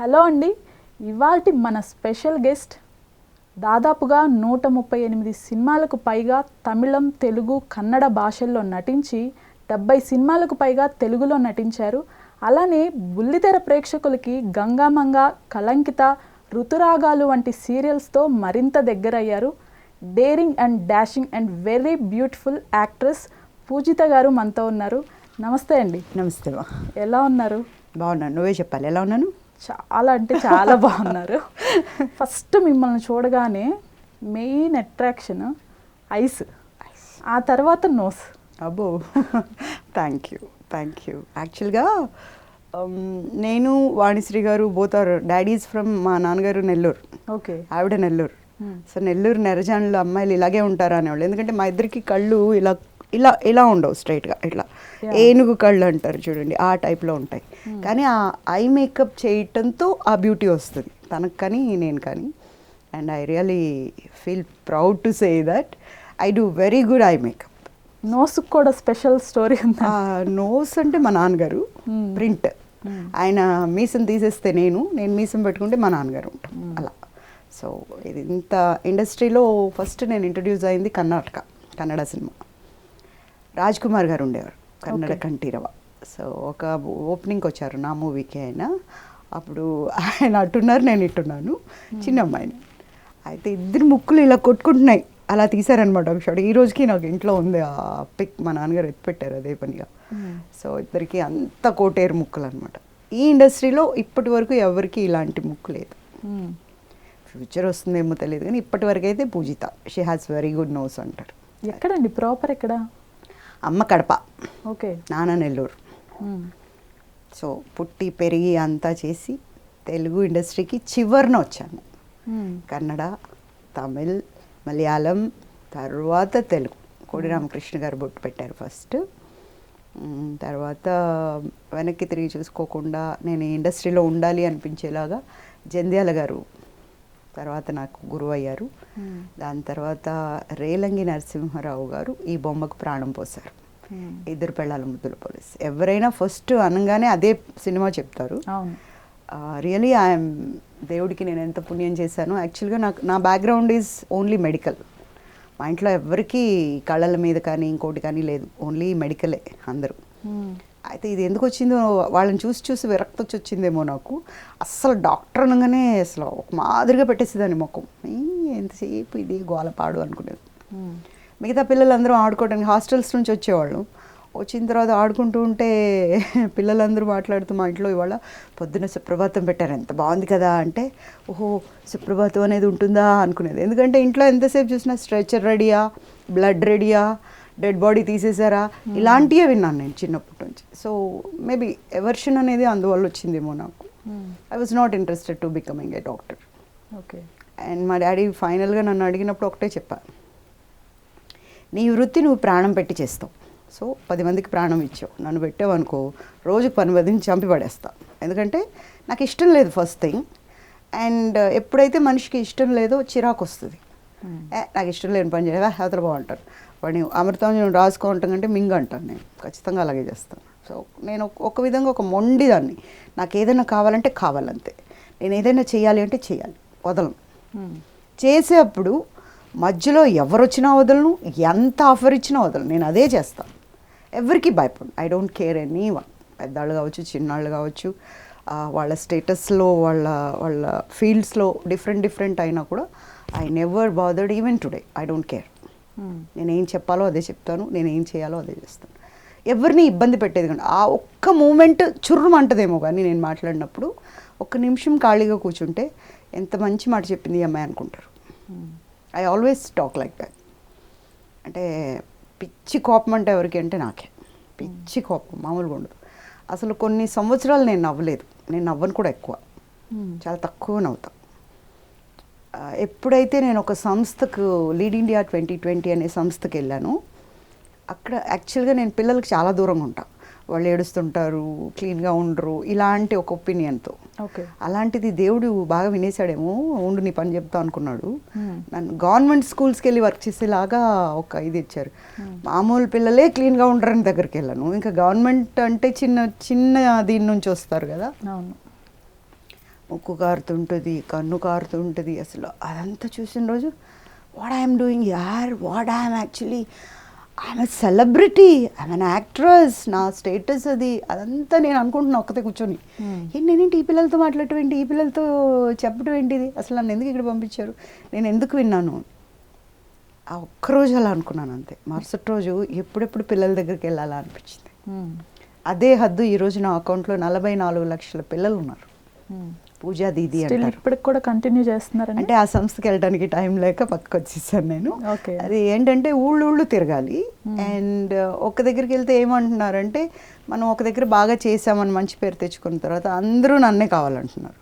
Hello అండి, ఇవాల్టి మన స్పెషల్ గెస్ట్ దాదాపుగా 138 సినిమాలకు పైగా తమిళం, తెలుగు, కన్నడ భాషల్లో నటించి 70 సినిమాలకు పైగా తెలుగులో నటించారు. అలానే బుల్లితెర ప్రేక్షకులకి గంగామంగ, కలంకిత, ఋతురాగాలు వంటి సీరియల్స్తో మరింత దగ్గరయ్యారు. Daring and dashing and very beautiful actress Pujitha garu మనతో ఉన్నారు. నమస్తే అండి. నమస్తే. ఎలా ఉన్నారు? బాగున్నాను. నువ్వే చెప్పాలి, ఎలా ఉన్నాను? చాలా అంటే చాలా బాగున్నారు. ఫస్ట్ మిమ్మల్ని చూడగానే మెయిన్ అట్రాక్షన్ ఐస్, ఆ తర్వాత నోస్. అబ్బో, థ్యాంక్ యూ. యాక్చువల్గా నేను వాణిశ్రీ గారు బోత్ ఆర్ డాడీస్ ఫ్రమ్, మా నాన్నగారు నెల్లూరు, ఓకే, ఆవిడ నెల్లూరు. సో నెల్లూరు నెరజాన్లో అమ్మాయిలు ఇలాగే ఉంటారు అనేవాళ్ళు. ఎందుకంటే మా ఇద్దరికి కళ్ళు ఇలా ఇలా ఇలా ఉండవు, స్ట్రైట్గా ఇట్లా ఏనుగు కళ్ళు అంటారు చూడండి, ఆ టైప్లో ఉంటాయి. కానీ ఆ ఐ మేకప్ చేయటంతో ఆ బ్యూటీ వస్తుంది తనకు కానీ నేను కానీ. And I really feel proud to say that I do very good I makeup. నోస్కి కూడా స్పెషల్ స్టోరీ ఉంది. నోస్ అంటే మా నాన్నగారు ప్రింట్, ఆయన మీసం తీసేస్తే నేను మీసం పెట్టుకుంటే మా నాన్నగారు ఉంటాం అలా. సో ఇది ఇంత ఇండస్ట్రీలో ఫస్ట్ నేను ఇంట్రడ్యూస్ అయింది కన్నడ సినిమా. రాజ్ కుమార్ గారు ఉండేవారు, కన్నడ కంఠీరవ. సో ఒక ఓపెనింగ్కి వచ్చారు నా మూవీకి ఆయన. అప్పుడు ఆయన అట్టున్నారు, నేను ఇట్టున్నాను, చిన్న అమ్మాయిని. అయితే ఇద్దరు ముక్కులు ఇలా కొట్టుకుంటున్నాయి, అలా తీశారనమాట ఒక షాట్. ఈ రోజుకి నాకు ఇంట్లో ఉంది ఆ పిక్, మా నాన్నగారు ఎత్తిపెట్టారు అదే పనిగా. సో ఇద్దరికి అంత కోటేరు ముక్కులు అనమాట. ఈ ఇండస్ట్రీలో ఇప్పటి వరకు ఎవరికి ఇలాంటి ముక్కు లేదు. ఫ్యూచర్ వస్తుందేమో తెలియదు కానీ ఇప్పటి వరకు అయితే Pujitha, she has very good nose అంటారు. ఎక్కడండి ప్రాపర్? ఎక్కడ? అమ్మ కడప, ఓకే, నాన్న నెల్లూరు. సో పుట్టి పెరిగి అంతా చేసి తెలుగు ఇండస్ట్రీకి చివరిన వచ్చాను. కన్నడ, తమిళ్, మలయాళం, తర్వాత తెలుగు. కోడి రామకృష్ణ గారు బొట్టు పెట్టారు ఫస్ట్. తర్వాత వెనక్కి తిరిగి చూసుకోకుండా నేను ఈ ఇండస్ట్రీలో ఉండాలి అనిపించేలాగా జంధ్యాల గారు తర్వాత నాకు గురువు అయ్యారు. దాని తర్వాత రేలంగి నరసింహారావు గారు ఈ బొమ్మకు ప్రాణం పోశారు. ఇద్దరు పెళ్ళాల ముద్దుల పోలీస్. ఎవరైనా ఫస్ట్ అనగానే అదే సినిమా చెప్తారు. రియలీ ఐఎమ్, దేవుడికి నేను ఎంత పుణ్యం చేశాను. యాక్చువల్గా నా బ్యాక్గ్రౌండ్ ఈజ్ ఓన్లీ మెడికల్. మా ఇంట్లో ఎవరికి కళ్ళల మీద కానీ ఇంకోటి కానీ లేదు, ఓన్లీ మెడికలే అందరూ. అయితే ఇది ఎందుకు వచ్చిందో, వాళ్ళని చూసి విరక్తి వచ్చిందేమో నాకు. అస్సలు డాక్టర్ అనగానే అసలు ఒక మాదిరిగా పెట్టేసేదాన్ని ముఖం. ఎంతసేపు ఇది గోలపాడు అనుకునేది. మిగతా పిల్లలందరూ ఆడుకోవడానికి హాస్టల్స్ నుంచి వచ్చేవాళ్ళు. వచ్చిన తర్వాత ఆడుకుంటూ ఉంటే పిల్లలందరూ మాట్లాడుతూ, మా ఇంట్లో ఇవాళ పొద్దున్న సుప్రభాతం పెట్టారు, ఎంత బాగుంది కదా అంటే, ఓహో సుప్రభాతం అనేది ఉంటుందా అనుకునేది. ఎందుకంటే ఇంట్లో ఎంతసేపు చూసినా స్ట్రెచర్ రెడీయా, బ్లడ్ రెడీయా, డెడ్ బాడీ తీసేసారా, ఇలాంటివే విన్నాను నేను చిన్నప్పటి నుంచి. సో మేబీ ఎవర్షన్ అనేది అందువల్ల వచ్చిందేమో నాకు. I was not interested to becoming a doctor. Okay. And మా డాడీ ఫైనల్గా నన్ను అడిగినప్పుడు ఒకటే చెప్పాను, నీ వృత్తి నువ్వు ప్రాణం పెట్టి చేస్తావు. సో 10 మందికి ప్రాణం ఇచ్చావు, నన్ను పెట్టావు అనుకో రోజుకు 10 మందిని చంపి పడేస్తా. ఎందుకంటే నాకు ఇష్టం లేదు ఫస్ట్ థింగ్. అండ్ ఎప్పుడైతే మనిషికి ఇష్టం లేదో చిరాకు వస్తుంది. నాకు ఇష్టం లేని పని చేయవా అవతల బాగుంటారు, వాడిని అమృతం రాసుకోవటం కంటే మింగ అంటాను. నేను ఖచ్చితంగా అలాగే చేస్తాను. సో నేను ఒక విధంగా ఒక మొండిదాన్ని. నాకు ఏదైనా కావాలంటే కావాలంతే. నేను ఏదైనా చేయాలి అంటే చేయాలి, వదలను. చేసేటప్పుడు మధ్యలో ఎవరు వచ్చినా వదలను, ఎంత ఆఫర్ ఇచ్చినా వదలను, నేను అదే చేస్తాను. ఎవరికి భయపడను. I don't care any one, పెద్దవాళ్ళు కావచ్చు చిన్నాళ్ళు కావచ్చు, వాళ్ళ స్టేటస్లో వాళ్ళ ఫీల్డ్స్లో డిఫరెంట్ అయినా కూడా I never bothered. Even today I don't care. నేనేం చెప్పాలో అదే చెప్తాను, నేనేం చేయాలో అదే చేస్తాను. ఎవరిని ఇబ్బంది పెట్టేది కానీ ఆ ఒక్క మూమెంట్ చుర్రమంటదేమో కానీ నేను మాట్లాడినప్పుడు ఒక్క నిమిషం ఖాళీగా కూర్చుంటే ఎంత మంచి మాట చెప్పింది ఈ అమ్మాయి అనుకుంటారు. I always talk like that. అంటే పిచ్చి కోపం అంటే ఎవరికి అంటే నాకే పిచ్చి కోపం, మామూలుగా ఉండదు. అసలు కొన్ని సంవత్సరాలు నేను నవ్వలేదు, నేను నవ్వను కూడా ఎక్కువ, చాలా తక్కువ నవ్వుతా. ఎప్పుడైతే నేను ఒక సంస్థకు లీడ్ ఇండియా 2020 అనే సంస్థకి వెళ్ళాను, అక్కడ యాక్చువల్గా నేను పిల్లలకి చాలా దూరంగా ఉంటాను. వాళ్ళు ఏడుస్తుంటారు, క్లీన్గా ఉండరు, ఇలాంటి ఒక ఒపీనియన్తో. అలాంటిది దేవుడు బాగా వినేశాడేమో, ఉండు నీ పని చెప్తా అనుకున్నాడు. నన్ను గవర్నమెంట్ స్కూల్స్కి వెళ్ళి వర్క్ చేసేలాగా ఒక ఇది ఇచ్చారు. మామూలు పిల్లలే క్లీన్గా ఉండరని దగ్గరికి వెళ్ళాను. ఇంకా గవర్నమెంట్ అంటే చిన్న దీని నుంచి వస్తారు కదా. ఉక్కు కారుతుంటుంది, కన్ను కారుతుంటుంది. అసలు అదంతా చూసిన రోజు వాట్ ఐఎమ్ డూయింగ్ యార్, what I'm actually, I'm a celebrity, I'm an actress, నా స్టేటస్ అది అదంతా నేను అనుకుంటున్నా ఒక్కతే కూర్చొని. నేనేంటి ఈ పిల్లలతో మాట్లాడటం ఏంటి, ఈ పిల్లలతో చెప్పడం ఏంటిది, అసలు నన్ను ఎందుకు ఇక్కడ పంపించారు, నేను ఎందుకు విన్నాను. ఆ ఒక్కరోజు అలా అనుకున్నాను అంతే. మరుసటి రోజు ఎప్పుడెప్పుడు పిల్లల దగ్గరికి వెళ్ళాలా అనిపించింది. అదే హద్దు ఈరోజు నా అకౌంట్లో 44 లక్షల పిల్లలు ఉన్నారు. పూజా దీది అంటారు. ఇప్పటికి కూడా కంటిన్యూ చేస్తున్నారండి? అంటే ఆ సంస్థకి వెళ్ళడానికి టైం లేక పక్కకు వచ్చేసాను నేను. అది ఏంటంటే ఊళ్ళు తిరగాలి. అండ్ ఒక దగ్గరికి వెళ్తే ఏమంటున్నారంటే మనం ఒక దగ్గర బాగా చేసామని మంచి పేరు తెచ్చుకున్న తర్వాత అందరూ నన్నే కావాలంటున్నారు.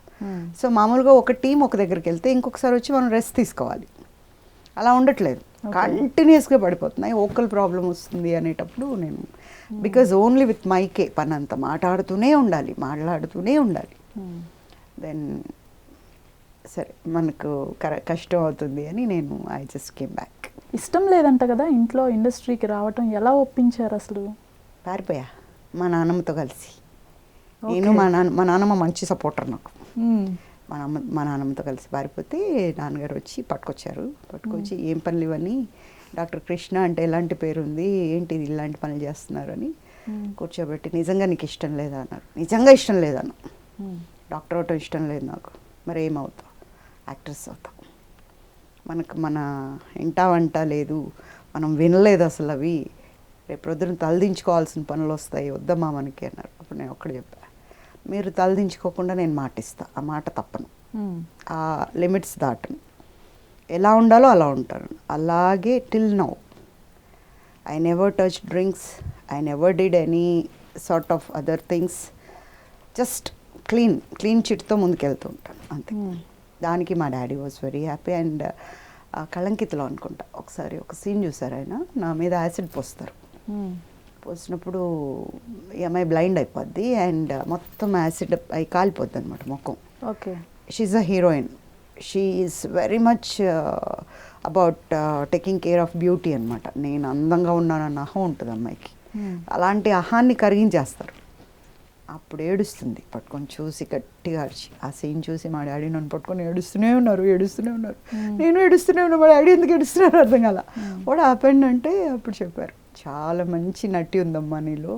సో మామూలుగా ఒక టీం ఒక దగ్గరికి వెళ్తే ఇంకొకసారి వచ్చి మనం రెస్ట్ తీసుకోవాలి. అలా ఉండట్లేదు, కంటిన్యూస్గా పడిపోతున్నాయి. ఓకల్ ప్రాబ్లం వస్తుంది అనేటప్పుడు నేను బికాజ్ ఓన్లీ విత్ మైకే పని అంతా మాట్లాడుతూనే ఉండాలి. దెన్ సరే మనకు కష్టం అవుతుంది అని నేను ఐ జస్ట్ కేమ్ బ్యాక్. ఇష్టం లేదంట కదా ఇంట్లో ఇండస్ట్రీకి రావటం, ఎలా ఒప్పించారు అసలు? పారిపోయా మా నాన్నమ్మతో కలిసి. నేను మా నాన్నమ్మ మంచి సపోర్టర్ నాకు. మా నాన్నమ్మతో కలిసి పారిపోతే నాన్నగారు వచ్చి పట్టుకొచ్చి ఏం పనులు ఇవన్నీ, డాక్టర్ కృష్ణ అంటే ఎలాంటి పేరు ఉంది, ఏంటి ఇలాంటి పనులు చేస్తున్నారని కూర్చోబెట్టి, నిజంగా నీకు ఇష్టం లేదా అన్నారు. నిజంగా ఇష్టం లేదన్న, డాక్టర్ అవటం ఇష్టం లేదు నాకు. మరి ఏమవుతావు? యాక్ట్రెస్ అవుతావు. మనకు మన ఇంటా వంట లేదు, మనం వినలేదు అసలు అవి, రేపు ప్రొద్దున తలదించుకోవాల్సిన పనులు వస్తాయి, వద్దమ్మా మనకి అన్నారు. అప్పుడు నేను ఒక్కడే చెప్పా, మీరు తలదించుకోకుండా నేను మాట ఇస్తా, ఆ మాట తప్పను, ఆ లిమిట్స్ దాటను, ఎలా ఉండాలో అలా ఉంటాను. అలాగే till now I never touch drinks, I never did any sort of other things, just clean చిట్తో ముందుకెళ్తూ ఉంటాను అంతే. దానికి మా daddy was very happy. And కళంకితలో అనుకుంటా ఒకసారి ఒక సీన్ చూసారు, ఆయన నా మీద యాసిడ్ పోసినప్పుడు ఈ అమ్మాయి బ్లైండ్ అయిపోద్ది అండ్ మొత్తం యాసిడ్ అయి కాలిపోద్ది అనమాట ముఖం. Okay. She a heroine, she is very much about taking care of beauty అనమాట. నేను అందంగా ఉన్నానన్న అహం ఉంటుంది అమ్మాయికి. అలాంటి అహాన్ని కరిగించేస్తారు. అప్పుడు ఏడుస్తుంది పట్టుకొని, చూసి గట్టిగా అరిచి. ఆ సీన్ చూసి మా డాడీ నన్ను పట్టుకొని ఏడుస్తూనే ఉన్నారు. నేను ఏడుస్తూనే ఉన్నా, మా డాడీ ఎందుకు ఏడుస్తున్నారు అర్థం కాల. వాడు హ్యాపెండ్ అంటే అప్పుడు చెప్పారు, చాలా మంచి నటి ఉందమ్మా నీలో,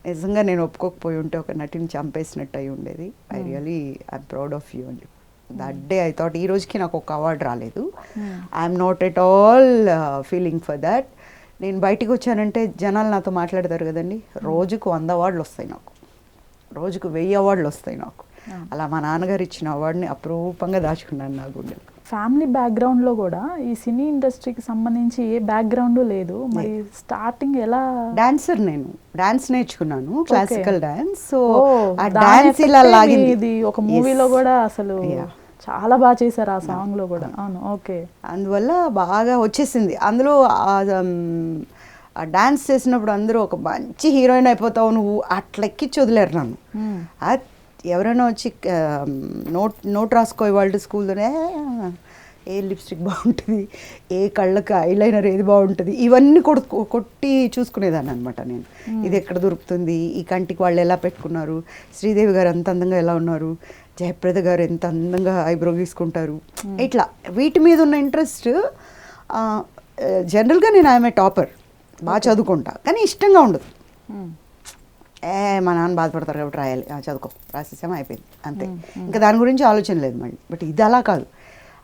నిజంగా నేను ఒప్పుకోకపోయి ఉంటే ఒక నటిని చంపేసినట్టు అయి ఉండేది. I really I'm proud of you అని చెప్పి. దట్ డే ఐ థాట్ ఈ రోజుకి నాకు ఒక అవార్డు రాలేదు. I'm not at all feeling for that. నేను బయటికి వచ్చానంటే జనాలు నాతో మాట్లాడతారు కదండి, రోజుకు 100 అవార్డులు వస్తాయి నాకు, రోజుకు 1000 అవార్డులు వస్తాయి నాకు. అలా మా నాన్నగారు ఇచ్చిన అవార్డుని అపురూపంగా దాచుకున్నాను నా గుండెలు. ఫ్యామిలీ బ్యాక్గ్రౌండ్లో కూడా ఈ సినీ ఇండస్ట్రీకి సంబంధించి ఏ బ్యాక్గ్రౌండ్ లేదు. మరి స్టార్టింగ్ ఎలా? డాన్సర్, నేను డాన్స్ నేర్చుకున్నాను, క్లాసికల్ డాన్స్. సో ఆ డాన్స్ ఇలా లాగింది. ఇది ఒక మూవీలో కూడా అసలు చాలా బాగా చేశారు ఆ సాంగ్ లో కూడా. అవును, ఓకే. అందువల్ల బాగా వచ్చేసింది. అందులో ఆ డాన్స్ చేసినప్పుడు అందరూ ఒక మంచి హీరోయిన్ అయిపోతావు నువ్వు అట్లా ఎక్కించి వదిలేరు నన్ను. ఎవరైనా వచ్చి నోట్ రాసుకో వాళ్ళు స్కూల్లోనే, ఏ లిప్స్టిక్ బాగుంటుంది, ఏ కళ్ళకి ఐలైనర్ ఏది బాగుంటుంది, ఇవన్నీ కొట్టి చూసుకునేదాన్ని అనమాట నేను. ఇది ఎక్కడ దొరుకుతుంది, ఈ కంటికి వాళ్ళు ఎలా పెట్టుకున్నారు, శ్రీదేవి గారు ఎంత అందంగా ఎలా ఉన్నారు, జయప్రద గారు ఎంత అందంగా ఐబ్రో గీసుకుంటారు, ఇట్లా వీటి మీద ఉన్న ఇంట్రెస్ట్. జనరల్గా నేను ఐఎమ్ ఏ టాపర్, బాగా చదువుకుంటా, కానీ ఇష్టంగా ఉండదు. మా నాన్న బాధపడతారు కాబట్టి రాయాలి, చదువుకో, రాసేసామా అయిపోయింది అంతే, ఇంకా దాని గురించి ఆలోచన లేదు మళ్ళీ. బట్ ఇది అలా కాదు,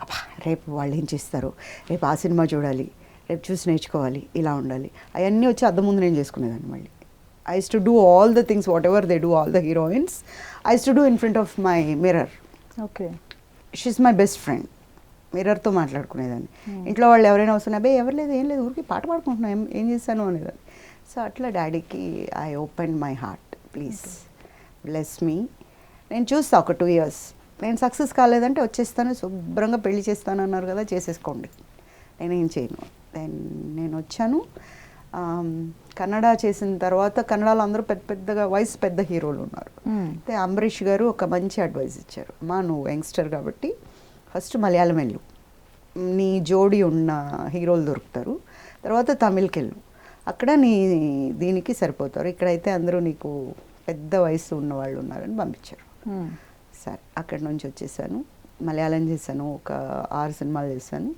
అబ్బా రేపు వాళ్ళు ఏం చేస్తారు, రేపు ఆ సినిమా చూడాలి, రేపు చూసి నేర్చుకోవాలి, ఇలా ఉండాలి, అవన్నీ వచ్చి అద్దం ముందు నేను చేసుకునేదాన్ని మళ్ళీ. I used to do all the things, whatever they do, all the heroines, I used to do in front of my mirror. Okay. She's my best friend. మిర్రర్తో మాట్లాడుకునేదాన్ని. ఇంట్లో వాళ్ళు ఎవరైనా వస్తున్నా, అబ్బాయి ఎవరు లేదు ఏం లేదు, ఊరికి పాట పాడుకుంటున్నా, ఏం చేస్తాను అనేదాన్ని. సో అట్లా డాడీకి I open my heart, please bless me. నేను చూస్తా ఒక 2 years, నేను సక్సెస్ కాలేదంటే వచ్చేస్తాను, శుభ్రంగా పెళ్లి చేస్తాను అన్నారు కదా, చేసేసుకోండి, నేనేం చేయను. దెన్ నేను వచ్చాను. కన్నడ చేసిన తర్వాత కన్నడలో అందరూ పెద్దగా వయసు పెద్ద హీరోలు ఉన్నారు. అయితే అంబరీష్ గారు ఒక మంచి అడ్వైస్ ఇచ్చారు, అమ్మా నువ్వు యంగ్స్టర్ కాబట్టి ఫస్ట్ మలయాళం వెళ్ళు, నీ జోడి ఉన్న హీరోలు దొరుకుతారు, తర్వాత తమిళ్కి వెళ్ళు, అక్కడ నీ దీనికి సరిపోతారు, ఇక్కడైతే అందరూ నీకు పెద్ద వయసు ఉన్న వాళ్ళు ఉన్నారని పంపించారు. సరే అక్కడి నుంచి వచ్చేసాను. మలయాళం చేశాను, ఒక 6 సినిమాలు చేశాను.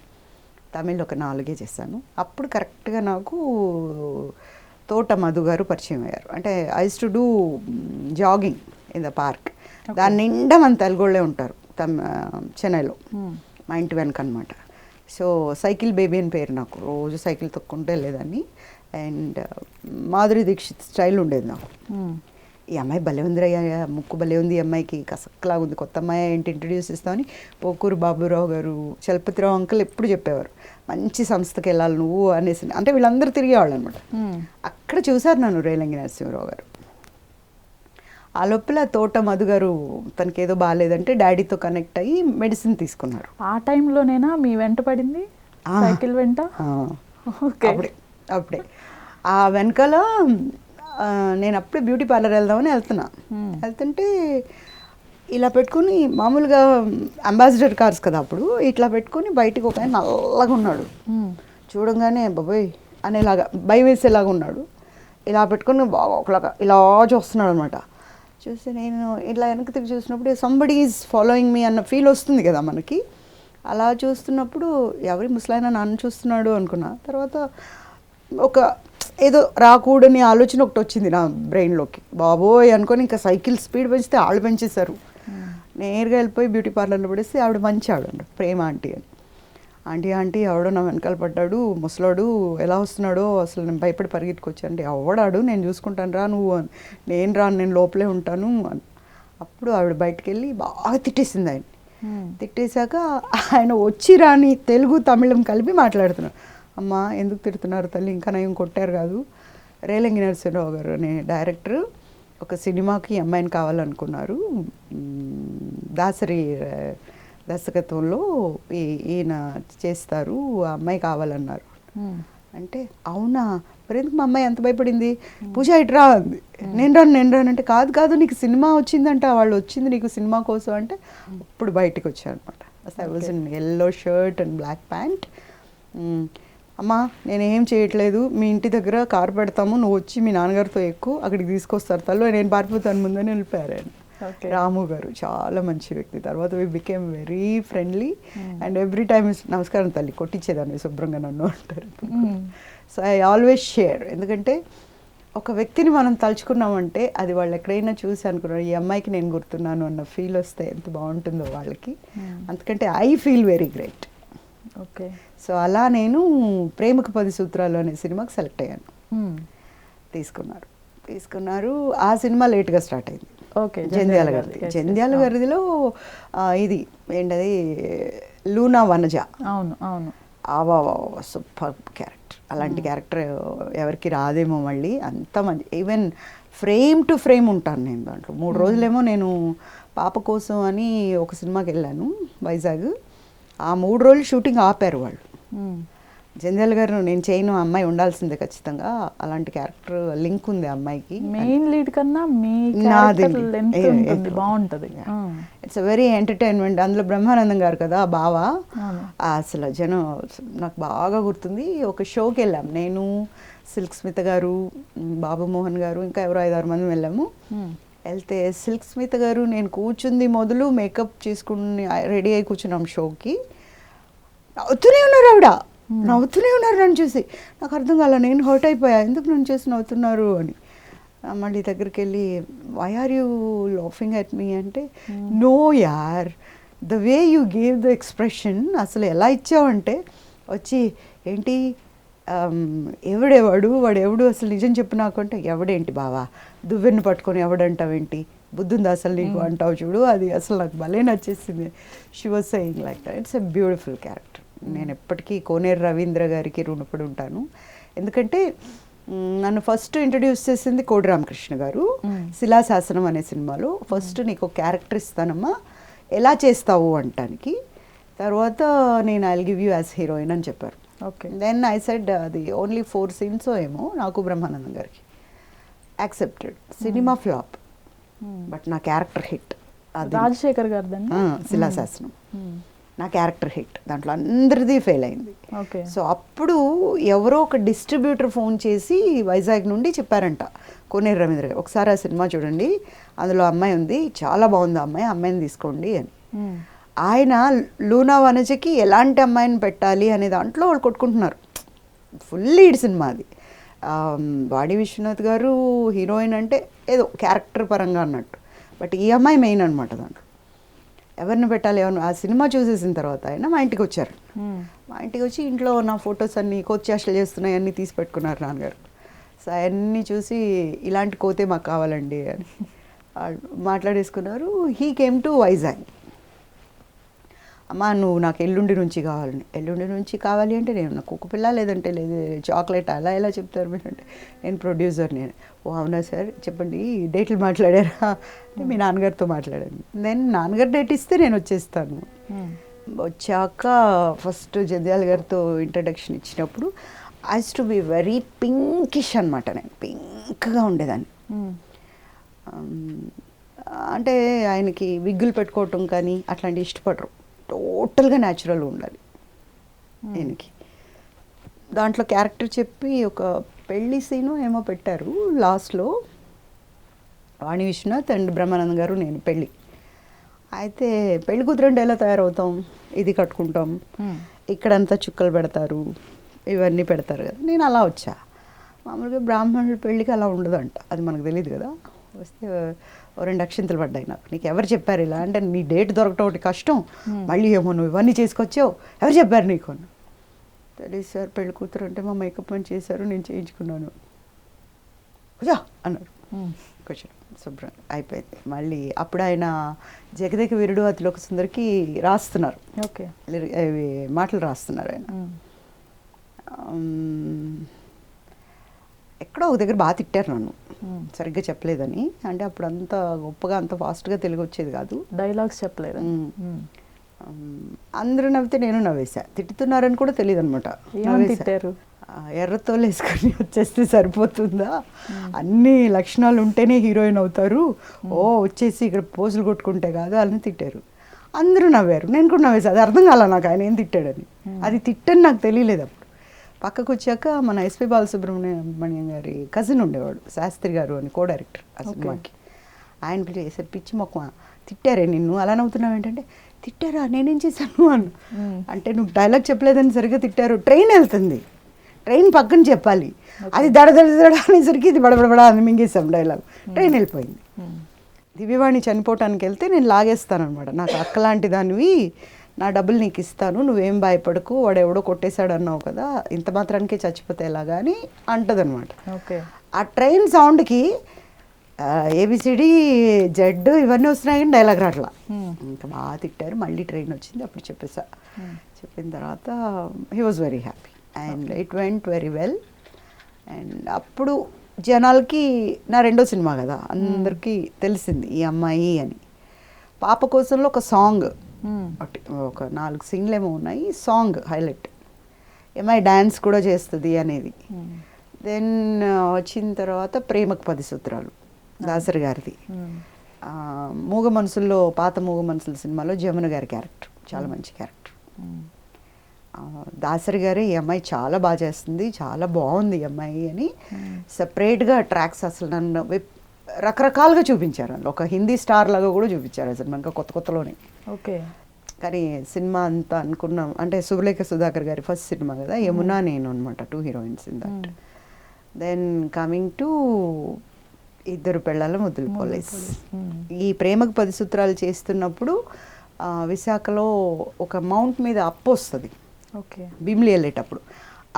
తమిళ్ ఒక 4 చేశాను. అప్పుడు కరెక్ట్గా నాకు తోట మధు గారు పరిచయం అయ్యారు. అంటే I used to do jogging in the park. దాని నిండా మన తెలుగోళ్ళే ఉంటారు చెన్నైలో, మా ఇంటి వెనక అనమాట. సో సైకిల్ బేబీ అని పేరు నాకు. రోజు సైకిల్ తొక్కుంటే వెళ్ళేదాన్ని. అండ్ మాధురి దీక్షిత్ స్టైల్ ఉండేది నాకు. ఈ అమ్మాయి భలే ఉందిరయ్యా, ముక్కు భలే ఉంది, ఈ అమ్మాయికి కసక్లాగా ఉంది, కొత్త అమ్మాయి ఏంటి ఇంట్రడ్యూస్ ఇస్తామని పోకూరు బాబురావు గారు, చలపతిరావు అంకుల్ ఎప్పుడు చెప్పేవారు, మంచి సంస్థకి వెళ్ళాలి నువ్వు అనేసి. అంటే వీళ్ళందరూ తిరిగేవాళ్ళు అనమాట. అక్కడ చూశారు నన్ను రేలంగి నరసింహరావు గారు. ఆ లోపల తోట మధు గారు తనకి ఏదో బాగాలేదంటే డాడీతో కనెక్ట్ అయ్యి మెడిసిన్ తీసుకున్నారు. ఆ టైంలోనేనా మీ వెంట పడింది సైకిల్ వెంట? అప్పుడే ఆ వెనకాల నేను అప్పుడే బ్యూటీ పార్లర్ వెళ్దామని వెళ్తుంటే ఇలా పెట్టుకొని, మామూలుగా అంబాసిడర్ కార్స్ కదా అప్పుడు, ఇట్లా పెట్టుకొని బయటికి ఒక ఆయన నల్లగా ఉన్నాడు. చూడంగానే బాబోయ్ అనేలాగా భయం వేసేలాగా ఉన్నాడు. ఇలా పెట్టుకొని బాగా ఒకలాగా ఇలా చూస్తున్నాడు అనమాట. చూసి నేను ఇట్లా వెనక్కి తిరిగి చూసినప్పుడు సంబడీ ఈజ్ ఫాలోయింగ్ మీ అన్న ఫీల్ వస్తుంది కదా మనకి. అలా చూస్తున్నప్పుడు ఎవరి ముసలాయన నన్ను చూస్తున్నాడు అనుకున్నా. తర్వాత ఒక ఏదో రాకూడని ఆలోచన ఒకటి వచ్చింది నా బ్రెయిన్లోకి. బాబోయ్ అనుకొని ఇంకా సైకిల్ స్పీడ్ పెంచితే వాళ్ళు పెంచేశారు. నేరుగా వెళ్ళిపోయి బ్యూటీ పార్లర్లో పడేసి ఆవిడ మంచి ఆవిడ ప్రేమ ఆంటీ అని. ఆంటీ ఎవడో నా వెనకాల పడ్డాడు, ముసలాడు ఎలా వస్తున్నాడో అసలు నేను భయపడి పరిగెత్తుకొచ్చాను. అంటే ఎవడాడు, నేను చూసుకుంటాను రా నువ్వు అని. నేను రాను, నేను లోపలే ఉంటాను అని. అప్పుడు ఆవిడ బయటకు వెళ్ళి బాగా తిట్టేసింది ఆయన. తిట్టేశాక ఆయన వచ్చి రాని తెలుగు తమిళం కలిపి మాట్లాడుతున్నాడు. అమ్మ ఎందుకు తిడుతున్నారు తల్లి, ఇంకా నయం కొట్టారు కాదు. రేలంగి నరసింహరావు గారు అనే డైరెక్టర్ ఒక సినిమాకి అమ్మాయిని కావాలనుకున్నారు, దాసరి దర్శకత్వంలో ఈయన చేస్తారు, ఆ అమ్మాయి కావాలన్నారు. అంటే అవునా, మరి ఎందుకు మా అమ్మాయి ఎంత భయపడింది, పూజ ఇట్రా అంది. నేను రాను అంటే కాదు నీకు సినిమా వచ్చిందంట, వాళ్ళు వచ్చింది నీకు సినిమా కోసం అంటే అప్పుడు బయటకు వచ్చాను అనమాట. I was in yellow shirt and black pant. అమ్మా నేనేం చేయట్లేదు, మీ ఇంటి దగ్గర కారు పెడతాము, నువ్వు వచ్చి మీ నాన్నగారితో ఎక్కువ అక్కడికి తీసుకొస్తారు తల్లు, నేను పారిపోతాను ముందని వెళ్ళిపోయారు ఆయన. రాము గారు చాలా మంచి వ్యక్తి. తర్వాత we became very friendly and every time నమస్కారం తల్లి కొట్టించేదాన్ని శుభ్రంగా నన్ను అంటారు. So I always share. ఎందుకంటే ఒక వ్యక్తిని మనం తలుచుకున్నామంటే అది వాళ్ళు ఎక్కడైనా చూసి అనుకున్నారు ఈ అమ్మాయికి నేను గుర్తున్నాను అన్న ఫీల్ వస్తే ఎంత బాగుంటుందో వాళ్ళకి. అందుకంటే I feel very great. Okay. So అలా నేను ప్రేమకు 10 సూత్రాలు అనే సినిమాకి సెలెక్ట్ అయ్యాను. తీసుకున్నారు. ఆ సినిమా లేట్గా స్టార్ట్ అయింది. ఓకే. జంధ్యాల గారిదిలో ఇది ఏంటది లూనా వనజ. అవును. ఆవా సూపర్ క్యారెక్టర్. అలాంటి క్యారెక్టర్ ఎవరికి రాదేమో మళ్ళీ. అంత మంచి, ఈవెన్ ఫ్రేమ్ టు ఫ్రేమ్ ఉంటాను నేను దాంట్లో. 3 రోజులేమో నేను పాప కోసం అని ఒక సినిమాకి వెళ్ళాను వైజాగ్. ఆ 3 రోజులు షూటింగ్ ఆపారు వాళ్ళు. జంధ్యాల గారు నేను చేయను, అమ్మాయి ఉండాల్సిందే ఖచ్చితంగా, అలాంటి క్యారెక్టర్ లింక్ ఉంది ఆ అమ్మాయికి. మెయిన్ లీడ్ కన్నా మీ క్యారెక్టర్ లెంత్ ఉంటుంది, బాగుంటుంది. It's a very entertainment. అందులో బ్రహ్మానందం గారు కదా బావ, అసలు జనం నాకు బాగా గుర్తుంది. ఒక షోకి వెళ్ళాం నేను, సిల్క్ స్మిత గారు, బాబు మోహన్ గారు, ఇంకా ఎవరో 5-6 మంది వెళ్ళాము. వెళ్తే సిల్క్ స్మిత గారు నేను కూర్చుంది మొదలు మేకప్ చేసుకుని రెడీ అయి కూర్చున్నాం షోకి. నవ్వుతూనే ఉన్నారు నన్ను చూసి. నాకు అర్థం కాల, నేను హర్ట్ అయిపోయా, ఎందుకు నన్ను చూసి నవ్వుతున్నారు అని. మళ్ళీ దగ్గరికి వెళ్ళి why are you laughing at me అంటే, నో యార్ the way you gave the expression అసలు ఎలా ఇచ్చావంటే, వచ్చి ఏంటి వాడు అసలు నిజం చెప్పు నాకు అంటే, ఎవడేంటి బావా దువ్వెన్ను పట్టుకొని ఎవడంటావేంటి, బుద్ధుందా అసలు నీకు అంటావు చూడు, అది అసలు నాకు భలే నచ్చేసింది. She was saying like that. It's a beautiful character. నేను ఎప్పటికీ కోనేరు రవీంద్ర గారికి రుణపడి ఉంటాను. ఎందుకంటే నన్ను ఫస్ట్ ఇంట్రడ్యూస్ చేసింది కోడి రామకృష్ణ గారు. శిలాశాసనం అనే సినిమాలో ఫస్ట్ నీకు ఒక క్యారెక్టర్ ఇస్తానమ్మా, ఎలా చేస్తావు అంటానికి. తర్వాత నేను I'll give you as heroine అని చెప్పారు. ఓకే. దెన్ ఐ సెడ్ అది ఓన్లీ 4 scenes ఏమో నాకు బ్రహ్మానందం గారికి. యాక్సెప్టెడ్. సినిమా ఫ్లాప్, బట్ నా క్యారెక్టర్ హిట్. రాజశేఖర్ గారిదండి శిలాశాసనం. నా క్యారెక్టర్ హిట్, దాంట్లో అందరిది ఫెయిల్ అయింది. ఓకే. సో అప్పుడు ఎవరో ఒక డిస్ట్రిబ్యూటర్ ఫోన్ చేసి వైజాగ్ నుండి చెప్పారంట, కోనేరు రవీంద్ర గారు, ఒకసారి ఆ సినిమా చూడండి, అందులో అమ్మాయి ఉంది, చాలా బాగుంది అమ్మాయిని తీసుకోండి అని. ఆయన లూనా వనజకి ఎలాంటి అమ్మాయిని పెట్టాలి అనే దాంట్లో వాళ్ళు కొట్టుకుంటున్నారు. ఫుల్ లీడ్ సినిమా అది. వాడి విశ్వనాథ్ గారు హీరోయిన్ అంటే ఏదో క్యారెక్టర్ పరంగా అన్నట్టు, బట్ ఈ అమ్మాయి మెయిన్ అనమాట దాంట్లో. ఎవరిని పెట్టాలి ఆ సినిమా చూసేసిన తర్వాత ఆయన మా ఇంటికి వచ్చారు. మా ఇంటికి వచ్చి ఇంట్లో నా ఫొటోస్ అన్నీ కోచ్యాషలు చేస్తున్నాయి అన్నీ తీసి పెట్టుకున్నారు నాన్నగారు. సో అవన్నీ చూసి ఇలాంటి కోతే మాకు కావాలండి అని మాట్లాడేసుకున్నారు. He came to Vizag. అమ్మ నువ్వు నాకు ఎల్లుండి నుంచి కావాలని. ఎల్లుండి నుంచి కావాలి అంటే నేను నాకు ఒక పిల్ల లేదంటే లేదు చాక్లెట్ అలా ఎలా చెప్తారు మీరు అంటే, నేను ప్రొడ్యూసర్ నేను. ఓ అవునా సార్ చెప్పండి డేట్లు మాట్లాడారా అంటే మీ నాన్నగారితో మాట్లాడాను. నేను నాన్నగారు డేట్ ఇస్తే నేను వచ్చేస్తాను. వచ్చాక ఫస్ట్ జంధ్యాల గారితో ఇంట్రడక్షన్ ఇచ్చినప్పుడు I used to be very pinkish అనమాట. నేను పింక్గా ఉండేదాన్ని. అంటే ఆయనకి విగ్గులు పెట్టుకోవటం కానీ అట్లాంటివి ఇష్టపడరు, టోటల్గా న్యాచురల్గా ఉండాలి ఆయనకి. దాంట్లో క్యారెక్టర్ చెప్పి ఒక పెళ్లి సీను ఏమో పెట్టారు లాస్ట్లో, వాణి విశ్వనాథ్ అండ్ బ్రహ్మానందం గారు నేను పెళ్ళి అయితే, పెళ్లి కూతురంటే ఎలా తయారవుతాం, ఇది కట్టుకుంటాం, ఇక్కడంతా చుక్కలు పెడతారు, ఇవన్నీ పెడతారు కదా. నేను అలా వచ్చా. మామూలుగా బ్రాహ్మణుల పెళ్ళికి అలా ఉండదంట, అది మనకు తెలియదు కదా. వస్తే 2 అక్షింతలు పడ్డాయి నాకు. నీకు ఎవరు చెప్పారు ఇలా అంటే, నీ డేట్ దొరకటం ఒకటి కష్టం, మళ్ళీ ఏమో నువ్వు ఇవన్నీ చేసుకొచ్చావు, ఎవరు చెప్పారు నీకు అని. తెలియదు సార్, పెళ్లి కూతురు అంటే మా మేకప్ పని చేశారు, నేను చేయించుకున్నాను. కూర్చో అన్నారు. కూర్చో శుభ్రం అయిపోయింది. మళ్ళీ అప్పుడు ఆయన జగదేక వీరుడు అతిలోక సుందరికి రాస్తున్నారు. ఓకే. అవి మాటలు రాస్తున్నారు ఆయన. ఎక్కడో ఒక దగ్గర బాగా తిట్టారు నన్ను, సరిగ్గా చెప్పలేదని. అంటే అప్పుడు అంత గొప్పగా అంత ఫాస్ట్గా తెలుగు వచ్చేది కాదు, డైలాగ్స్ చెప్పలేదు. అందరూ నవ్వితే నేను నవ్వేసా. తిట్టుతున్నారని కూడా తెలియదు అనమాట. తిట్టారు? ఎర్రతోలు వేసుకొని వచ్చేస్తే సరిపోతుందా, అన్ని లక్షణాలు ఉంటేనే హీరోయిన్ అవుతారు, ఓ వచ్చేసి ఇక్కడ పోజులు కొట్టుకుంటే కాదు అని తిట్టారు. అందరూ నవ్వారు, నేను కూడా నవ్వేసా. అది అర్థం కాల నాకు ఆయన ఏం తిట్టాడని. అది తిట్టని నాకు తెలియలేదు. అప్పుడు పక్కకు వచ్చాక మన ఎస్పి బాలసుబ్రహ్మణ్యం గారి కజిన్ ఉండేవాడు, శాస్త్రి గారు అని కో డైరెక్టర్ ఆ సినిమాకి. ఆయన పిలిచేసారు, పిచ్చి మొక్క తిట్టారే నిన్ను అలా నవ్వుతున్నావు ఏంటంటే, తిట్టారా నేనేం చేశాను అన్న. అంటే నువ్వు డైలాగ్ చెప్పలేదని సరిగ్గా తిట్టారు. ట్రైన్ వెళ్తుంది, ట్రైన్ పక్కన చెప్పాలి, అది దడ అనేసరికి ఇది బడబడబడా అని మింగేసాం డైలాగ్. ట్రైన్ వెళ్ళిపోయింది. దివ్యవాణి చనిపోవటానికి వెళ్తే నేను లాగేస్తాను అనమాట. నాకు అక్కలాంటి దానివి, నా డబ్బులు నీకు ఇస్తాను, నువ్వేం భయపడకు, వాడు ఎవడో కొట్టేశాడు అన్నావు కదా, ఇంత మాత్రానికే చచ్చిపోతే ఎలాగా అని అంటది అనమాట. ఓకే. ఆ ట్రైన్ సౌండ్కి ఏబిసిడి జెడ్ ఇవన్నీ వస్తున్నాయి కానీ డైలాగ్ రాట్లా. ఇంకా బాగా తిట్టారు. మళ్ళీ ట్రైన్ వచ్చింది, అప్పుడు చెప్పేసా. చెప్పిన తర్వాత he was very happy and it went very well. And అప్పుడు జనాలకి నా రెండో సినిమా కదా, అందరికీ తెలిసింది ఈ అమ్మాయి అని. పాప కోసంలో ఒక సాంగ్, ఒక 4 సింగ్లు ఏమో ఉన్నాయి, సాంగ్ హైలైట్, అమ్మాయి డ్యాన్స్ కూడా చేస్తుంది అనేది. దెన్ వచ్చిన తర్వాత ప్రేమకు 10 సూత్రాలు దాసరి గారిది. మూగ మనసుల్లో, పాత మూగ మనసుల సినిమాలో జమున గారి క్యారెక్టర్ చాలా మంచి క్యారెక్టర్. దాసరి గారు ఈ అమ్మాయి చాలా బాగా చేస్తుంది, చాలా బాగుంది ఈ అమ్మాయి అని సపరేట్గా ట్రాక్స్ అసలు నన్ను రకరకాలుగా చూపించారు. ఒక హిందీ స్టార్ లాగా కూడా చూపించారు అసలు మనకు కొత్తలోనే. ఓకే. కానీ సినిమా అంతా అనుకున్నాం అంటే శుభలేఖ సుధాకర్ గారి ఫస్ట్ సినిమా కదా, యమునా నేను అనమాట, 2 heroines in that. Then coming to ఇద్దరు పెళ్ళాల ముద్దుల పోలీస్. ఈ ప్రేమకు 10 సూత్రాలు చేస్తున్నప్పుడు విశాఖలో ఒక మౌంట్ మీద అప్పు వస్తుంది. ఓకే. భీమిలి వెళ్ళేటప్పుడు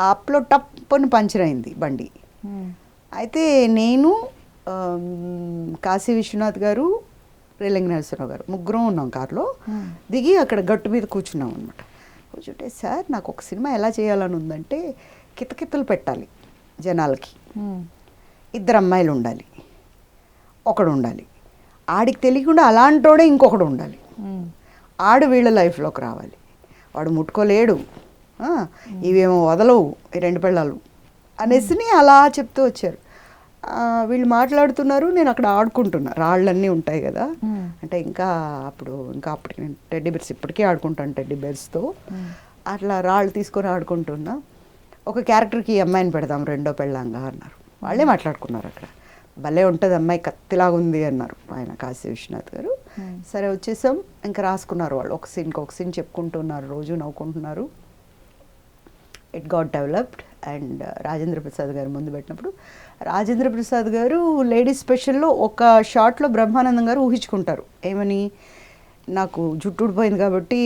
ఆ అప్పులో టప్పని పంచర్ అయింది బండి. అయితే నేను, కాశీ విశ్వనాథ్ గారు, రేలంగి నరసింహరావు గారు ముగ్గురం ఉన్నాం కారులో. దిగి అక్కడ గట్టు మీద కూర్చున్నాం అనమాట. కూర్చుంటే, సార్ నాకు ఒక సినిమా ఎలా చేయాలని ఉందంటే, కితకితలు పెట్టాలి జనాలకి, 2 అమ్మాయిలు ఉండాలి, ఒకడు ఉండాలి, ఆడికి తెలియకుండా అలాంటోడే ఇంకొకడు ఉండాలి, ఆడు వీళ్ళ లైఫ్లోకి రావాలి, వాడు ముట్టుకోలేడు, ఇవేమో వదలవు ఈ 2 పెళ్ళాలు అనేసి అలా చెప్తూ వచ్చారు. వీళ్ళు మాట్లాడుతున్నారు, నేను అక్కడ ఆడుకుంటున్నా. రాళ్ళన్నీ ఉంటాయి కదా, అంటే ఇంకా అప్పటికి నేను టెడ్డీ బేర్స్ ఇప్పటికీ ఆడుకుంటాను టెడ్డీ బేర్స్తో. అట్లా రాళ్ళు తీసుకొని ఆడుకుంటున్నా. ఒక క్యారెక్టర్కి ఈ అమ్మాయిని పెడదాం రెండో పెళ్ళంగా అన్నారు. వాళ్ళే మాట్లాడుకున్నారు అక్కడ. భలే ఉంటుంది అమ్మాయి, కత్తిలాగా ఉంది అన్నారు ఆయన కాశీ విశ్వనాథ్ గారు. సరే వచ్చేసాం, ఇంకా రాసుకున్నారు వాళ్ళు. ఒక సీన్ చెప్పుకుంటున్నారు, రోజు నవ్వుకుంటున్నారు. It got developed. And Rajendra Prasad garu ముందు పెట్టినప్పుడు, రాజేంద్ర ప్రసాద్ గారు లేడీస్ స్పెషల్లో ఒక షాట్లో బ్రహ్మానందం గారు ఊహించుకుంటారు ఏమని, నాకు జుట్టు ఊడిపోయింది కాబట్టి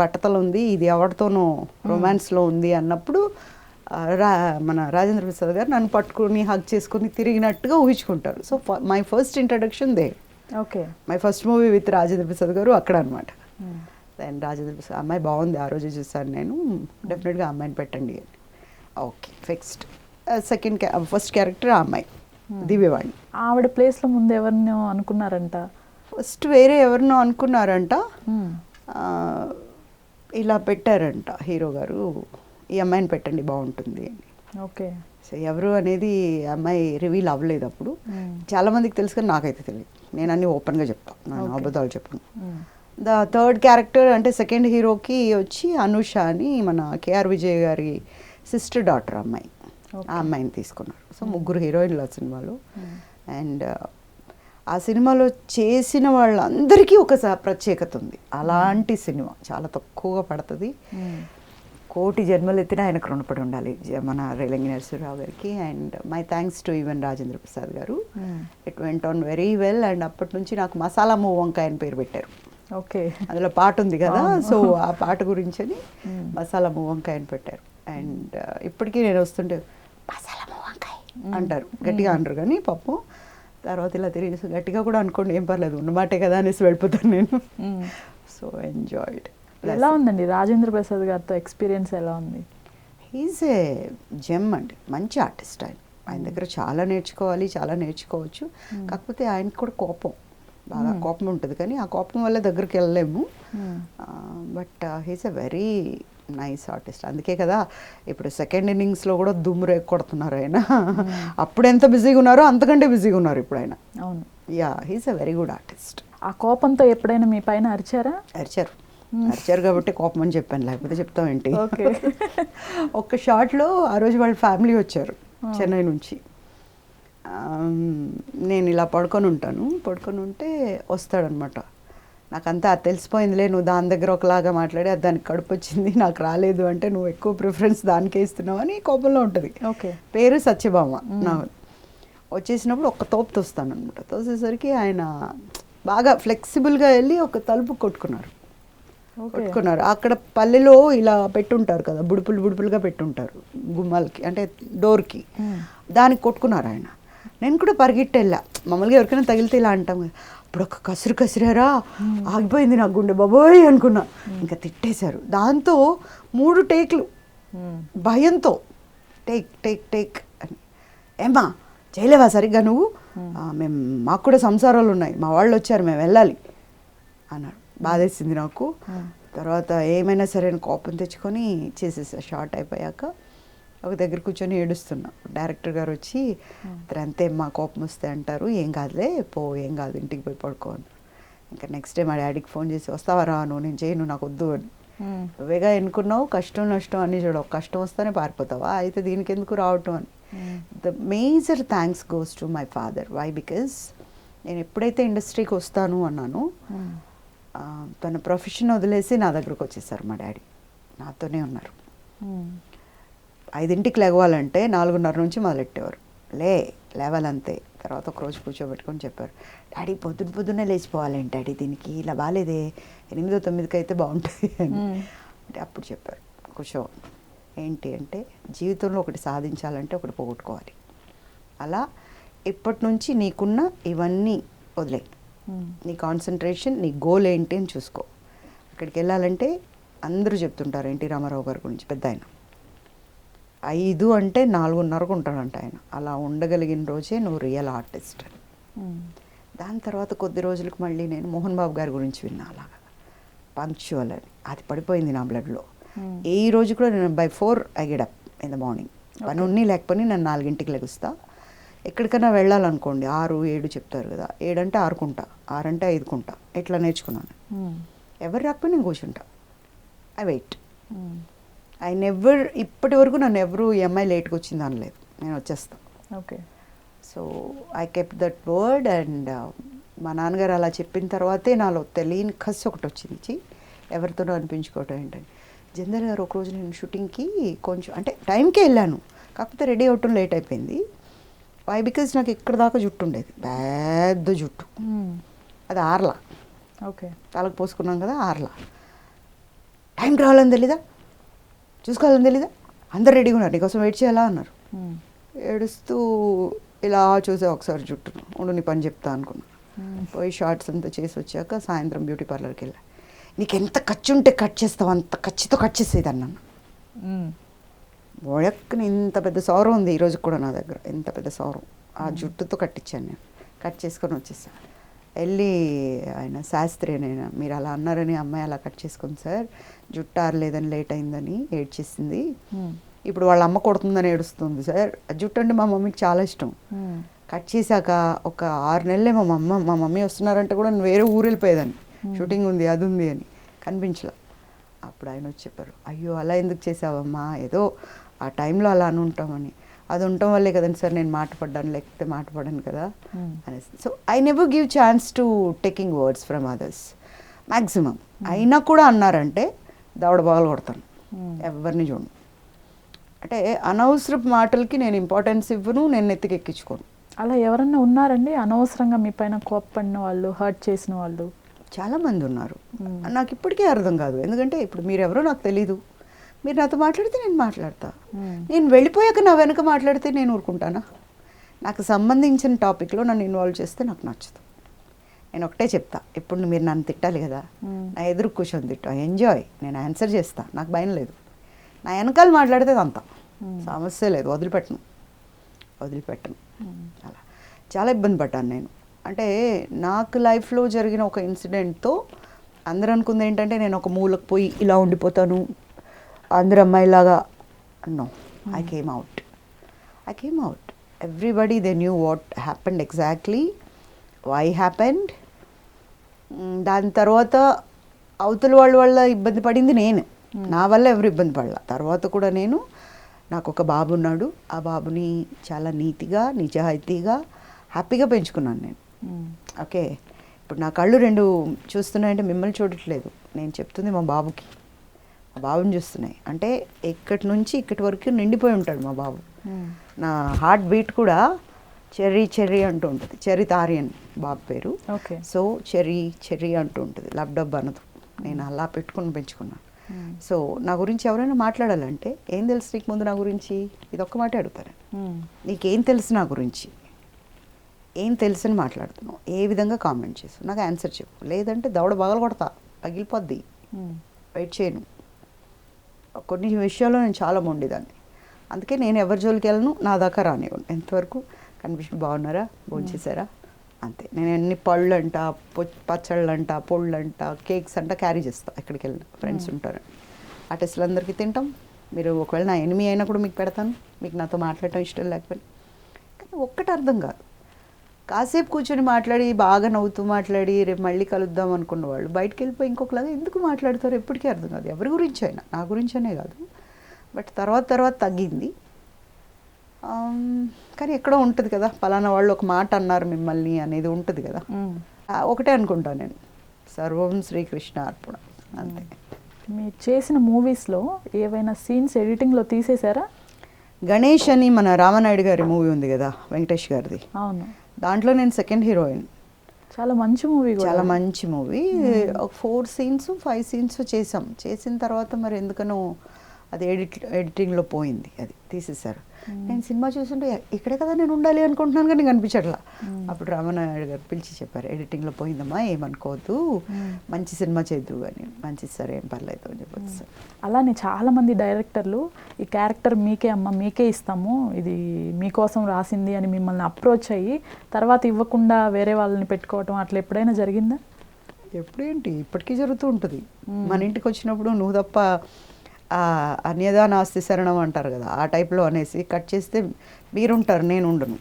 బట్టతలు ఉంది, ఇది ఎవరితోనో రొమాన్స్లో ఉంది అన్నప్పుడు మన రాజేంద్ర ప్రసాద్ గారు నన్ను పట్టుకుని హగ్ చేసుకుని తిరిగినట్టుగా ఊహించుకుంటారు. సో మై ఫస్ట్ ఇంట్రడక్షన్ దే. Okay, my first movie with Rajendra Prasad garu అక్కడ అనమాట. దెన్ రాజేంద్ర ప్రసాద్ అమ్మాయి బాగుంది, ఆ రోజు చూసాను నేను, డెఫినెట్గా అమ్మాయిని పెట్టండి అని. Okay, fixed. ఫస్ట్ క్యారెక్టర్ ఆ అమ్మాయి దివ్యవాణి. ఆవిడ ప్లేస్లో ముందు ఎవరినో అనుకున్నారంట? ఫస్ట్ వేరే ఎవరినో అనుకున్నారంట, ఇలా పెట్టారంట హీరో గారు, ఈ అమ్మాయిని పెట్టండి బాగుంటుంది అని. ఓకే, సో ఎవరు అనేది అమ్మాయి రివీల్ అవ్వలేదు అప్పుడు. చాలామందికి తెలుసు కానీ నాకైతే తెలియదు. నేను అన్నీ ఓపెన్గా చెప్తాను, నేను అబద్ధాలు చెప్పను. ద థర్డ్ క్యారెక్టర్ అంటే సెకండ్ హీరోకి వచ్చి అనుష అని మన కేఆర్ విజయ్ గారి సిస్టర్ డాటర్ అమ్మాయి, ఆ అమ్మాయిని తీసుకున్నారు. సో ముగ్గురు హీరోయిన్లు ఆ సినిమాలో. అండ్ ఆ సినిమాలో చేసిన వాళ్ళందరికీ ఒక ప్రత్యేకత ఉంది. అలాంటి సినిమా చాలా తక్కువగా పడుతుంది. కోటి జన్మలు ఎత్తిన ఆయనకు రుణపడి ఉండాలి మన రేలంగి నరసింహరావు గారికి. And my thanks to even Rajendra Prasad garu. It went on very well. And అప్పటి నుంచి నాకు మసాలా మూవ్ వంకాయ అని పేరు పెట్టారు. ఓకే, అందులో పాట ఉంది కదా, సో ఆ పాట గురించి అని మసాలా మూవ్ వంకాయ అని పెట్టారు. అండ్ ఇప్పటికీ నేను వస్తుంటే మసాలా మూవ్ వంకాయ అంటారు, గట్టిగా అంటారు కానీ పాపం తర్వాత ఇలా తిరిగి గట్టిగా కూడా అనుకోండి, ఏం పర్లేదు, ఉన్నమాటే కదా అనేసి వెళ్ళిపోతాను నేను. So enjoyed. ఎలా ఉందండి రాజేంద్ర ప్రసాద్ గారితో ఎక్స్పీరియన్స్ ఎలా ఉంది? హీజ్ ఏ జెమ్ అండి, మంచి ఆర్టిస్ట్. ఆయన దగ్గర చాలా నేర్చుకోవాలి, చాలా నేర్చుకోవచ్చు. కాకపోతే ఆయనకు కూడా బాగా కోపం ఉంటుంది, కానీ ఆ కోపం వల్ల దగ్గరికి వెళ్ళలేము. But he's a very nice artist. అందుకే కదా ఇప్పుడు సెకండ్ ఇన్నింగ్స్లో కూడా దుమ్ము రేపు కొడుతున్నారు ఆయన. అప్పుడు ఎంత బిజీగా ఉన్నారో అంతకంటే బిజీగా ఉన్నారు ఇప్పుడు ఆయన. అవును, yeah, he's a very good artist. ఆ కోపంతో ఎప్పుడైనా మీ పైన అరిచారా? అరిచారు కాబట్టి కోపం అని చెప్పాను, లేకపోతే చెప్తాం ఏంటి. ఓకే, ఒక్క షాట్లో ఆ రోజు వాళ్ళ ఫ్యామిలీ వచ్చారు చెన్నై నుంచి. నేను ఇలా పడుకొని ఉంటే వస్తాడనమాట. నాకంతా తెలిసిపోయిందిలే, నువ్వు దాని దగ్గర ఒకలాగా మాట్లాడి అది దానికి కడుపు వచ్చింది, నాకు రాలేదు అంటే నువ్వు ఎక్కువ ప్రిఫరెన్స్ దానికే ఇస్తున్నావు అని కోపంలో ఉంటుంది. ఓకే, పేరు సత్యభామ. నా వచ్చేసినప్పుడు ఒక్క తోపు తోస్తానమాట. తోసేసరికి ఆయన బాగా ఫ్లెక్సిబుల్గా వెళ్ళి ఒక తలుపు కొట్టుకున్నారు. అక్కడ పల్లెలో ఇలా పెట్టుంటారు కదా, బుడుపులుగా పెట్టుంటారు గుమ్మాలకి, అంటే డోర్కి, దానికి కొట్టుకున్నారు ఆయన. నేను కూడా పరిగెట్టి వెళ్ళా, మామూలుగా ఎవరికైనా తగిలితే ఇలా అంటాం కదా, అప్పుడు ఒక కసిరారా ఆగిపోయింది నాకు గుండె, బాబోయ్ అనుకున్నా. ఇంకా తిట్టేశారు. దాంతో 3 టేక్లు భయంతో టేక్ అని. ఏమ్మా చేయలేవా సరిగ్గా నువ్వు, మాకు కూడా సంసారాలు ఉన్నాయి, మా వాళ్ళు వచ్చారు, మేము వెళ్ళాలి అన్నాడు. బాధేసింది నాకు. తర్వాత ఏమైనా సరే కోపం తెచ్చుకొని చేసేసా. షార్ట్ అయిపోయాక ఒక దగ్గర కూర్చొని ఏడుస్తున్నా. డైరెక్టర్ గారు వచ్చి అంతే మా కోపం వస్తే అంటారు, ఏం కాదులే ఏం కాదు ఇంటికి పోయి పడుకోను. ఇంకా నెక్స్ట్ డే మా డాడీకి ఫోన్ చేసి, వస్తావా రాను, నేను చేయను, నాకు వద్దు అని. నువ్వేగా ఎన్నుకున్నావు, కష్టం నష్టం అన్నీ చూడవు, కష్టం వస్తేనే పారిపోతావా, అయితే దీనికి ఎందుకు రావటం అని. The major thanks goes to my father. Why? Because నేను ఎప్పుడైతే ఇండస్ట్రీకి వస్తాను అన్నాను, తన ప్రొఫెషన్ వదిలేసి నా దగ్గరకు వచ్చేసారు మా డాడీ. నాతోనే ఉన్నారు. 5ంటికి లేవాలంటే 4:30 నుంచి మొదలెట్టేవారు. లేవాలంతే. తర్వాత ఒకరోజు కూర్చోబెట్టుకొని చెప్పారు, డాడీ పొద్దున్నే లేచిపోవాలంటే డాడీ, దీనికి ఇలా బాగాలేదే, 8, 9కి అయితే బాగుంటుంది అని. అంటే అప్పుడు చెప్పారు, కూర్చో, ఏంటి అంటే జీవితంలో ఒకటి సాధించాలంటే ఒకటి పోగొట్టుకోవాలి. అలా ఇప్పటి నుంచి నీకున్న ఇవన్నీ వదిలే, నీ కాన్సన్ట్రేషన్, నీ గోల్ ఏంటి అని చూసుకో. అక్కడికి వెళ్ళాలంటే అందరూ చెప్తుంటారు ఎన్టీ రామారావు గారి గురించి, పెద్ద ఆయన 5 అంటే 4:30కు ఉంటాడంట ఆయన. అలా ఉండగలిగిన రోజే నువ్వు రియల్ ఆర్టిస్ట్. దాని తర్వాత కొద్ది రోజులకు మళ్ళీ నేను మోహన్ బాబు గారి గురించి విన్నా, అలాగా పంక్చువల్ అని. అది పడిపోయింది నా బ్లడ్లో. ఈ రోజు కూడా నేను by 4 I get up in the morning. పని ఉన్ని లేకపోయినా నేను 4ంటికి లెగుస్తా. ఎక్కడికైనా వెళ్ళాలనుకోండి 6, 7 చెప్తారు కదా, 7 అంటే 6కుంటా, 6 అంటే 5కుంటా, ఇట్లా నేర్చుకున్నాను. ఎవరు రాకపోయి నేను కూర్చుంటా, ఐ వెయిట్. ఐ నెవర్, ఇప్పటి వరకు నన్ను ఎవరు ఈ అమ్మాయి లేట్గా వచ్చింది అనలేదు, నేను వచ్చేస్తాను. Okay. So I kept that word. And మా నాన్నగారు అలా చెప్పిన తర్వాతే నాలో తెలియని కసి ఒకటి వచ్చింది, ఎవరితోనో అనిపించుకోవటం ఏంటని. జందర్ గారు ఒకరోజు నేను షూటింగ్కి కొంచెం అంటే టైంకే వెళ్ళాను, కాకపోతే రెడీ అవటం లేట్ అయిపోయింది. వై బికాజ్ నాకు ఇక్కడ దాకా జుట్టు ఉండేది, పెద్ద జుట్టు, అది ఆర్లా. ఓకే. తలకు పోసుకున్నాం కదా, ఆర్లా. టైంకి రావాలని తెలీదా, చూసుకోవాలని తెలీదా, అందరు రెడీగా ఉన్నారు, నీకోసం వెయిట్ చేయాలా అన్నారు. ఏడుస్తూ ఇలా చూసా ఒకసారి జుట్టును, ఉండు నీ పని చెప్తా అనుకున్నా. పోయి షార్ట్స్ అంతా చేసి వచ్చాక సాయంత్రం బ్యూటీ పార్లర్కి వెళ్ళా. నీకు ఎంత ఖర్చు ఉంటే కట్ చేస్తావు, అంత ఖర్చుతో కట్ చేసేది అన్నాను. ఒడక్కని ఇంత పెద్ద సౌరం ఉంది ఈరోజు కూడా నా దగ్గర, ఎంత పెద్ద సౌరం, ఆ జుట్టుతో కట్టించాను నేను. కట్ చేసుకొని వచ్చేసాను. వెళ్ళి ఆయన శాస్త్రి అయినా, మీరు అలా అన్నారని అమ్మాయి అలా కట్ చేసుకుంది సార్, జుట్టు ఆరలేదని లేట్ అయిందని ఏడ్చేసింది, ఇప్పుడు వాళ్ళ అమ్మ కొడుతుందని ఏడుస్తుంది సార్. జుట్టు అంటే మా మమ్మీకి చాలా ఇష్టం. కట్ చేశాక ఒక 6 నెలలే మా మమ్మీ వస్తున్నారంటే కూడా నేను వేరే ఊరు వెళ్ళిపోయేదాన్ని, షూటింగ్ ఉంది అది ఉంది అని, కనిపించలా. అప్పుడు ఆయన వచ్చి చెప్పారు, అయ్యో అలా ఎందుకు చేసావమ్మా, ఏదో ఆ టైంలో అలా అని ఉంటామని. అది ఉండటం వల్లే కదండి సార్ నేను మాట పడ్డాను, లేకపోతే మాట పడాను కదా అనేసి. So I never give chance to taking words from others maximum. అయినా కూడా అన్నారంటే దవడ బాగా కొడతాను, ఎవరిని చూడను. అంటే అనవసరపు మాటలకి నేను ఇంపార్టెన్స్ ఇవ్వను, నేను నెత్తికెక్కించుకోను. అలా ఎవరన్నా ఉన్నారండి అనవసరంగా మీ పైన కోప్పడిన వాళ్ళు, హర్ట్ చేసిన వాళ్ళు? చాలామంది ఉన్నారు, నాకు ఇప్పటికీ అర్థం కాదు. ఎందుకంటే ఇప్పుడు మీరెవరో నాకు తెలీదు, మీరు నాతో మాట్లాడితే నేను మాట్లాడతా, నేను వెళ్ళిపోయాక నా వెనక మాట్లాడితే నేను ఊరుకుంటానా? నాకు సంబంధించిన టాపిక్లో నన్ను ఇన్వాల్వ్ చేస్తే నాకు నచ్చదు. నేను ఒకటే చెప్తా, ఇప్పుడు మీరు నన్ను తిట్టాలి కదా, నా ఎదురు కూర్చొని తిట్టా, ఎంజాయ్, నేను ఆన్సర్ చేస్తా, నాకు భయం లేదు. నా వెనకాల మాట్లాడితే అంతా సమస్య లేదు, వదిలిపెట్టను. అలా చాలా ఇబ్బంది పడ్డాను నేను. అంటే నాకు లైఫ్లో జరిగిన ఒక ఇన్సిడెంట్తో అందరూ అనుకుంది ఏంటంటే నేను ఒక మూలకు పోయి ఇలా ఉండిపోతాను, అందరు అమ్మాయిలాగా. No, I came out. Everybody they knew what happened exactly, why happened. దాని తర్వాత అవతల వాళ్ళ వల్ల ఇబ్బంది పడింది నేను, నా వల్ల ఎవరు ఇబ్బంది పడలా. తర్వాత కూడా నాకు ఒక బాబు ఉన్నాడు, ఆ బాబుని చాలా నీతిగా, నిజాయితీగా, హ్యాపీగా పెంచుకున్నాను నేను. ఓకే, ఇప్పుడు నా కళ్ళు 2 చూస్తున్నాయంటే మిమ్మల్ని చూడట్లేదు, నేను చెప్తుంది మా బాబుకి, మా బాబుని చూస్తున్నాయి. అంటే ఇక్కడి నుంచి ఇక్కడి వరకు నిండిపోయి ఉంటాడు మా బాబు. నా హార్ట్ బీట్ కూడా చెర్రీ అంటూ ఉంటుంది, చెర్రీ తారియన్ బాబు పేరు. ఓకే. సో చెర్రీ అంటూ ఉంటుంది, లబ్డబ్ అనదు. నేను అలా పెంచుకున్నాను. సో నా గురించి ఎవరైనా మాట్లాడాలంటే ఏం తెలుసు నీకు ముందు నా గురించి, ఇది ఒక్క మాట అడుగుతారు, నీకేం తెలుసు నా గురించి, ఏం తెలుసు అని మాట్లాడుతున్నావు, ఏ విధంగా కామెంట్ చేసు, నాకు ఆన్సర్ చెప్పు, లేదంటే దవడ బగలు కొడతా, పగిలిపోద్ది, వెయిట్ చేయను. కొన్ని విషయాల్లో నేను చాలా మొండిదాన్ని, అందుకే నేను ఎవరి జోలికి వెళ్ళను, నా దాకా రానివ్వను. ఎంతవరకు కనిపించి బాగున్నారా, భోంచేసారా, అంతే. నేను ఎన్ని పళ్ళు అంట, పచ్చళ్ళు అంట, పొళ్ళు అంట, కేక్స్ అంట క్యారీ చేస్తాను ఎక్కడికి వెళ్ళిన, ఫ్రెండ్స్ ఉంటారు, ఆర్టిస్టులు అందరికీ తింటాం. మీరు ఒకవేళ నా ఎనిమి అయినా కూడా మీకు పెడతాను, మీకు నాతో మాట్లాడటం ఇష్టం లేకపోయినా. కానీ ఒక్కటి అర్థం కాదు, కాసేపు కూర్చొని మాట్లాడి బాగా నవ్వుతూ మాట్లాడి రేపు మళ్ళీ కలుద్దాం అనుకున్న వాళ్ళు బయటకు వెళ్ళిపోయి ఇంకొకలాగా ఎందుకు మాట్లాడతారో ఎప్పటికీ అర్థం కాదు. ఎవరి గురించి అయినా, నా గురించి అనే కాదు. బట్ తర్వాత తగ్గింది. కానీ ఎక్కడో ఉంటుంది కదా, పలానా వాళ్ళు ఒక మాట అన్నారు మిమ్మల్ని అనేది ఉంటుంది కదా. ఒకటే అనుకుంటాను నేను, సర్వం శ్రీకృష్ణ అర్పణ, అంతే. మీరు చేసిన మూవీస్లో ఏవైనా సీన్స్ ఎడిటింగ్లో తీసేశారా? గణేష్ అని మన రామనాయుడు గారి మూవీ ఉంది కదా, వెంకటేష్ గారిది. అవును. దాంట్లో నేను సెకండ్ హీరోయిన్. చాలా మంచి మూవీ, చాలా మంచి మూవీ. ఒక 4 scenes 5 scenes చేసాం. చేసిన తర్వాత మరి ఎందుకనో అది ఎడిటింగ్లో పోయింది, అది తీసేశారు. నేను సినిమా చూస్తుంటే ఇక్కడే కదా నేను ఉండాలి అనుకుంటున్నాను కానీ కనిపించట్లా. అప్పుడు రామనాయుడు గారు పిలిచి చెప్పారు, ఎడిటింగ్లో పోయిందమ్మా, ఏమనుకోవద్దు, మంచి సినిమా చేద్దు అని. మంచి సరే, ఏం పర్లేదు అని చెప్పొచ్చు సార్. అలానే చాలామంది డైరెక్టర్లు ఈ క్యారెక్టర్ మీకే అమ్మ, మీకే ఇస్తాము, ఇది మీకోసం రాసింది అని మిమ్మల్ని అప్రోచ్ అయ్యి తర్వాత ఇవ్వకుండా వేరే వాళ్ళని పెట్టుకోవటం అట్లా ఎప్పుడైనా జరిగిందా? ఎప్పుడేంటి, ఇప్పటికీ జరుగుతూ ఉంటుంది. మన ఇంటికి వచ్చినప్పుడు నువ్వు తప్ప అన్యదా నాస్తి శరణం అంటారు కదా, ఆ టైప్లో అనేసి కట్ చేస్తే మీరుంటారు, నేను ఉండను.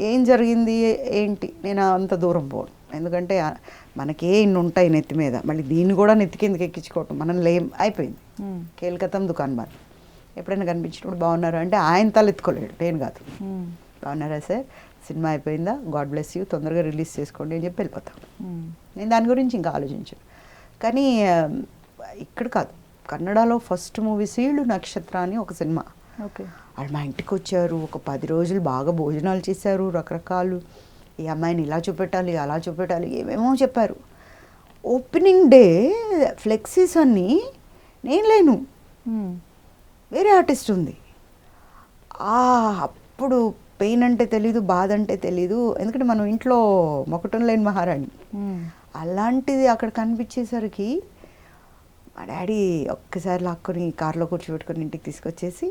ఏం జరిగింది ఏంటి, నేను అంత దూరం పోను. ఎందుకంటే మనకే ఇన్ని ఉంటాయి నెత్తి మీద, మళ్ళీ దీన్ని కూడా నెత్తి కిందకి ఎక్కించుకోవటం మనం లేం, అయిపోయింది. కేల్కతం దుకాన్ బార్. ఎప్పుడైనా కనిపించినప్పుడు బాగున్నారా అంటే ఆయన తలెత్తుకోలేడు, నేను కాదు. బాగున్నారా సార్, సినిమా అయిపోయిందా, గాడ్ బ్లెస్ యూ, తొందరగా రిలీజ్ చేసుకోండి అని చెప్పి వెళ్ళిపోతాను. నేను దాని గురించి ఇంకా ఆలోచించాను. కానీ ఇక్కడ కాదు, కన్నడలో ఫస్ట్ మూవీ సీళ్ళు నక్షత్ర అని ఒక సినిమా. ఓకే. వాళ్ళు మా ఇంటికి వచ్చారు, ఒక 10 రోజులు బాగా భోజనాలు చేశారు, రకరకాలు, ఈ అమ్మాయిని ఇలా చూపెట్టాలి అలా చూపెట్టాలి ఏమేమో చెప్పారు. ఓపెనింగ్ డే ఫ్లెక్సీస్ అన్నీ నేను లేను, వేరే ఆర్టిస్ట్ ఉంది. అప్పుడు పెయిన్ అంటే తెలీదు, బాధ అంటే తెలీదు, ఎందుకంటే మనం ఇంట్లో మొకటం లేని మహారాణి. అలాంటిది అక్కడ కనిపించేసరికి మా డాడీ ఒక్కసారి లాక్కొని కార్లో కూర్చోబెట్టుకొని ఇంటికి తీసుకొచ్చేసి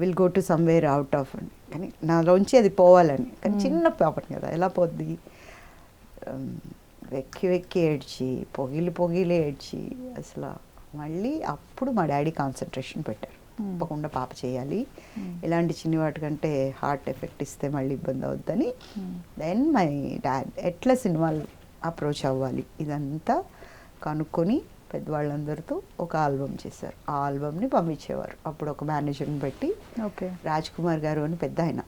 will go to somewhere out of అని. కానీ నాలోంచి అది పోవాలని, కానీ చిన్న పాపని కదా ఎలా పోద్ది. వెక్కి వెక్కి ఏడ్చి, పొగిలి ఏడ్చి, అసలు మళ్ళీ అప్పుడు మా డాడీ కాన్సన్ట్రేషన్ పెట్టారు, తప్పకుండా పాప చేయాలి, ఇలాంటి చిన్ని వాటికంటే హార్ట్ ఎఫెక్ట్ ఇస్తే మళ్ళీ ఇబ్బంది అవుద్దని. దెన్ మై డాడ్ ఎట్లా సినిమాలు అప్రోచ్ అవ్వాలి ఇదంతా కనుక్కొని పెద్దవాళ్ళందరితో ఒక ఆల్బమ్ చేశారు. ఆ ఆల్బమ్ని పంపించేవారు. అప్పుడు ఒక మేనేజర్ని పెట్టి, ఓకే, రాజ్ కుమార్ గారు అని పెద్ద ఆయన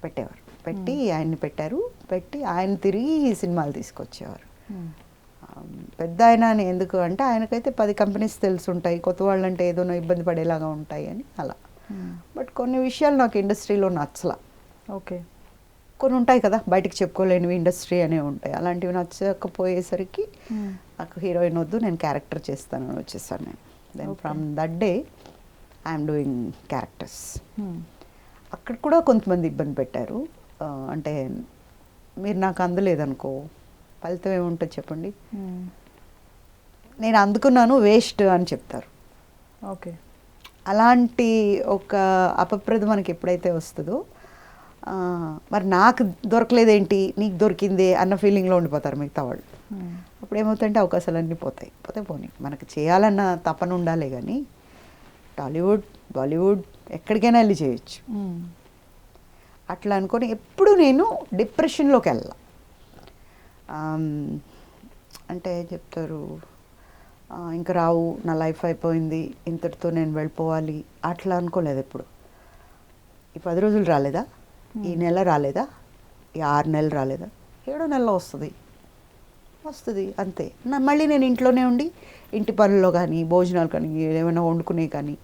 పెట్టేవారు. పెట్టి ఆయన్ని పెట్టారు. పెట్టి ఆయన తిరిగి సినిమాలు తీసుకొచ్చేవారు. పెద్ద ఆయన అని ఎందుకు అంటే ఆయనకైతే 10 కంపెనీస్ తెలుసుంటాయి, కొత్త వాళ్ళంటే ఏదోనో ఇబ్బంది పడేలాగా ఉంటాయి అని అలా. బట్ కొన్ని విషయాలు నాకు ఇండస్ట్రీలో నచ్చలా. ఓకే. కొన్ని ఉంటాయి కదా బయటికి చెప్పుకోలేనివి, ఇండస్ట్రీ అనేవి ఉంటాయి. అలాంటివి నచ్చకపోయేసరికి నాకు హీరోయిన్ వద్దు, నేను క్యారెక్టర్ చేస్తానని వచ్చేసాను నేను. Then from that day I'm doing characters. అక్కడ కూడా కొంతమంది ఇబ్బంది పెట్టారు. అంటే మీరు నాకు అందలేదనుకో ఫలితం ఏముంటుంది చెప్పండి. నేను అందుకున్నాను వేస్ట్ అని చెప్తారు. ఓకే. అలాంటి ఒక అపప్రద మనకి ఎప్పుడైతే వస్తుందో మరి నాకు దొరకలేదేంటి నీకు దొరికిందే అన్న ఫీలింగ్లో ఉండిపోతారు మిగతా వాళ్ళు. అప్పుడు ఏమవుతుందంటే అవకాశాలన్నీ పోతాయి. పోనీ మనకు చేయాలన్న తపన ఉండాలి, కానీ టాలీవుడ్ బాలీవుడ్ ఎక్కడికైనా వెళ్ళి చేయొచ్చు. అట్లా అనుకొని ఎప్పుడు నేను డిప్రెషన్లోకి వెళ్ళా. అంటే చెప్తారు ఇంకా రావు, నా లైఫ్ అయిపోయింది, ఇంతటితో నేను వెళ్ళిపోవాలి అట్లా అనుకోలేదు ఎప్పుడు. ఈ 10 రోజులు రాలేదా, ఈ నెల రాలేదా, ఈ 6 నెలలు రాలేదా, 7వ నెలలో వస్తుంది అంతే. మళ్ళీ నేను ఇంట్లోనే ఉండి ఇంటి పనుల్లో కానీ భోజనాలు కానీ ఏమైనా వండుకునే కానీ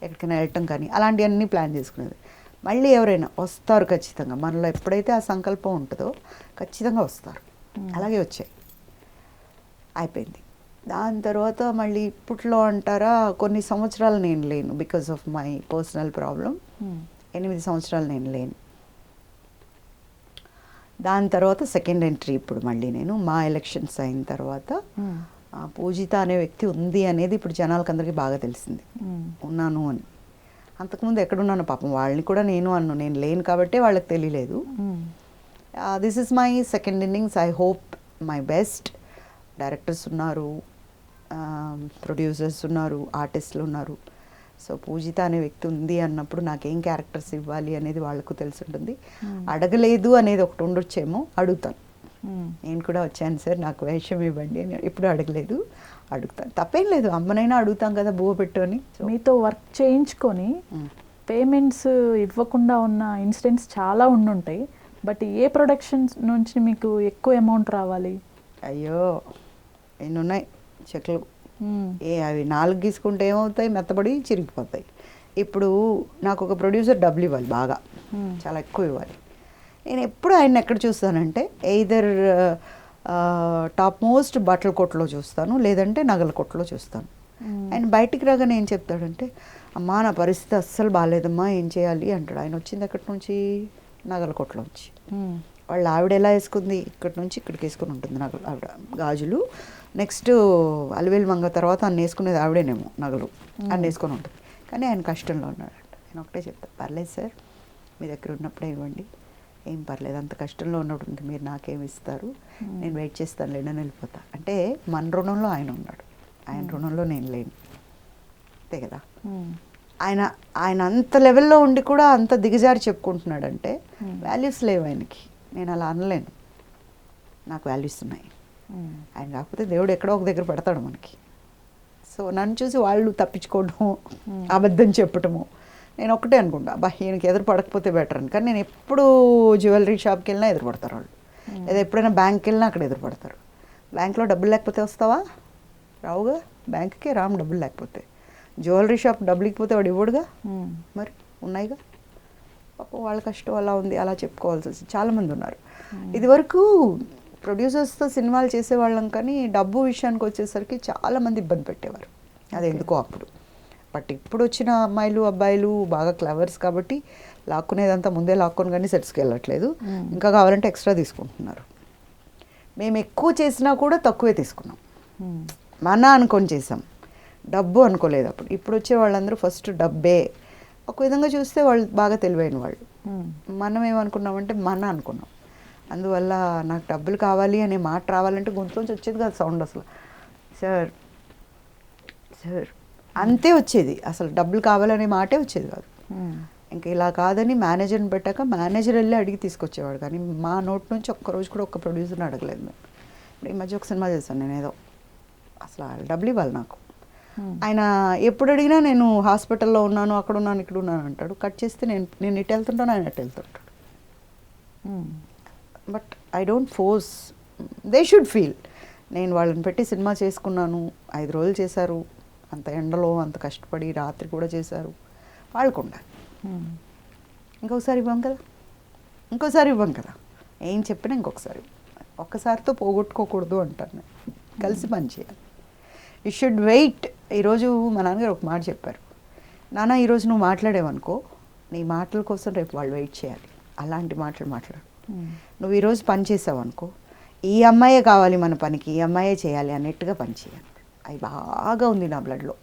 ఎక్కడికైనా వెళ్ళటం కానీ అలాంటివన్నీ ప్లాన్ చేసుకునేది. మళ్ళీ ఎవరైనా వస్తారు ఖచ్చితంగా, మనలో ఎప్పుడైతే ఆ సంకల్పం ఉంటుందో ఖచ్చితంగా వస్తారు. అలాగే వచ్చాయి, అయిపోయింది. దాని తర్వాత మళ్ళీ ఇప్పట్లో అంటారా కొన్ని సంవత్సరాలు నేను లేను, because of my personal problem. 8 సంవత్సరాలు నేను లేను. దాని తర్వాత సెకండ్ ఎంట్రీ ఇప్పుడు మళ్ళీ నేను మా ఎలక్షన్స్ అయిన తర్వాత పూజిత అనే వ్యక్తి ఉంది అనేది ఇప్పుడు జనాలకు అందరికీ బాగా తెలిసింది, ఉన్నాను అని. అంతకుముందు ఎక్కడున్నాను పాపం వాళ్ళని కూడా నేను లేను కాబట్టి వాళ్ళకి తెలియలేదు. This is my second innings. I hope my best. Directors ఉన్నారు, ప్రొడ్యూసర్స్ ఉన్నారు, ఆర్టిస్టులు ఉన్నారు. సో పూజిత అనే వ్యక్తి ఉంది అన్నప్పుడు నాకేం క్యారెక్టర్స్ ఇవ్వాలి అనేది వాళ్ళకు తెలిసి ఉంటుంది. అడగలేదు అనేది ఒకటి ఉండొచ్చేమో, అడుగుతాను. నేను కూడా వచ్చాను సార్ నాకు వేషం ఇవ్వండి అని ఎప్పుడు అడగలేదు, అడుగుతాను. తప్పేం లేదు, అమ్మనైనా అడుగుతాం కదా బువ్వ పెట్టు అని. మీతో వర్క్ చేయించుకొని పేమెంట్స్ ఇవ్వకుండా ఉన్న ఇన్సిడెంట్స్ చాలా ఉండుంటాయి. బట్ ఏ ప్రొడక్షన్స్ నుంచి మీకు ఎక్కువ అమౌంట్ రావాలి? అయ్యో ఎన్ని ఉన్నాయి చెక్లు. అవి 4 గీసుకుంటే ఏమవుతాయి, మెత్తబడి చిరిగిపోతాయి. ఇప్పుడు నాకు ఒక ప్రొడ్యూసర్ డబ్బులు ఇవ్వాలి, బాగా చాలా ఎక్కువ ఇవ్వాలి. నేను ఎప్పుడు ఆయన ఎక్కడ చూస్తానంటే ఎయిదర్ టాప్ మోస్ట్ బట్టల కొట్లో చూస్తాను, లేదంటే నగల కొట్లో చూస్తాను. ఆయన బయటికి రాగానే ఏం చెప్తాడంటే, అమ్మా నా పరిస్థితి అస్సలు బాగాలేదమ్మా ఏం చేయాలి అంటాడు. ఆయన వచ్చింది ఎక్కడి నుంచి, నగల కొట్లోంచి. వాళ్ళు ఆవిడ ఎలా వేసుకుంది, ఇక్కడి నుంచి ఇక్కడికి వేసుకుని ఉంటుంది నగలు ఆవిడ, గాజులు. నెక్స్ట్ అలివేలు మంగ తర్వాత అన్న వేసుకునేది ఆవిడేనేమో నగలు, అన్న వేసుకొని ఉంటుంది. కానీ ఆయన కష్టంలో ఉన్నాడంట. నేను ఒకటే చెప్తాను, పర్లేదు సార్ మీ దగ్గర ఉన్నప్పుడే ఇవ్వండి, ఏం పర్లేదు, అంత కష్టంలో ఉన్నప్పుడు మీరు నాకేమి ఇస్తారు, నేను వెయిట్ చేస్తాను లేడని వెళ్ళిపోతా. అంటే మన రుణంలో ఆయన ఉన్నాడు, ఆయన రుణంలో నేను లేను, అంతే కదా. ఆయన ఆయన అంత లెవెల్లో ఉండి కూడా అంత దిగజారి చెప్పుకుంటున్నాడంటే వాల్యూస్ లేవు ఆయనకి. నేను అలా అనలేను, నాకు వాల్యూస్ ఉన్నాయి. ఆయన కాకపోతే దేవుడు ఎక్కడో ఒక దగ్గర పెడతాడు మనకి. సో నన్ను చూసి వాళ్ళు తప్పించుకోవడము, అబద్ధం చెప్పటము, నేను ఒకటే అనుకుంటా, అబ్బా ఈయనకి ఎదురు పడకపోతే బెటర్ అని. కానీ నేను ఎప్పుడు జ్యువెలరీ షాప్కి వెళ్ళినా ఎదురు పడతారు వాళ్ళు, లేదా ఎప్పుడైనా బ్యాంక్కి వెళ్ళినా అక్కడ ఎదురు పడతారు. బ్యాంక్లో డబ్బులు లేకపోతే వస్తావా? రావుగా, బ్యాంక్కే రామ్ డబ్బులు లేకపోతే. జ్యువెలరీ షాప్ డబ్బులు ఇకపోతే వాడు ఇవ్వడుగా, మరి ఉన్నాయిగా. పాపం వాళ్ళ కష్టం అలా ఉంది, అలా చెప్పుకోవాల్సి వస్తుంది. చాలామంది ఉన్నారు. ఇదివరకు ప్రొడ్యూసర్స్తో సినిమాలు చేసేవాళ్ళం, కానీ డబ్బు విషయానికి వచ్చేసరికి చాలామంది ఇబ్బంది పెట్టేవారు. అది ఎందుకో అప్పుడు. బట్ ఇప్పుడు వచ్చిన అమ్మాయిలు అబ్బాయిలు బాగా క్లవర్స్ కాబట్టి లాక్కునేదంతా ముందే లాక్కొని కానీ సెట్స్కి వెళ్ళట్లేదు, ఇంకా కావాలంటే ఎక్స్ట్రా తీసుకుంటున్నారు. మేము ఎక్కువ చేసినా కూడా తక్కువే తీసుకున్నాం, మన అనుకొని చేసాం, డబ్బు అనుకోలేదు అప్పుడు. ఇప్పుడు వచ్చే వాళ్ళందరూ ఫస్ట్ డబ్బే. ఒక విధంగా చూస్తే వాళ్ళు బాగా తెలివైన వాళ్ళు. మనం ఏమనుకున్నామంటే మన అనుకున్నాం. అందువల్ల నాకు డబ్బులు కావాలి అనే మాట రావాలంటే గొంతులోంచి వచ్చేది కాదు సౌండ్, అసలు సార్ సార్ అంతే వచ్చేది, అసలు డబ్బులు కావాలనే మాటే వచ్చేది కాదు. ఇంకా ఇలా కాదని మేనేజర్ని పెట్టాక మేనేజర్ వెళ్ళి అడిగి తీసుకొచ్చేవాడు, కానీ మా నోట్ నుంచి ఒక్కరోజు కూడా ఒక్క ప్రొడ్యూసర్ని అడగలేదు మేము. ఇప్పుడు ఈ మధ్య ఒక సినిమా చేశాను నేను, ఏదో అసలు డబ్బులు ఇవ్వాలి నాకు. ఆయన ఎప్పుడు అడిగినా నేను హాస్పిటల్లో ఉన్నాను, అక్కడ ఉన్నాను, ఇక్కడ ఉన్నాను అంటాడు. కట్ చేస్తే నేను ఇటు వెళ్తుంటాను, ఆయన అటు వెళ్తుంటాడు. But I don't force, they should feel. నేను వాళ్ళని పెట్టి సినిమా చేసుకున్నాను, 5 రోజులు చేశారు, అంత ఎండలో అంత కష్టపడి రాత్రి కూడా చేశారు, వాళ్ళకు ఉండాలి. ఇంకొకసారి ఇవ్వం కదా, ఇంకోసారి ఇవ్వం కదా, ఏం చెప్పినా ఇంకొకసారి. ఒక్కసారితో పోగొట్టుకోకూడదు అంటాను నేను, కలిసి పని చేయాలి. You should wait. ఈరోజు మా నాన్నగారు ఒక మాట చెప్పారు, నాన్న ఈరోజు నువ్వు మాట్లాడేవనుకో, నీ మాటల కోసం రేపు వాళ్ళు వెయిట్ చేయాలి. అలాంటి మాటలు మాట్లాడు. నువ్వు ఈరోజు పని చేసావు అనుకో, ఈ అమ్మాయే కావాలి మన పనికి, ఈ అమ్మాయే చేయాలి అన్నట్టుగా పని చేయాలి. అది బాగా ఉంది నా బ్లడ్లో.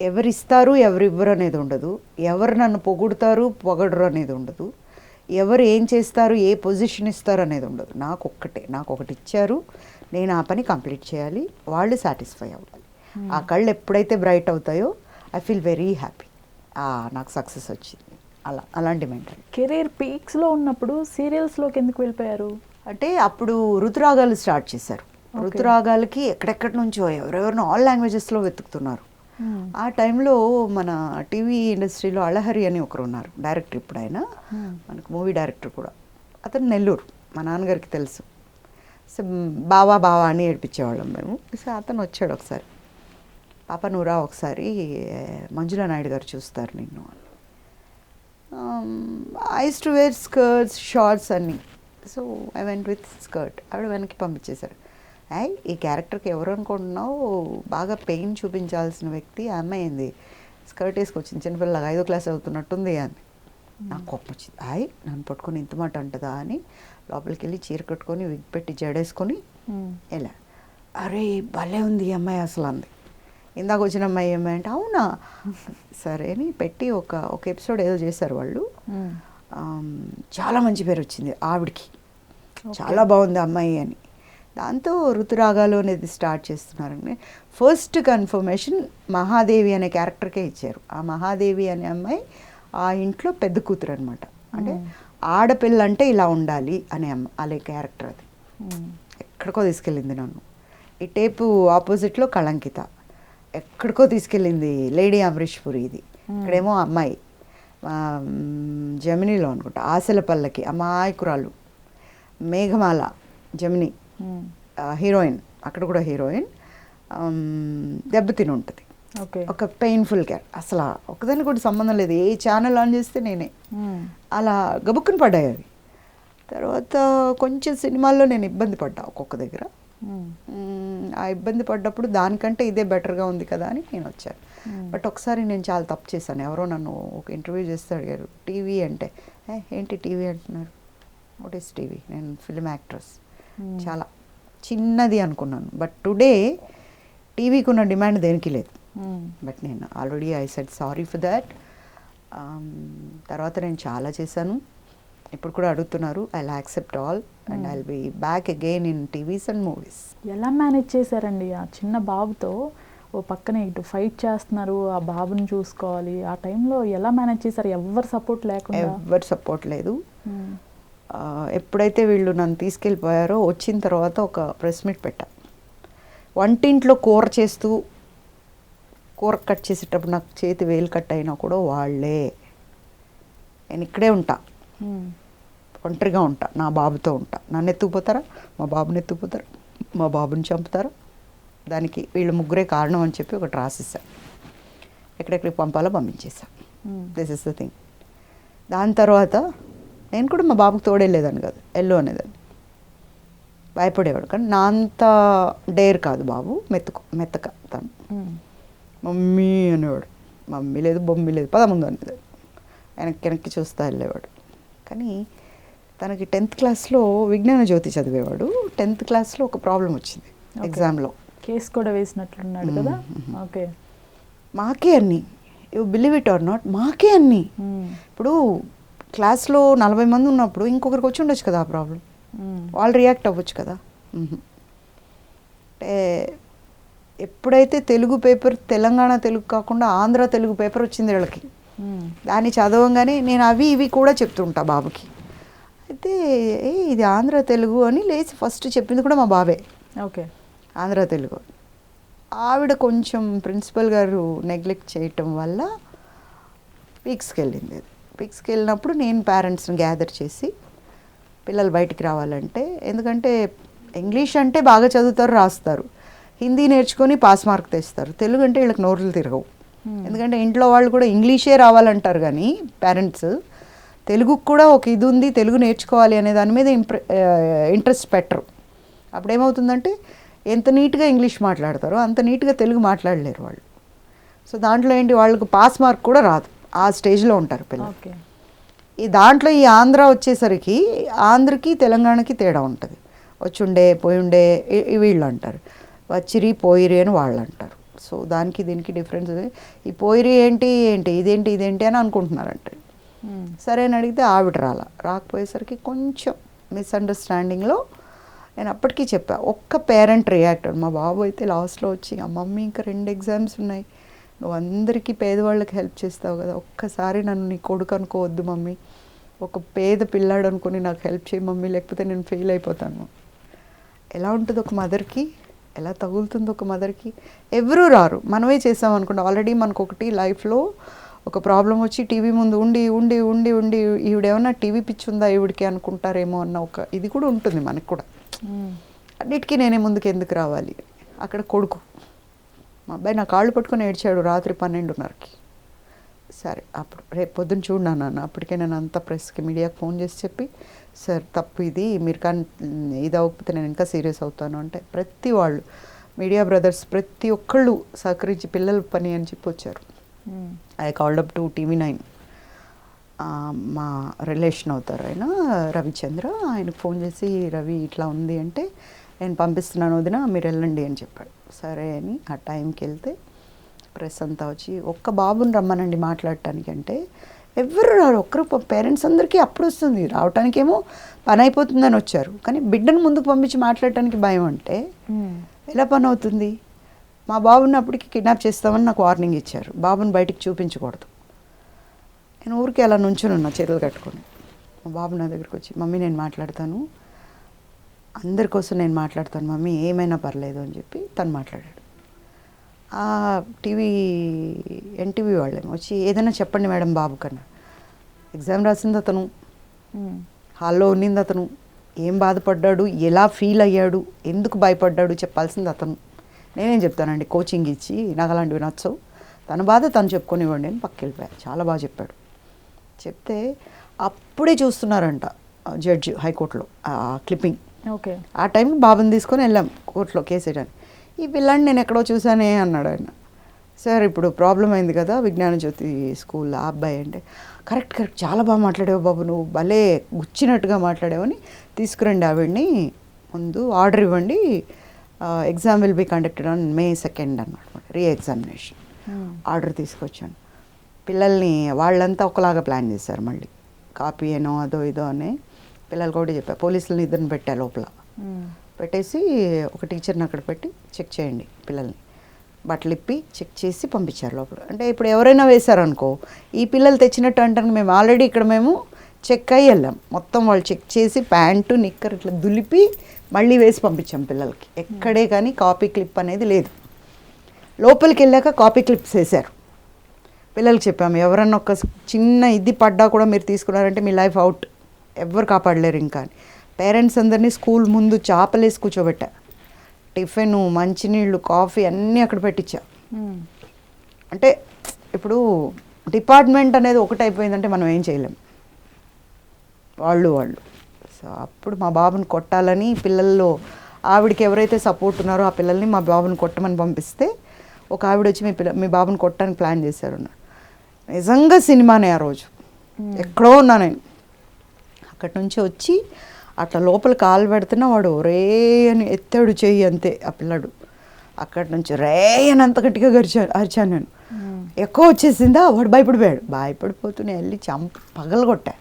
ఎవరిస్తారు ఎవరివ్వరు అనేది ఉండదు, ఎవరు నన్ను పొగుడుతారు పొగడరు అనేది ఉండదు, ఎవరు ఏం చేస్తారు ఏ పొజిషన్ ఇస్తారు అనేది ఉండదు. నాకు ఒకటి ఇచ్చారు, నేను ఆ పని కంప్లీట్ చేయాలి, వాళ్ళు సాటిస్ఫై అవ్వాలి. ఆ కళ్ళు ఎప్పుడైతే బ్రైట్ అవుతాయో ఐ ఫీల్ వెరీ హ్యాపీ, నాకు సక్సెస్ వచ్చింది. అలాంటి మెంటల్. కెరీర్ పీక్స్లో ఉన్నప్పుడు సీరియల్స్లోకి ఎందుకు వెళ్ళిపోయారు? అంటే అప్పుడు ఋతురాగాలు స్టార్ట్ చేశారు. ఋతురాగాలకి ఎక్కడెక్కడి నుంచో ఎవరెవరినో ఆల్ లాంగ్వేజెస్లో వెతుకుతున్నారు. ఆ టైంలో మన టీవీ ఇండస్ట్రీలో అళహరి అని ఒకరు ఉన్నారు డైరెక్టర్, ఇప్పుడు ఆయన మనకు మూవీ డైరెక్టర్ కూడా. అతను నెల్లూరు, మా నాన్నగారికి తెలుసు. సో బావా అని ఏడిపించేవాళ్ళం మేము. సో అతను వచ్చాడు ఒకసారి, పాప నువ్వు రా ఒకసారి, మంజులా నాయుడు గారు చూస్తారు నిన్ను. I used to wear skirts shorts అన్నీ. So I went with skirt. ఆవిడ వెనక్కి పంపించేశారు. ఈ క్యారెక్టర్కి ఎవరు అనుకుంటున్నావు, బాగా పెయిన్ చూపించాల్సిన వ్యక్తి ఆ అమ్మాయి ఏంది స్కర్ట్ వేసుకొచ్చింది, చిన్నపిల్లలాగా 5వ క్లాస్ అవుతున్నట్టుంది అని. నాకు కోపం వచ్చింది. నన్ను పట్టుకొని ఇంత మాట అంటుందా అని లోపలికి వెళ్ళి చీర కట్టుకొని విగ్ పెట్టి జడేసుకొని ఎలా, అరే భలే ఉంది ఈ అమ్మాయి అసలు అంది. ఇందాక వచ్చిన అమ్మాయి అమ్మాయి అంటే అవునా సరే అని పెట్టి ఒక ఎపిసోడ్ ఏదో చేశారు వాళ్ళు. చాలా మంచి పేరు వచ్చింది ఆవిడికి, చాలా బాగుంది అమ్మాయి అని. దాంతో ఋతురాగాలు అనేది స్టార్ట్ చేస్తున్నారండి. ఫస్ట్ కన్ఫర్మేషన్ మహాదేవి అనే క్యారెక్టర్కే ఇచ్చారు. ఆ మహాదేవి అనే అమ్మాయి ఆ ఇంట్లో పెద్ద కూతురు అనమాట. అంటే ఆడపిల్ల అంటే ఇలా ఉండాలి అనే అనే క్యారెక్టర్ అది. ఎక్కడికో తీసుకెళ్ళింది నన్ను. ఈ టేపు ఆపోజిట్లో కళంకిత, ఎక్కడికో తీసుకెళ్ళింది లేడీ అమరీష్ పురి. ఇది ఇక్కడేమో అమ్మాయి జమినీలో అనుకుంటా, ఆశల పల్లకి అమాయకురాలు, మేఘమాల జమిని హీరోయిన్, అక్కడ కూడా హీరోయిన్ దెబ్బతిని ఉంటుంది. ఒక పెయిన్ఫుల్ అసలు ఒకదానికి కూడా సంబంధం లేదు, ఏ ఛానల్ ఆన్ చేస్తే నేనే. అలా గబుక్కుని పడ్డాయి అవి. తర్వాత కొంచెం సినిమాల్లో నేను ఇబ్బంది పడ్డా ఒక్కొక్క దగ్గర. ఆ ఇబ్బంది పడ్డప్పుడు దానికంటే ఇదే బెటర్గా ఉంది కదా అని నేను వచ్చాను. బట్ ఒకసారి నేను చాలా తప్పు చేశాను. ఎవరో నన్ను ఒక ఇంటర్వ్యూ చేస్తే అడిగారు, టీవీ అంటే ఏంటి టీవీ అంటున్నారు, వాట్ ఈస్ టీవీ, నేను ఫిల్మ్ యాక్ట్రెస్, చాలా చిన్నది అనుకున్నాను. బట్ టుడే టీవీకి ఉన్న డిమాండ్ దేనికి లేదు. బట్ నేను already I said sorry for that. తర్వాత నేను చాలా చేశాను, ఇప్పుడు కూడా అడుగుతున్నారు. I will accept all and I will be back again in TVs and movies. ఎలా మేనేజ్ చేశారండి ఆ చిన్న బాబుతో ఓ పక్కన ఇటు ఫైట్ చేస్తున్నారు, ఆ బాబుని చూసుకోవాలి. ఆ టైంలో ఎలా మేనేజ్ చేశారు? ఎవరు సపోర్ట్ లేకుండా? ఎవరు సపోర్ట్ లేదు. మ్మ్. ఎప్పుడైతే వీళ్ళు నన్ను తీసుకెళ్ళిపోయారో వచ్చిన తర్వాత ఒక ప్రెస్ మీట్ పెట్టా. వంటింట్లో కూర చేస్తూ కూర కట్ చేసేటప్పుడు నాకు చేతి వేలు కట్ అయినా కూడా వాళ్ళే. నేను ఇక్కడే ఉంటా, మ్మ్. ఒంటరిగా ఉంటా, నా బాబుతో ఉంటా. నన్ను ఎత్తుకుపోతారా, మా బాబుని ఎత్తుకుపోతారా, మా బాబుని చంపుతారా, దానికి వీళ్ళు ముగ్గురే కారణం అని చెప్పి ఒకటి రాసిస్తా. ఎక్కడెక్కడికి పంపాలో పంపించేసా. మ్మ్. This is the thing. దాని తర్వాత నేను కూడా మా బాబుకి తోడేళ్ళేదాన్ని కాదు, ఎల్లు అనేదాన్ని. భయపడేవాడు, కానీ నా అంత డేర్ కాదు బాబు, మెత్తక తను. మ్మ్. మమ్మీ అనేవాడు. మమ్మీ లేదు బొమ్మి లేదు, పద ముందు అనేదాన్ని. వెనక్కి చూస్తా వెళ్ళేవాడు. కానీ తనకి 10th క్లాస్లో విజ్ఞాన జ్యోతి చదివేవాడు. 10th క్లాస్లో ఒక ప్రాబ్లం వచ్చింది ఎగ్జామ్లో. కేసు కూడా వేసినట్లున్నాడు కదా. ఓకే. మాకే అన్నీ, you believe it or not, మాకే అన్నీ. ఇప్పుడు క్లాస్లో 40 మంది ఉన్నప్పుడు ఇంకొకరికి వచ్చి ఉండొచ్చు కదా ఆ ప్రాబ్లం, వాళ్ళు రియాక్ట్ అవ్వచ్చు కదా. అంటే ఎప్పుడైతే తెలుగు పేపర్ తెలంగాణ తెలుగు కాకుండా ఆంధ్ర తెలుగు పేపర్ వచ్చింది వీళ్ళకి, దాన్ని చదవంగానే నేను అవి ఇవి కూడా చెప్తుంటా బాబుకి. అయితే ఇది ఆంధ్ర తెలుగు అని లేచి ఫస్ట్ చెప్పింది కూడా మా బాబే. ఓకే. ఆంధ్ర తెలుగు. ఆవిడ కొంచెం ప్రిన్సిపల్ గారు నెగ్లెక్ట్ చేయటం వల్ల పీక్స్కి వెళ్ళింది. పీక్స్కి వెళ్ళినప్పుడు నేను పేరెంట్స్ని గ్యాదర్ చేసి పిల్లలు బయటికి రావాలంటే, ఎందుకంటే ఇంగ్లీష్ అంటే బాగా చదువుతారు, రాస్తారు, హిందీ నేర్చుకొని పాస్ మార్క్ తెస్తారు, తెలుగు అంటే వీళ్ళకి నోరులు తిరగవు. ఎందుకంటే ఇంట్లో వాళ్ళు కూడా ఇంగ్లీషే రావాలంటారు, కానీ పేరెంట్స్ తెలుగుకు కూడా ఒక ఇది ఉంది, తెలుగు నేర్చుకోవాలి అనే దాని మీద ఇంట్రెస్ట్ పెట్టరు. అప్పుడేమవుతుందంటే ఎంత నీట్గా ఇంగ్లీష్ మాట్లాడతారో అంత నీట్గా తెలుగు మాట్లాడలేరు వాళ్ళు. సో దాంట్లో ఏంటి, వాళ్ళకు పాస్ మార్క్ కూడా రాదు, ఆ స్టేజ్లో ఉంటారు పిల్లలు. ఓకే. ఈ దాంట్లో ఈ ఆంధ్ర వచ్చేసరికి ఆంధ్రకి తెలంగాణకి తేడా ఉంటుంది. వచ్చుండే పోయుండే వీళ్ళు అంటారు, వచ్చిరి పోయిరి అని వాళ్ళు అంటారు. సో దానికి దీనికి డిఫరెన్స్. ఈ పోయిరి ఏంటి ఇదేంటి అని అనుకుంటున్నారంట. సరే అని అడిగితే ఆవిడ రాకపోయేసరికి కొంచెం మిస్అండర్స్టాండింగ్లో నేను అప్పటికీ చెప్పా. ఒక్క పేరెంట్ రియాక్ట్, మా బాబు అయితే లాస్ట్లో వచ్చి, మమ్మీ ఇంకా 2 ఎగ్జామ్స్ ఉన్నాయి, నువ్వు అందరికీ పేదవాళ్ళకి హెల్ప్ చేస్తావు కదా, ఒక్కసారి నన్ను నీ కొడుకు అనుకోవద్దు మమ్మీ, ఒక పేద పిల్లాడు అనుకుని నాకు హెల్ప్ చేయి మమ్మీ, లేకపోతే నేను ఫెయిల్ అయిపోతాను. ఎలా ఉంటుంది ఒక మదర్కి, ఎలా తగులుతుంది ఒక మదర్కి? ఎవరూ రారు, మనమే చేసాం అనుకోండి. ఆల్రెడీ మనకు ఒకటి లైఫ్లో ఒక ప్రాబ్లం వచ్చి టీవీ ముందు ఉండి ఉండి ఉండి ఉండి ఈవిడేమన్నా టీవీ పిచ్చి ఉందా ఈవిడికి అనుకుంటారేమో అన్న ఒక ఇది కూడా ఉంటుంది మనకు కూడా. అన్నిటికీ నేనే ముందుకు ఎందుకు రావాలి? అక్కడ కొడుకు, మా అబ్బాయి నా కాళ్ళు పట్టుకొని ఏడ్చాడు రాత్రి 12:30కి. సరే అప్పుడు రేపు పొద్దున్న చూడన్నాను నాన్న. అప్పటికే నేను అంతా ప్రెస్కి మీడియాకి ఫోన్ చేసి చెప్పి, సార్ తప్పు ఇది, మీరు కానీ ఇది అవ్వకపోతే నేను ఇంకా సీరియస్ అవుతాను అంటే, ప్రతి వాళ్ళు మీడియా బ్రదర్స్ ప్రతి ఒక్కళ్ళు సహకరించి పిల్లల పని అని చెప్పి వచ్చారు. I called up to TV9. మా రిలేషన్ అవుతారు ఆయన, రవిచంద్ర. ఆయనకు ఫోన్ చేసి, రవి ఇట్లా ఉంది అంటే, నేను పంపిస్తున్నాను వదిన మీరు వెళ్ళండి అని చెప్పాడు. సరే అని ఆ టైంకి వెళ్తే ప్రెస్ అంతా వచ్చి, ఒక్క బాబుని రమ్మనండి మాట్లాడటానికి అంటే ఎవరు రారు. ఒక్కరు పేరెంట్స్ అందరికీ అప్పుడు వస్తుంది, రావటానికేమో పని అయిపోతుందని వచ్చారు, కానీ బిడ్డను ముందుకు పంపించి మాట్లాడటానికి భయం అంటే ఎలా పని అవుతుంది? మా బాబుని అప్పటికి కిడ్నాప్ చేస్తామని నాకు వార్నింగ్ ఇచ్చారు, బాబుని బయటికి చూపించకూడదు. నేను ఊరికి అలా నుంచుని ఉన్నా చేతులు కట్టుకొని. మా బాబు నా దగ్గరికి వచ్చి, మమ్మీ నేను మాట్లాడతాను, అందరి కోసం నేను మాట్లాడతాను మమ్మీ, ఏమైనా పర్లేదు అని చెప్పి తను మాట్లాడాడు. ఎన్టీవీ వాళ్ళేమో వచ్చి, ఏదైనా చెప్పండి మేడం బాబు కన్నా. ఎగ్జామ్ రాసింది అతను, హాల్లో ఉన్నింది అతను, ఏం బాధపడ్డాడు, ఎలా ఫీల్ అయ్యాడు, ఎందుకు భయపడ్డాడు చెప్పాల్సింది అతను. నేనేం చెప్తానండి కోచింగ్ ఇచ్చి, నాకు అలాంటివి నచ్చవు, తన బాధ తను చెప్పుకొనివ్వండి అని పక్కకి వెళ్ళిపోయా. చాలా బాగా చెప్పాడు. చెప్తే అప్పుడే చూస్తున్నారంట జడ్జి హైకోర్టులో ఆ క్లిప్పింగ్. ఓకే. ఆ టైంకి బాబుని తీసుకొని వెళ్ళాం కోర్టులో కేసు వేయడానికి. ఈ పిల్లాన్ని నేను ఎక్కడో చూసానే అన్నాడు ఆయన. సార్ ఇప్పుడు ప్రాబ్లం అయింది కదా విజ్ఞాన జ్యోతి స్కూల్ ఆ అబ్బాయి అంటే, కరెక్ట్ చాలా బాగా మాట్లాడావు బాబు, నువ్వు భలే గుచ్చినట్టుగా మాట్లాడావని, తీసుకురండి ఆవిడ్ని, ముందు ఆర్డర్ ఇవ్వండి, exam will be conducted on May 2 అన్నమాట, రీఎగ్జామినేషన్. ఆర్డర్ తీసుకొచ్చాను. పిల్లల్ని వాళ్ళంతా ఒకలాగా ప్లాన్ చేశారు, మళ్ళీ కాపీ ఏనో అదో ఇదో అని పిల్లలు కూడా చెప్పారు. పోలీసులను ఇద్దరిని పెట్టా లోపల, పెట్టేసి ఒక టీచర్ని అక్కడ పెట్టి చెక్ చేయండి పిల్లల్ని, బట్టలు ఇప్పి చెక్ చేసి పంపించారు లోపల. అంటే ఇప్పుడు ఎవరైనా వేశారనుకో, ఈ పిల్లలు తెచ్చినట్టు అంటారు. మేము ఆల్రెడీ ఇక్కడ మేము చెక్ అయ్యి వెళ్ళాం, మొత్తం వాళ్ళు చెక్ చేసి ప్యాంటు నిక్కర్ ఇట్లా దులిపి మళ్ళీ వేసి పంపించాం పిల్లలకి. ఎక్కడే కానీ కాపీ క్లిప్ అనేది లేదు. లోపలికి వెళ్ళాక కాపీ క్లిప్స్ వేశారు. పిల్లలకి చెప్పాము, ఎవరన్నా ఒక చిన్న ఇది పడ్డా కూడా మీరు తీసుకున్నారంటే మీ లైఫ్ అవుట్, ఎవ్వరు కాపాడలేరు ఇంకా అని. పేరెంట్స్ అందరినీ స్కూల్ ముందు చాపలేసి కూర్చోబెట్టా. టిఫిన్, మంచినీళ్ళు, కాఫీ అన్నీ అక్కడ పెట్టించా. అంటే ఇప్పుడు డిపార్ట్మెంట్ అనేది ఒకటి అయిపోయిందంటే మనం ఏం చేయలేం. వాళ్ళు సో అప్పుడు మా బాబుని కొట్టాలని పిల్లల్లో ఆవిడకి ఎవరైతే సపోర్ట్ ఉన్నారో ఆ పిల్లల్ని మా బాబుని కొట్టమని పంపిస్తే ఒక ఆవిడ వచ్చి మీ బాబుని కొట్టడానికి ప్లాన్ చేశారు. నిజంగా సినిమానే ఆ రోజు. ఎక్కడో ఉన్నా నేను. అక్కడి నుంచి వచ్చి అట్లా లోపల కాలు పెడుతున్నా వాడు రే అని ఎత్తాడు చెయ్యి, అంతే ఆ పిల్లడు. అక్కడి నుంచి రే అని అంత గట్టిగా అరిచాను నేను. ఎక్కువ వచ్చేసిందా, వాడు భయపడిపోతూనే వెళ్ళి పగలగొట్టా.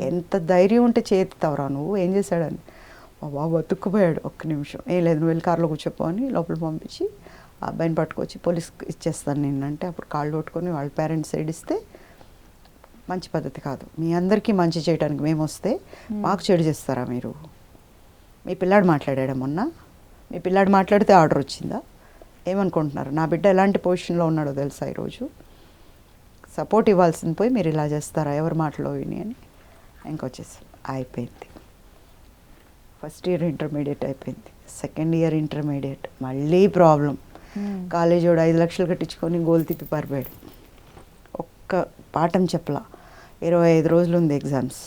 ఎంత ధైర్యం ఉంటే చేస్తావురా నువ్వు, ఏం చేశాడని. మా బాబు బతుక్కుపోయాడు. ఒక్క నిమిషం, ఏం లేదు నువ్వు వెళ్ళి కార్లో కూర్చోపో అని లోపల పంపించి ఆ అబ్బాయిని పట్టుకొచ్చి పోలీస్కి ఇచ్చేస్తాను నేనంటే అప్పుడు కాళ్ళు పట్టుకొని వాళ్ళ పేరెంట్స్ సైడ్ ఇస్తే, మంచి పద్ధతి కాదు, మీ అందరికీ మంచి చేయడానికి మేము వస్తే మాకు చెడు చేస్తారా మీరు? మీ పిల్లాడు మాట్లాడా మొన్న, మీ పిల్లాడు మాట్లాడితే ఆర్డర్ వచ్చిందా? ఏమనుకుంటున్నారు? నా బిడ్డ ఎలాంటి పొజిషన్లో ఉన్నాడో తెలుసా ఈరోజు? సపోర్ట్ ఇవ్వాల్సింది పోయి మీరు ఇలా చేస్తారా ఎవరి మాటలో విని అని. ఇంకొచ్చేసి అయిపోయింది. ఫస్ట్ ఇయర్ ఇంటర్మీడియట్ అయిపోయింది. సెకండ్ ఇయర్ ఇంటర్మీడియట్ మళ్ళీ ప్రాబ్లం. కాలేజ్ వాడు 5 లక్షలు కట్టించుకొని గోల్ తిప్పి పారిపోయాడు. ఒక్క పాఠం చెప్పలా. 25 రోజులు ఉంది exams.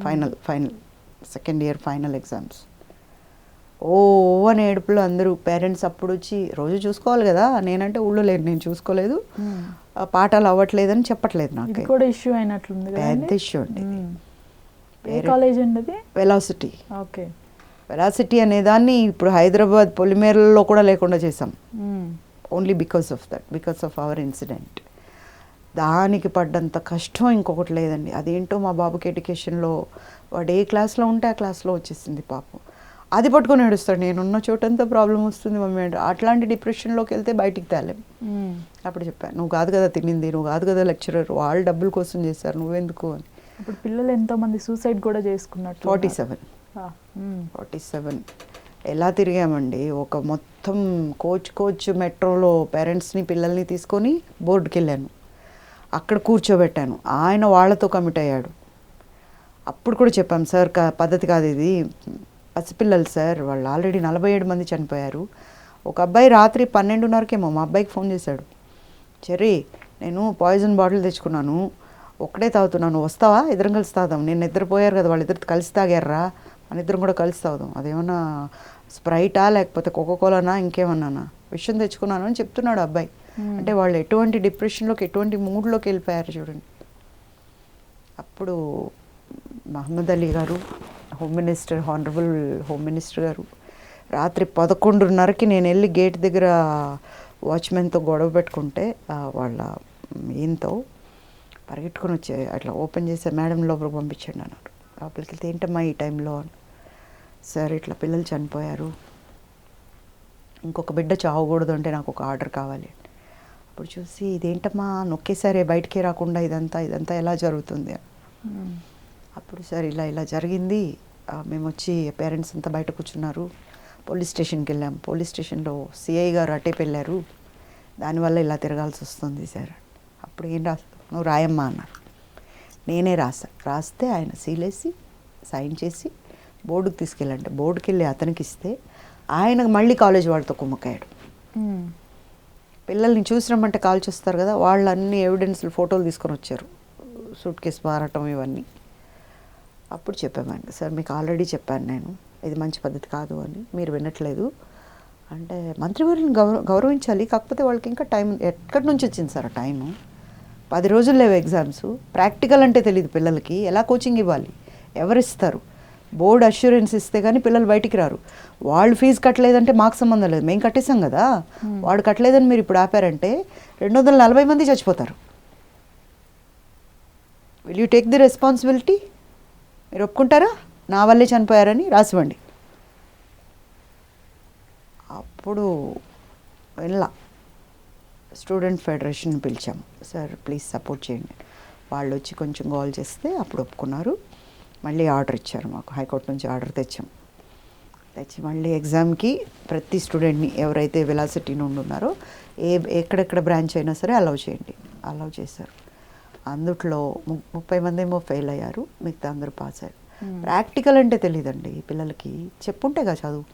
Final second year final exams. ఓ అని ఏడుపులు అందరూ పేరెంట్స్. అప్పుడు వచ్చి రోజు చూసుకోవాలి కదా, నేనంటే ఊళ్ళో లేదు, నేను చూసుకోలేదు, పాఠాలు అవ్వట్లేదని చెప్పట్లేదు. నాకు కూడా ఇష్యూ అయినట్లుంది, పెద్ద ఇష్యూ అండి. ఏ కాలేజ్ అండి అది? వెలాసిటీ. ఓకే. వెలాసిటీ అనేదాన్ని ఇప్పుడు హైదరాబాద్ పొలిమేరల్లో కూడా లేకుండా చేసాం. Only because of our incident. దానికి పడ్డంత కష్టం ఇంకొకటి లేదండి. అదేంటో మా బాబుకి ఎడ్యుకేషన్లో వాడు ఏ క్లాస్లో ఉంటే ఆ క్లాస్లో వచ్చేసింది పాపం. అది పట్టుకొని ఏడుస్తాడు, నేనున్న చోటంతా ప్రాబ్లం వస్తుంది మమ్మీ అంటే. అట్లాంటి డిప్రెషన్లోకి వెళ్తే బయటికి తేలేం. అప్పుడు చెప్పాను, నువ్వు కాదు కదా తినింది, నువ్వు కాదు కదా లెక్చరర్, వాళ్ళు డబ్బుల కోసం చేశారు, నువ్వెందుకు అని. ఇప్పుడు పిల్లలు ఎంతోమంది సూసైడ్ కూడా చేసుకున్నట్టు. 47 ఎలా తిరిగామండి. ఒక మొత్తం కోచ్ మెట్రోలో పేరెంట్స్ని పిల్లల్ని తీసుకొని బోర్డుకి వెళ్ళాను. అక్కడ కూర్చోబెట్టాను. ఆయన వాళ్ళతో కమిట్ అయ్యాడు. అప్పుడు కూడా చెప్పాం, సార్ పద్ధతి కాదు ఇది, పసిపిల్లలు సార్, వాళ్ళు ఆల్రెడీ 47 మంది చనిపోయారు. ఒక అబ్బాయి రాత్రి 12:30కేమో మా అబ్బాయికి ఫోన్ చేశాడు, చెర్రీ నేను పాయిజన్ బాటిల్ తెచ్చుకున్నాను, ఒక్కడే తాగుతున్నాను, వస్తావా, ఇద్దరం కలిసి తాగుదాం. నేను నిద్రపోయారు కదా, వాళ్ళిద్దరు కలిసి తాగారా, మన ఇద్దరం కూడా కలిసి తాగుదాం. అదేమన్నా స్ప్రైటా లేకపోతే కోకోకోలానా ఇంకేమన్నానా, విషయం తెచ్చుకున్నాను అని చెప్తున్నాడు అబ్బాయి. అంటే వాళ్ళు ఎటువంటి డిప్రెషన్లోకి ఎటువంటి మూడ్లోకి వెళ్ళిపోయారు చూడండి. అప్పుడు మహమ్మద్ అలీ గారు హానరబుల్ హోమ్ మినిస్టర్ గారు రాత్రి 11:30కి నేను వెళ్ళి గేట్ దగ్గర వాచ్మెన్తో గొడవ పెట్టుకుంటే వాళ్ళ ఏంతో పరిగెట్టుకొని వచ్చే అట్లా ఓపెన్ చేసే మేడం లోపలికి పంపించండి అన్నారు. లోపలికి వెళ్తే ఏంటమ్మా ఈ టైంలో అని. సార్ ఇట్లా పిల్లలు చనిపోయారు, ఇంకొక బిడ్డ చావకూడదు అంటే నాకు ఒక ఆర్డర్ కావాలి. అప్పుడు చూసి ఇదేంటమ్మా నొక్కేసారే బయటికి రాకుండా ఇదంతా ఎలా జరుగుతుంది. అప్పుడు సార్ ఇలా జరిగింది, మేము వచ్చి పేరెంట్స్ అంతా బయట కూర్చున్నారు, పోలీస్ స్టేషన్కి వెళ్ళాం, పోలీస్ స్టేషన్లో సిఐ గారు అటేపు వెళ్ళారు, దానివల్ల ఇలా తిరగాల్సి వస్తుంది సార్. అప్పుడు ఏం నువ్వు రాయమ్మా అన్నారు. నేనే రాస్తే ఆయన సీలేసి సైన్ చేసి బోర్డుకి తీసుకెళ్ళండి. బోర్డుకి వెళ్ళి అతనికి ఇస్తే ఆయన మళ్ళీ కాలేజ్ వాళ్ళతో కుమ్మకాయాడు. పిల్లల్ని చూసినామంటే కాల్ చేస్తారు కదా, వాళ్ళు అన్ని ఎవిడెన్స్లు ఫోటోలు తీసుకొని వచ్చారు, సూట్ కేసు మారటం ఇవన్నీ. అప్పుడు చెప్పామండి, సార్ మీకు ఆల్రెడీ చెప్పాను నేను, ఇది మంచి పద్ధతి కాదు అని, మీరు వినట్లేదు అంటే మంత్రివర్యులను గౌరవించాలి, కాకపోతే వాళ్ళకి ఇంకా టైం ఎక్కడి నుంచి వచ్చింది సార్ ఆ టైము, 10 రోజులు లేవు ఎగ్జామ్స్, ప్రాక్టికల్ అంటే తెలియదు పిల్లలకి, ఎలా కోచింగ్ ఇవ్వాలి, ఎవరిస్తారు, బోర్డు అష్యూరెన్స్ ఇస్తే కానీ పిల్లలు బయటికి రారు. వాళ్ళు ఫీజు కట్టలేదంటే మాకు సంబంధం లేదు, మేము కట్టేసాం కదా, వాడు కట్టలేదని మీరు ఇప్పుడు ఆపారంటే 240 మంది చచ్చిపోతారు. Will you take the responsibility? మీరు ఒప్పుకుంటారా నా వల్లే చనిపోయారని రాసివ్వండి. అప్పుడు వెళ్ళా స్టూడెంట్ ఫెడరేషన్ పిలిచాము. సార్ ప్లీజ్ సపోర్ట్ చేయండి. వాళ్ళు వచ్చి కొంచెం గోల్ చేస్తే అప్పుడు ఒప్పుకున్నారు. మళ్ళీ ఆర్డర్ ఇచ్చారు మాకు, హైకోర్టు నుంచి ఆర్డర్ తెచ్చి మళ్ళీ ఎగ్జామ్కి ప్రతి స్టూడెంట్ని ఎవరైతే వెలాసిటీ నుండి ఉన్నారో ఎక్కడెక్కడ బ్రాంచ్ అయినా సరే అలౌ చేయండి. అలౌ చేశారు. అందుట్లో 30 మంది ఏమో ఫెయిల్ అయ్యారు, మిగతా అందరూ పాస్ అయ్యారు. ప్రాక్టికల్ అంటే తెలియదండి పిల్లలకి, చెప్పుంటే కదా చదువు,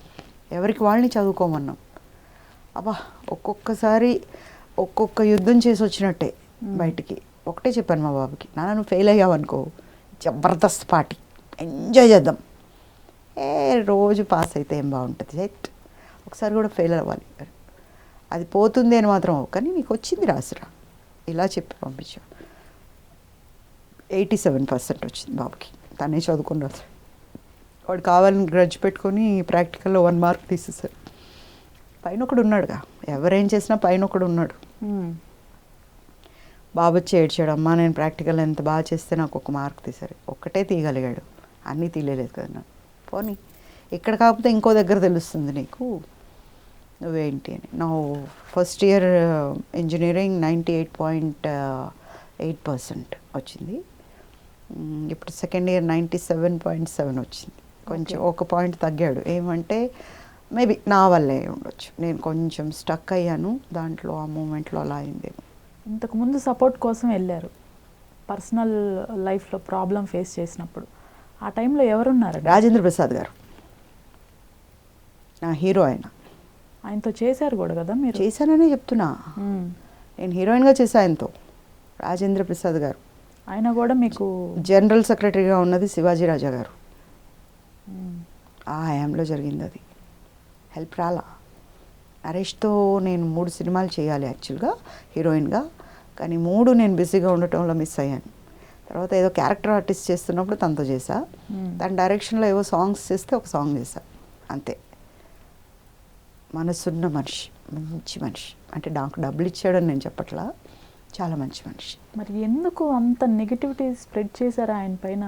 ఎవరికి వాళ్ళని చదువుకోమన్నాం. అబ్బా ఒక్కొక్కసారి ఒక్కొక్క యుద్ధం చేసి వచ్చినట్టే బయటికి. ఒకటే చెప్పాను మా బాబుకి, నాన్న నువ్వు ఫెయిల్ అయ్యావు అనుకో జబర్దస్త్ పార్టీ, ఎంజాయ్ చేద్దాం. రోజు పాస్ అయితే ఏం బాగుంటుంది, ఒకసారి కూడా ఫెయిల్ అవ్వాలి, అది పోతుంది అని మాత్రం, కానీ నీకు వచ్చింది రాసురా, ఇలా చెప్పి పంపించాం. 87% వచ్చింది బాబుకి, తనే చదువుకుని రాదు. వాడు కావాలని గ్రడ్జ్ పెట్టుకొని ప్రాక్టికల్లో 1 మార్క్ తీసేసారు. పైన ఒకడు ఉన్నాడుగా, ఎవరేం చేసినా పైన ఒకడు ఉన్నాడు. బాబు వచ్చి ఏడ్చాడు, అమ్మా నేను ప్రాక్టికల్ ఎంత బాగా చేస్తే నాకు 1 మార్క్ తీశారు. ఒక్కటే తీయగలిగాడు, అన్నీ తీయలేదు కదా నాకు. పోనీ ఇక్కడ కాకపోతే ఇంకో దగ్గర తెలుస్తుంది నీకు నువ్వేంటి అని. నా ఫస్ట్ ఇయర్ ఇంజనీరింగ్ 98.8% వచ్చింది. ఇప్పుడు సెకండ్ ఇయర్ 97.7 వచ్చింది. కొంచెం 1 పాయింట్ తగ్గాడు. ఏమంటే మేబీ నా వల్లే ఉండొచ్చు, నేను కొంచెం స్టక్ అయ్యాను దాంట్లో, ఆ మూమెంట్లో అలా అయిందేమో. ఇంతకుముందు సపోర్ట్ కోసం వెళ్ళారు, పర్సనల్ లైఫ్లో ప్రాబ్లం ఫేస్ చేసినప్పుడు. ఆ టైంలో ఎవరున్నారు? రాజేంద్ర ప్రసాద్ గారు, నా హీరో. ఆయనతో చేశారు కూడా కదా మీరు? చేశాననే చెప్తున్నా, నేను హీరోయిన్గా చేశా ఆయనతో. రాజేంద్ర ప్రసాద్ గారు, ఆయన కూడా మీకు జనరల్ సెక్రటరీగా ఉన్నది శివాజీ రాజా గారు. ఆ హయాంలో జరిగింది అది. హెల్ప్ రాలా. నరేష్తో నేను 3 సినిమాలు చేయాలి యాక్చువల్గా హీరోయిన్గా, కానీ 3 నేను బిజీగా ఉండటంలో మిస్ అయ్యాను. తర్వాత ఏదో క్యారెక్టర్ ఆర్టిస్ట్ చేస్తున్నప్పుడు తనతో చేశా. తన డైరెక్షన్లో ఏవో సాంగ్స్ చేస్తే ఒక సాంగ్ చేశా అంతే. మనసున్న మనిషి, మంచి మనిషి. అంటే నాకు డబ్బులు ఇచ్చాడని నేను చెప్పట్లా, చాలా మంచి మనిషి. మరి ఎందుకు అంత నెగిటివిటీ స్ప్రెడ్ చేశారు ఆయన పైన?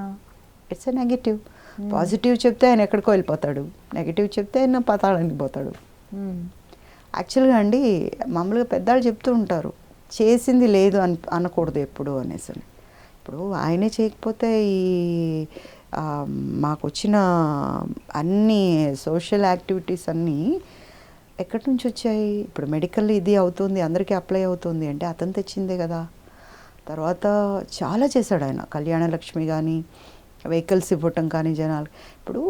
It's a negative. పాజిటివ్ చెప్తే ఆయన ఎక్కడికో వెళ్ళిపోతాడు, నెగిటివ్ చెప్తే ఆయన పతాళానికి పోతాడు. యాక్చువల్గా అండి మామూలుగా పెద్దవాళ్ళు చెప్తూ ఉంటారు, చేసింది లేదు అనకూడదు ఎప్పుడు అనేసి. ఇప్పుడు ఆయనే చేయకపోతే ఈ మాకు వచ్చిన అన్ని సోషల్ యాక్టివిటీస్ అన్నీ ఎక్కడి నుంచి వచ్చాయి? ఇప్పుడు మెడికల్ ఇది అవుతుంది, అందరికీ అప్లై అవుతుంది అంటే అతను తెచ్చిందే కదా. తర్వాత చాలా చేశాడు ఆయన, కళ్యాణ లక్ష్మి కానీ, వెహికల్స్ ఇవ్వటం కానీ జనాలు. ఇప్పుడు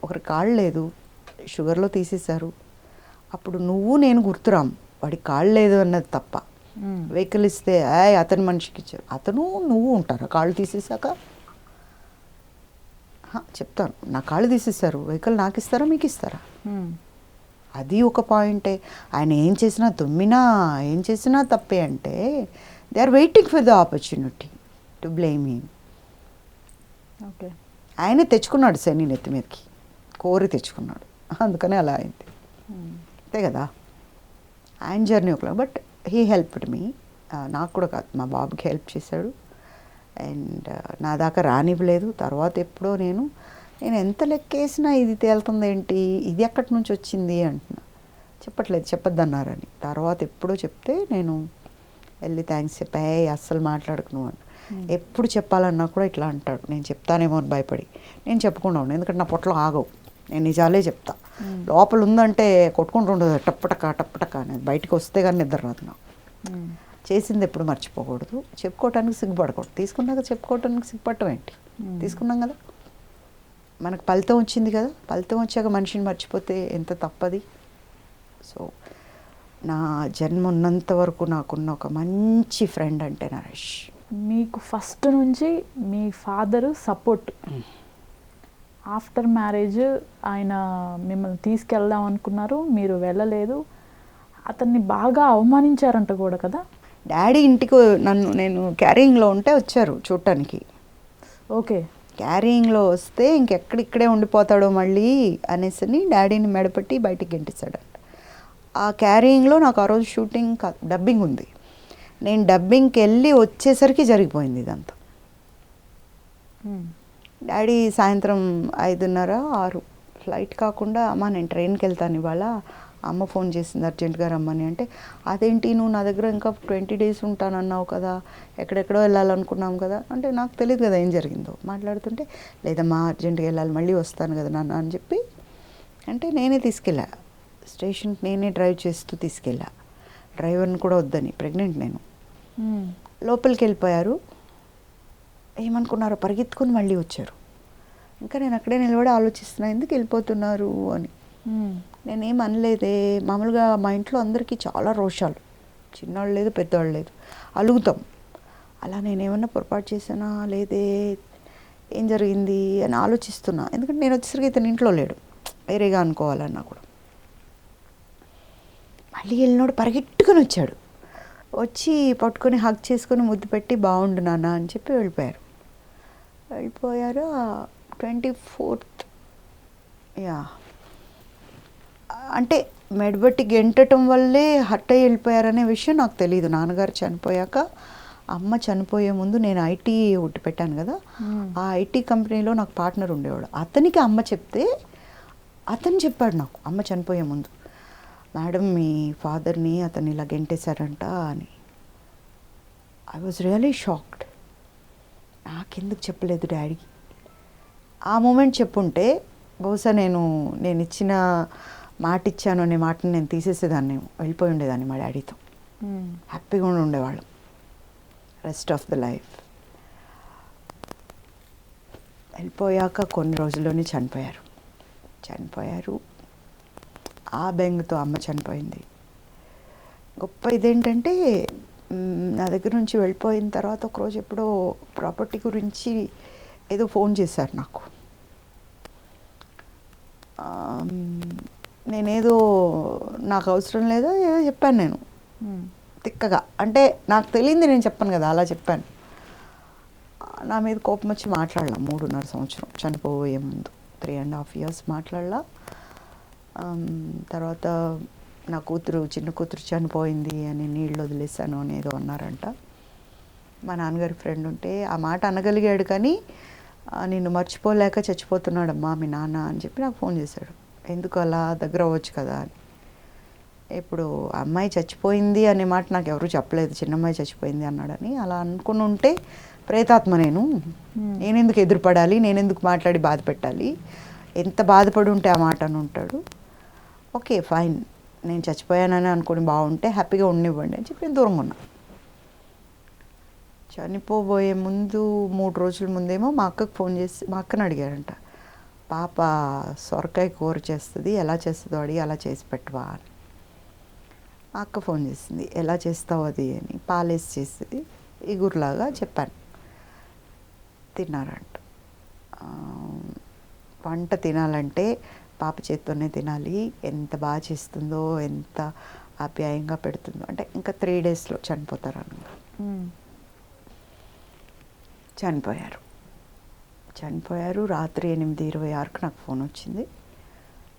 ఒకరి కాళ్ళు లేదు, షుగర్లో తీసేశారు. అప్పుడు నువ్వు నేను గుర్తురాం, వాడికి కాళ్ళు లేదు అన్నది తప్ప. వెహికల్ ఇస్తే అతని మనిషికి ఇచ్చారు, అతను నువ్వు ఉంటారా కాళ్ళు తీసేశాక? చెప్తాను, నా కాళ్ళు తీసేశారు, వెహికల్ నాకు ఇస్తారా మీకు ఇస్తారా? అది ఒక పాయింటే. ఆయన ఏం చేసినా తుమ్మినా ఏం చేసినా తప్పే అంటే they are waiting for the opportunity to blame him. Okay, ఆయనే తెచ్చుకున్నాడు శని నెత్తి మీదకి, కోరి తెచ్చుకున్నాడు, అందుకనే అలా అయింది. అంతే కదా, ఆయన జర్నీ ఒకలా. But he helped me. నాకు కూడా కాదు, మా బాబుకి హెల్ప్ చేశాడు. అండ్ నా దాకా రానివ్వలేదు. తర్వాత ఎప్పుడో నేను ఎంత లెక్కేసినా ఇది తేలుతుంది ఏంటి, ఇది ఎక్కడి నుంచి వచ్చింది అంటున్నా. చెప్పొద్దన్నారని. తర్వాత ఎప్పుడో చెప్తే నేను వెళ్ళి థ్యాంక్స్ చెప్పా, అస్సలు మాట్లాడుకును అని. ఎప్పుడు చెప్పాలన్నా కూడా ఇట్లా అంటాడు, నేను చెప్తానేమో అని భయపడి నేను చెప్పుకున్నాను. ఎందుకంటే నా పొట్టలో ఆగవు, నేను నిజాలే చెప్తా. లోపల ఉందంటే కొట్టుకుంటుండదు, టప్పటక అనేది. బయటకు వస్తే కానీ నిద్ర రాదు నాకు. చేసింది ఎప్పుడు మర్చిపోకూడదు, చెప్పుకోవటానికి సిగ్గుపడకూడదు. తీసుకున్నాక చెప్పుకోవటానికి సిగ్గుపడటం ఏంటి? తీసుకున్నాం కదా, మనకు ఫలితం వచ్చింది కదా, ఫలితం వచ్చాక మనిషిని మర్చిపోతే ఎంత తప్పది. సో నా జన్మ ఉన్నంత వరకు నాకున్న ఒక మంచి ఫ్రెండ్ అంటే నరేష్. మీకు ఫస్ట్ నుంచి మీ ఫాదరు సపోర్ట్. ఆఫ్టర్ మ్యారేజ్ ఆయన మిమ్మల్ని తీసుకెళ్దాం అనుకున్నారు, మీరు వెళ్ళలేదు. అతన్ని బాగా అవమానించారంట కూడా కదా. డాడీ ఇంటికి నేను క్యారింగ్లో ఉంటే వచ్చారు చూడటానికి. ఓకే, క్యారింగ్లో వస్తే ఇక్కడే ఉండిపోతాడో మళ్ళీ అనేసి డాడీని మెడపట్టి బయటికి గెంటిస్తాడంట. ఆ క్యారింగ్లో నాకు ఆ రోజు షూటింగ్ డబ్బింగ్ ఉంది. నేను డబ్బింగ్కి వెళ్ళి వచ్చేసరికి జరిగిపోయింది ఇదంతా. డాడీ సాయంత్రం 5:30, 6 ఫ్లైట్ కాకుండా, అమ్మా నేను ట్రైన్కి వెళ్తాను ఇవాళ అమ్మ ఫోన్ చేసింది అర్జెంట్గా రమ్మని. అంటే అదేంటి నువ్వు నా దగ్గర ఇంకా 20 days ఉంటానన్నావు కదా, ఎక్కడెక్కడో వెళ్ళాలనుకున్నాం కదా అంటే, నాకు తెలియదు కదా ఏం జరిగిందో. మాట్లాడుతుంటే లేదమ్మా అర్జెంట్గా వెళ్ళాలి, మళ్ళీ వస్తాను కదా నాన్న అని చెప్పి, అంటే నేనే తీసుకెళ్ళా స్టేషన్కి, నేనే డ్రైవ్ చేస్తూ తీసుకెళ్ళా. డ్రైవర్ని కూడా వద్దని, ప్రెగ్నెంట్ నేను. లోపలికి వెళ్ళిపోయారు. ఏమనుకున్నారో పరిగెత్తుకొని మళ్ళీ వచ్చారు. ఇంకా నేను అక్కడే నిలబడి ఆలోచిస్తున్నా ఎందుకు వెళ్ళిపోతున్నారు అని. నేనేం అనలేదే. మామూలుగా మా ఇంట్లో అందరికీ చాలా రోషాలు, చిన్నవాళ్ళు లేదు పెద్దవాళ్ళు లేదు, అలుగుతాం. అలా నేనేమన్నా పొరపాటు చేశానా లేదే, ఏం జరిగింది అని ఆలోచిస్తున్నా. ఎందుకంటే నేను వచ్చేసరికి ఇతను ఇంట్లో లేడు, వేరేగా అనుకోవాలన్నా కూడా. మళ్ళీ వెళ్ళినోడు పరిగెట్టుకొని వచ్చాడు. వచ్చి పట్టుకొని హగ్ చేసుకొని ముద్దు పెట్టి బాగుండు నాన్న అని చెప్పి వెళ్ళిపోయారు. 24th యా, అంటే మెడబట్టి గెంటటం వల్లే హర్ట్ అయ్యి వెళ్ళిపోయారనే విషయం నాకు తెలియదు. నాన్నగారు చనిపోయాక, అమ్మ చనిపోయే ముందు నేను ఐటీ ఒట్టి పెట్టాను కదా, ఆ ఐటీ కంపెనీలో నాకు పార్ట్నర్ ఉండేవాడు. అతనికి అమ్మ చెప్తే అతను చెప్పాడు నాకు అమ్మ చనిపోయే ముందు, మేడం మీ ఫాదర్ని అతను ఇలా గెంటేశారంట అని. I was really shocked. నాకెందుకు చెప్పలేదు డాడీకి? ఆ మూమెంట్ చెప్పుంటే బహుశా నేను ఇచ్చిన మాట ఇచ్చాను అనే మాటను నేను తీసేసేదాన్ని, వెళ్ళిపోయి ఉండేదాన్ని మా డాడీతో. హ్యాపీగా ఉండేవాళ్ళం రెస్ట్ ఆఫ్ ద లైఫ్. వెళ్ళిపోయాక కొన్ని రోజుల్లోనే చనిపోయారు. ఆ బెంగతో అమ్మ చనిపోయింది. గొప్ప ఇదేంటంటే నా దగ్గర నుంచి వెళ్ళిపోయిన తర్వాత ఒకరోజు ఎప్పుడో ప్రాపర్టీ గురించి ఏదో ఫోన్ చేశారు నాకు. నేనేదో నాకు అవసరం లేదో ఏదో చెప్పాను నేను తిక్కగా. అంటే నాకు తెలియంది నేను చెప్పాను కదా, అలా చెప్పాను. నా మీద కోపం వచ్చి మాట్లాడలా 3.5 సంవత్సరం చనిపోయే ముందు, 3.5 years మాట్లాడలా. తర్వాత నా చిన్న కూతురు చనిపోయింది అని నీళ్ళు వదిలేసాను అని ఏదో అన్నారంట. మా నాన్నగారి ఫ్రెండ్ ఉంటే ఆ మాట అనగలిగాడు, కానీ నిన్ను మర్చిపోలేక చచ్చిపోతున్నాడమ్మా మీ నాన్న అని చెప్పి నాకు ఫోన్ చేశాడు. ఎందుకు అలా దగ్గర అవ్వచ్చు కదా అని. ఇప్పుడు అమ్మాయి చచ్చిపోయింది అనే మాట నాకు ఎవరు చెప్పలేదు, చిన్నమ్మాయి చచ్చిపోయింది అన్నాడని. అలా అనుకుని ఉంటే ప్రేతాత్మ నేనెందుకు ఎదురుపడాలి, నేనెందుకు మాట్లాడి బాధ పెట్టాలి, ఎంత బాధపడి ఉంటే ఆ మాట అని ఉంటాడు. ఓకే ఫైన్, నేను చచ్చిపోయానని అనుకుని బాగుంటే హ్యాపీగా ఉండనివ్వండి అని చెప్పి నేను దూరంగా ఉన్నా. చనిపోబోయే ముందు 3 రోజుల ముందేమో మా అక్కకు ఫోన్ చేసి మా అక్కని అడిగారంట, పాప సొరకాయ కూర చేస్తుంది, ఎలా చేస్తుందో అడిగి అలా చేసి పెట్టవా అని. మా అక్క ఫోన్ చేసింది, ఎలా చేస్తావు అది అని. పాలేసి చేస్తుంది ఇగురులాగా చెప్పాను. తిన్నారంట. వంట తినాలంటే పాప చేత్తోనే తినాలి, ఎంత బాగా చేస్తుందో, ఎంత ఆప్యాయంగా పెడుతుందో. అంటే ఇంకా 3 daysలో చనిపోతారు అన్నమాట. చనిపోయారు. రాత్రి 8:26కి నాకు ఫోన్ వచ్చింది.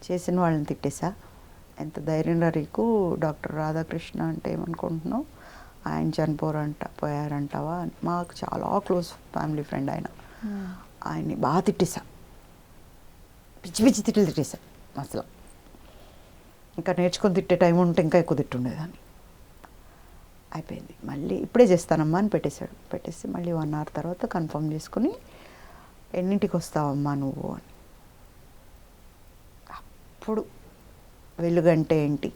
చేసిన వాళ్ళని తిట్టేశా. ఎంత ధైర్యం నీకు, డాక్టర్ రాధాకృష్ణ అంటే ఏమనుకుంటున్నావు, ఆయన పోయారంటావా అని. మాకు చాలా క్లోజ్ ఫ్యామిలీ ఫ్రెండ్ ఆయన. ఆయన్ని బాగా తిట్టేశా, పిచ్చి తిట్లు తిట్టేశా. అసలు ఇంకా నేర్చుకొని తిట్టే టైం ఉంటే ఇంకా ఎక్కువ తిట్టుండేదాన్ని. అయిపోయింది. మళ్ళీ ఇప్పుడే చేస్తానమ్మా అని పెట్టేసి మళ్ళీ 1 hour తర్వాత కన్ఫర్మ్ చేసుకుని, ఎన్నింటికి వస్తావమ్మా నువ్వు అని. అప్పుడు వెలుగంటే ఏంటి,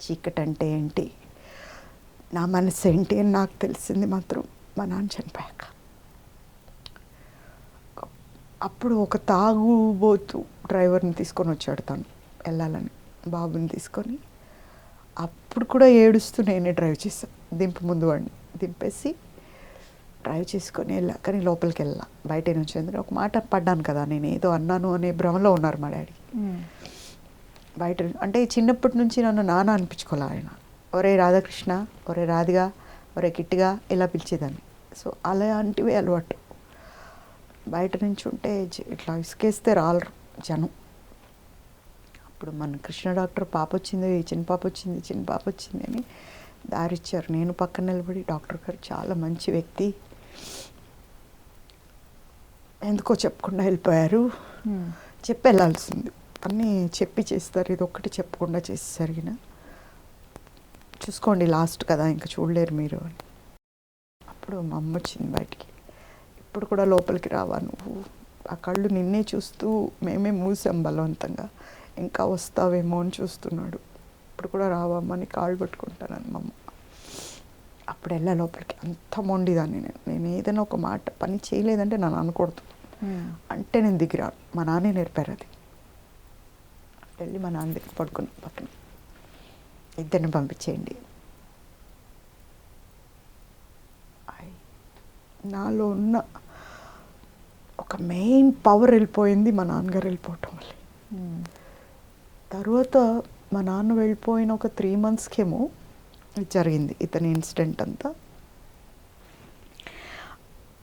చీకటి అంటే ఏంటి, నా మనసు ఏంటి అని నాకు తెలిసింది మాత్రం మా నాన్న చనిపోయాక. అప్పుడు ఒక తాగుబోతు డ్రైవర్ని తీసుకొని వచ్చాడు తను వెళ్ళాలని, బాబుని తీసుకొని. అప్పుడు కూడా ఏడుస్తూ నేనే డ్రైవ్ చేశాను. ముందు వాడిని దింపేసి డ్రైవ్ చేసుకొని వెళ్ళా. కానీ లోపలికి వెళ్ళా, బయట నుంచి. ఎందుకంటే ఒక మాట పడ్డాను కదా, నేను ఏదో అన్నాను అనే భ్రమలో ఉన్నారు మా డాడీ. బయట అంటే చిన్నప్పటి నుంచి నన్ను నాన్న అనిపించుకోలే ఆయన. ఒరే రాధాకృష్ణ, ఒరే రాధిగా, ఒరే కిట్టిగా ఇలా పిలిచేదాన్ని. సో అలాంటివి అలవాటు. బయట నుంచి ఉంటే ఇట్లా ఇసుకేస్తే రాలరు జనం. అప్పుడు మన కృష్ణ డాక్టర్ పాప వచ్చింది, చిన్న పాప వచ్చింది అని దారిచ్చారు. నేను పక్కన నిలబడి, డాక్టర్ గారు చాలా మంచి వ్యక్తి, ఎందుకో చెప్పకుండా వెళ్ళిపోయారు, చెప్పి వెళ్ళాల్సింది. అన్నీ చెప్పి చేస్తారు, ఇది ఒక్కటి చెప్పకుండా చేసేసరి చూసుకోండి లాస్ట్ కదా ఇంకా చూడలేరు మీరు అని. అప్పుడు మా అమ్మ వచ్చింది బయటికి. ఇప్పుడు కూడా లోపలికి రావా నువ్వు, ఆ కళ్ళు నిన్నే చూస్తూ మేమే మూసాం బలవంతంగా, ఇంకా వస్తావేమో అని చూస్తున్నాడు, ఇప్పుడు కూడా రావమ్మని కాళ్ళు పట్టుకుంటానని మా అమ్మ. అప్పుడు వెళ్ళా లోపలికి. అంత మొండిదాన్ని నేను ఏదైనా ఒక మాట పని చేయలేదంటే నన్ను అనకూడదు అంటే నేను దిగిరాను. మా నాన్నే నేర్పారు అది. వెళ్ళి మా నాన్న దగ్గర పడుకుని పక్కన, ఇద్దరిని పంపించేయండి. నాలో ఉన్న ఒక మెయిన్ పవర్ వెళ్ళిపోయింది మా నాన్నగారు వెళ్ళిపోవటం వల్ల. తర్వాత మా నాన్న వెళ్ళిపోయిన ఒక 3 monthsకేమో జరిగింది ఇతని ఇన్సిడెంట్ అంతా.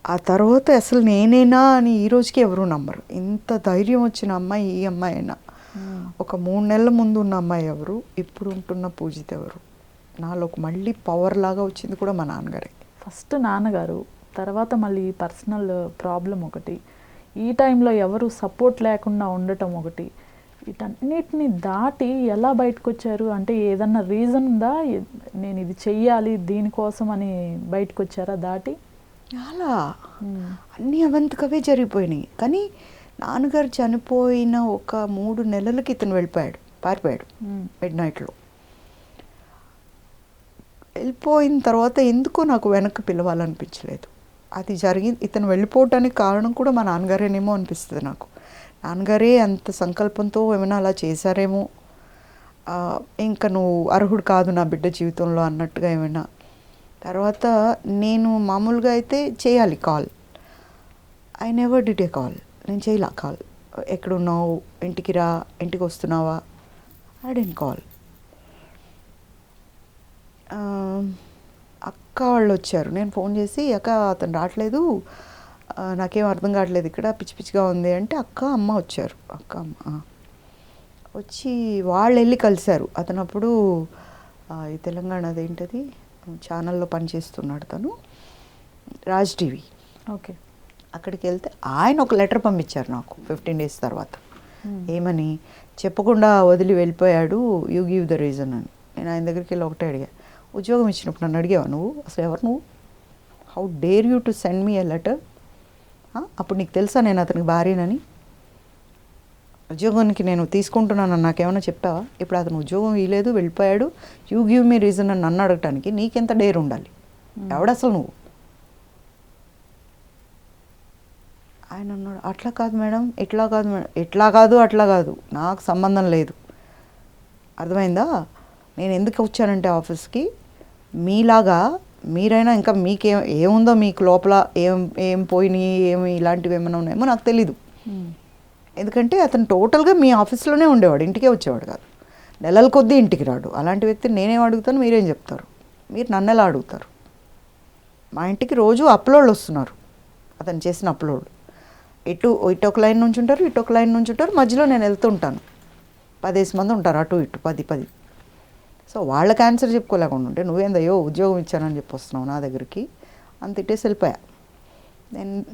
ఆ తర్వాత అసలు నేనేనా అని ఈ రోజుకి ఎవరు నమ్మరు. ఇంత ధైర్యం వచ్చిన అమ్మాయి ఈ అమ్మాయి అయినా. ఒక 3 నెలల ముందు ఉన్న అమ్మాయి ఎవరు, ఇప్పుడు ఉంటున్న పూజిత ఎవరు. నాలో మళ్ళీ పవర్ లాగా వచ్చింది కూడా మా నాన్నగారే. ఫస్ట్ నాన్నగారు, తర్వాత మళ్ళీ పర్సనల్ ప్రాబ్లం ఒకటి, ఈ టైంలో ఎవరు సపోర్ట్ లేకుండా ఉండటం ఒకటి, వీటన్నిటిని దాటి ఎలా బయటకు వచ్చారు? అంటే ఏదన్నా రీజన్ ఉందా, నేను ఇది చెయ్యాలి దీనికోసం అని బయటకు వచ్చారా దాటి? అలా అన్నీ అవంతకవే జరిగిపోయినాయి. కానీ నాన్నగారు చనిపోయిన ఒక 3 నెలలకి ఇతను పారిపోయాడు మిడ్నైట్లో. వెళ్ళిపోయిన తర్వాత ఎందుకో నాకు వెనక్కి పిలవాలనిపించలేదు. అది జరిగింది, ఇతను వెళ్ళిపోవటానికి కారణం కూడా మా నాన్నగారేనేమో అనిపిస్తుంది నాకు. నాన్నగారే అంత సంకల్పంతో ఏమైనా అలా చేశారేమో, ఇంకా నువ్వు అర్హుడు కాదు నా బిడ్డ జీవితంలో అన్నట్టుగా ఏమైనా. తర్వాత నేను మామూలుగా అయితే చేయాలి call, I never did a call. నేను చేయలే కాల్. ఎక్కడున్నావు, ఇంటికి రా, ఇంటికి వస్తున్నావా, ఐ డిడ్ంట్ కాల్. అక్క వాళ్ళు వచ్చారు, నేను ఫోన్ చేసి అక్క అతను రావట్లేదు, నాకేం అర్థం కావట్లేదు ఇక్కడ, పిచ్చి పిచ్చిగా ఉంది అంటే అక్క అమ్మ వచ్చారు. అక్క అమ్మ వచ్చి వాళ్ళు వెళ్ళి కలిశారు. అతను అప్పుడు ఈ తెలంగాణ అదేంటది ఛానల్లో పనిచేస్తున్నాడు తను, రాజ్ టీవీ. ఓకే. అక్కడికి వెళ్తే ఆయన ఒక లెటర్ పంపించారు నాకు 15 days తర్వాత. ఏమని, చెప్పకుండా వదిలి వెళ్ళిపోయాడు, యూ గివ్ ద రీజన్ అని. నేను ఆయన దగ్గరికి వెళ్ళి ఒకటే అడిగా, ఉద్యోగం ఇచ్చినప్పుడు నన్ను అడిగావా నువ్వు, అసలు ఎవరు నువ్వు, how dare you to send me a letter? అప్పుడు నీకు తెలుసా నేను అతనికి భార్యనని, ఉద్యోగానికి నేను తీసుకుంటున్నానని నాకేమైనా చెప్పావా? ఇప్పుడు అతను ఉద్యోగం ఇవ్వలేదు, వెళ్ళిపోయాడు, యూ గివ్ మీ రీజన్ అని నన్ను అడగటానికి నీకెంత డేర్ ఉండాలి, ఎవడసలు నువ్వు? ఆయన అన్నాడు, అట్లా కాదు మేడం, ఇట్లా కాదు మేడం, ఇట్లా కాదు అట్లా కాదు, నాకు సంబంధం లేదు, అర్థమైందా? నేను ఎందుకు వచ్చానంటే ఆఫీస్కి, మీలాగా మీరైనా ఇంకా మీకేం ఏముందో మీకు లోపల ఏం పోయినాయి, ఏమి ఇలాంటివి ఏమైనా ఉన్నాయేమో నాకు తెలీదు. ఎందుకంటే అతను టోటల్గా మీ ఆఫీస్లోనే ఉండేవాడు, ఇంటికే వచ్చేవాడు కాదు, నెలల కొద్దీ ఇంటికి రాడు. అలాంటి వ్యక్తిని నేనేం అడుగుతాను, మీరేం చెప్తారు? మీరు నన్ను ఎలా అడుగుతారు? మా ఇంటికి రోజు అప్లోడ్లు వస్తున్నారు, అతను చేసిన అప్లోడ్. ఇటు ఒక లైన్ నుంచి ఉంటారు, ఇటు ఒక లైన్ నుంచి ఉంటారు, మధ్యలో నేను వెళ్తూ ఉంటాను. 10 మంది ఉంటారు అటు ఇటు, 10. సో వాళ్ళకి ఆన్సర్ చెప్పుకోలేకుండా ఉంటే నువ్వేందయ్యో ఉద్యోగం ఇచ్చానని చెప్పి వస్తున్నావు నా దగ్గరికి అంత ఇట్టేసి వెళ్ళిపోయా.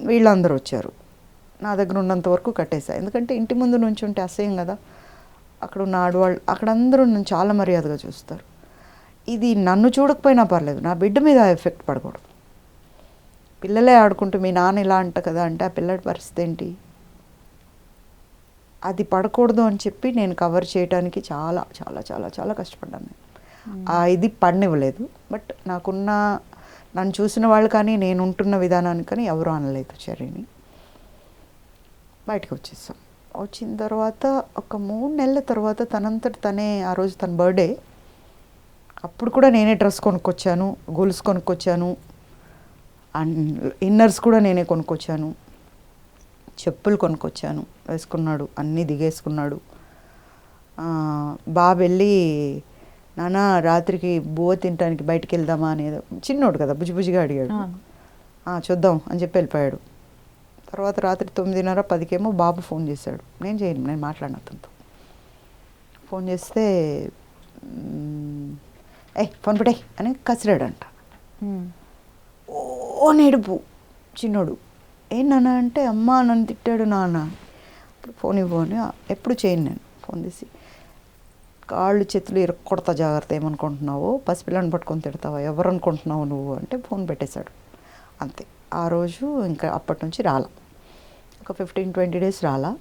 వీళ్ళందరూ వచ్చారు, నా దగ్గర ఉన్నంత వరకు కట్టేసా. ఎందుకంటే ఇంటి ముందు నుంచి ఉంటే అసహ్యం కదా, అక్కడ ఉన్న ఆడవాళ్ళు అక్కడ అందరూ నన్ను చాలా మర్యాదగా చూస్తారు. ఇది నన్ను చూడకపోయినా పర్లేదు, నా బిడ్డ మీద ఎఫెక్ట్ పడకూడదు. పిల్లలే ఆడుకుంటూ మీ నాన్న ఇలా అంట కదా అంటే ఆ పిల్లడి పరిస్థితి ఏంటి, అది పడకూడదు అని చెప్పి నేను కవర్ చేయడానికి చాలా చాలా చాలా చాలా కష్టపడ్డాను. ఇది పడనివ్వలేదు. బట్ నన్ను చూసిన వాళ్ళు కానీ నేను ఉంటున్న విధానానికి కానీ ఎవరు అనలేదు చర్యని. బయటకు వచ్చేసాం. వచ్చిన తర్వాత ఒక 3 నెలల తర్వాత తనంతట తనే, ఆ రోజు తన బర్త్డే, అప్పుడు కూడా నేనే డ్రెస్ కొనుక్కొచ్చాను, గొలుసు కొనుక్కొచ్చాను, అండ్ ఇన్నర్స్ కూడా నేనే కొనుక్కొచ్చాను, చెప్పులు కొనుక్కొచ్చాను, వేసుకున్నాడు, అన్నీ దిగేసుకున్నాడు. బాబు వెళ్ళి నాన్న రాత్రికి బువ్వ తినడానికి బయటికి వెళ్దామా అనేది, చిన్నోడు కదా బుజ్జిగా అడిగాడు. చూద్దాం అని చెప్పి వెళ్ళిపోయాడు. తర్వాత రాత్రి 9:30, 10కేమో బాబు ఫోన్ చేశాడు. నేను మాట్లాడిన అతనితో. ఫోన్ చేస్తే ఫోన్ పెట్టే అని కసిరాడంట. ఓ నేడుపు చిన్నోడు. ఏం నాన్న అంటే, అమ్మ నన్ను తిట్టాడు నాన్న, ఇప్పుడు ఫోన్ ఇవ్వని, ఎప్పుడు చేయను నేను, ఫోన్ తీసి, కాళ్ళు చేతులు ఇరక్కొడతా జాగ్రత్త, ఏమనుకుంటున్నావో, పసిపిల్లని పట్టుకొని తిడతావా, ఎవరు అనుకుంటున్నావు నువ్వు అంటే ఫోన్ పెట్టేశాడు. అంతే. ఆ రోజు ఇంకా అప్పటి నుంచి రాలా, ఒక 15-20 డేస్ రాలా.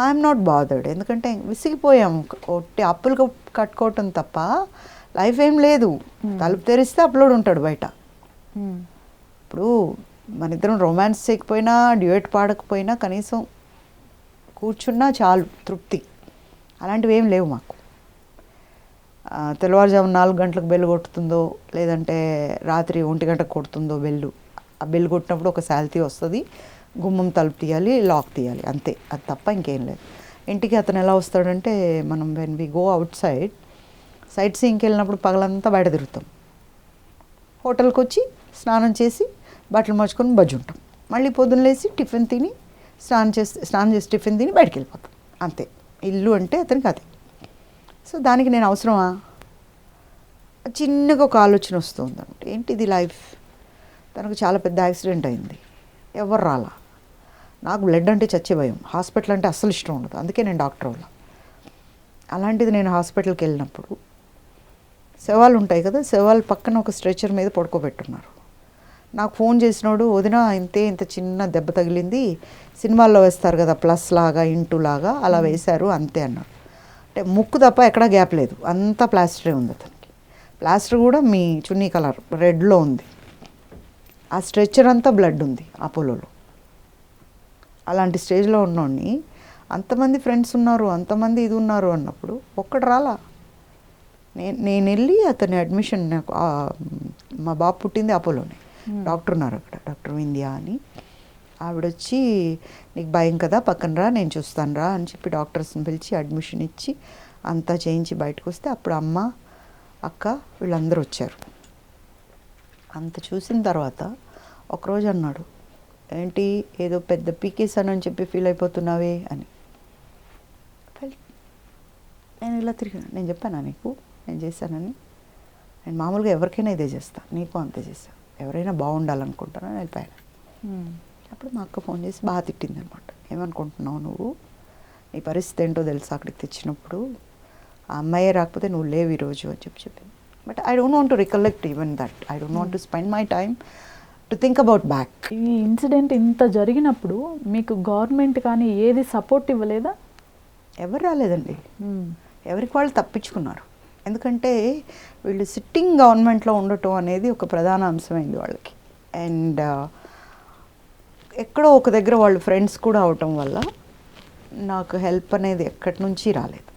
ఐఎమ్ నాట్ బాదర్డ్, ఎందుకంటే విసిగిపోయాము. ఒట్టి అప్పులు కట్టుకోవటం తప్ప లైఫ్ ఏం లేదు. తలుపు తెరిస్తే అప్లోడ్ ఉంటాడు బయట. ఇప్పుడు మన ఇద్దరం రొమాన్స్ చేయకపోయినా, డ్యూయట్ పాడకపోయినా, కనీసం కూర్చున్నా చాలు తృప్తి. అలాంటివి ఏం లేవు మాకు. తెల్లవారుజాము 4 గంటలకు బెల్లు కొడుతుందో, లేదంటే రాత్రి 1 గంటకు కొడుతుందో బెల్లు, ఆ బెల్లు కొట్టినప్పుడు ఒక శాలరీ వస్తుంది, గుమ్మం తలుపు తీయాలి, లాక్ తీయాలి, అంతే. అది తప్ప ఇంకేం లేదు. ఇంటికి అతను ఎలా వస్తాడంటే, మనం when we go out sight సీయింగ్కి వెళ్ళినప్పుడు పగలంతా బయట తిరుగుతాం. హోటల్కి వచ్చి స్నానం చేసి బట్టలు మార్చుకొని బజ్జుంటాం. మళ్ళీ పొద్దున్న లేచి టిఫిన్ తిని స్నానం చేసి టిఫిన్ తిని బయటికి వెళ్ళిపోతాం, అంతే. ఇల్లు అంటే అతనికి అదే. సో దానికి నేను అవసరమా? చిన్నగా ఒక ఆలోచన వస్తుంది అంటే, ఏంటిది లైఫ్. తనకు చాలా పెద్ద యాక్సిడెంట్ అయింది, ఎవరు రాలా. నాకు బ్లడ్ అంటే చచ్చే భయం, హాస్పిటల్ అంటే అస్సలు ఇష్టం ఉండదు, అందుకే నేను డాక్టర్ వల్ల. అలాంటిది నేను హాస్పిటల్కి వెళ్ళినప్పుడు శవాలు ఉంటాయి కదా, శవాలు పక్కన ఒక స్ట్రెచర్ మీద పడుకోబెట్టున్నారు. నాకు ఫోన్ చేసినోడు, వదిన ఇంత చిన్న దెబ్బ తగిలింది, సినిమాల్లో వేస్తారు కదా ప్లస్ లాగా ఇంటూ లాగా, అలా వేశారు అంతే అన్నాడు. అంటే ముక్కు తప్ప ఎక్కడా గ్యాప్ లేదు, అంతా ప్లాస్టరే ఉంది అతనికి. ప్లాస్టర్ కూడా మీ చున్నీ కలర్ రెడ్లో ఉంది. ఆ స్ట్రెచ్చర్ అంతా బ్లడ్ ఉంది అపోలోలో. అలాంటి స్టేజ్లో ఉన్నోడిని, అంతమంది ఫ్రెండ్స్ ఉన్నారు, అంతమంది ఇది ఉన్నారు అన్నప్పుడు ఒక్కడు రాలా. నేను వెళ్ళి అతని అడ్మిషన్, మా బాబు పుట్టింది అపోలోనే, డాక్టర్ ఉన్నారు అక్కడ, డాక్టర్ వింధ్య అని. ఆవిడొచ్చి, నీకు భయం కదా, పక్కన రా, నేను చూస్తాను రా అని చెప్పి డాక్టర్స్ని పిలిచి అడ్మిషన్ ఇచ్చి అంతా చేయించి బయటకు వస్తే అప్పుడు అమ్మ, అక్క వీళ్ళందరూ వచ్చారు. అంత చూసిన తర్వాత ఒకరోజు అన్నాడు, ఏంటి ఏదో పెద్ద పీకేసానని చెప్పి ఫీల్ అయిపోతున్నావే అని. నేను ఇలా తిరిగాను, నేను చెప్పానా నీకు నేను చేశానని? నేను మామూలుగా ఎవరికైనా ఇదే చేస్తాను, నీకు అంతే చేశాను, ఎవరైనా బాగుండాలనుకుంటానని వెళ్ళిపోయాను. అప్పుడు మా అక్క ఫోన్ చేసి బాగా తిట్టింది అనమాట. ఏమనుకుంటున్నావు నువ్వు, నీ పరిస్థితి ఏంటో తెలుసా అక్కడికి తెచ్చినప్పుడు, ఆ అమ్మాయే రాకపోతే నువ్వు లేవు ఈరోజు అని చెప్పింది. But I don't want to recollect even that. I don't want to spend my time to think about back. ఈ ఇన్సిడెంట్ ఇంత జరిగినప్పుడు మీకు గవర్నమెంట్ కానీ ఏది సపోర్ట్ ఇవ్వలేదా? ఎవరు రాలేదండి, ఎవరికి వాళ్ళు తప్పించుకున్నారు. ఎందుకంటే వీళ్ళు సిట్టింగ్ గవర్నమెంట్లో ఉండటం అనేది ఒక ప్రధాన అంశమైంది వాళ్ళకి. అండ్ ఎక్కడో ఒక దగ్గర వాళ్ళు ఫ్రెండ్స్ కూడా అవటం వల్ల నాకు హెల్ప్ అనేది ఎక్కడి నుంచి రాలేదు.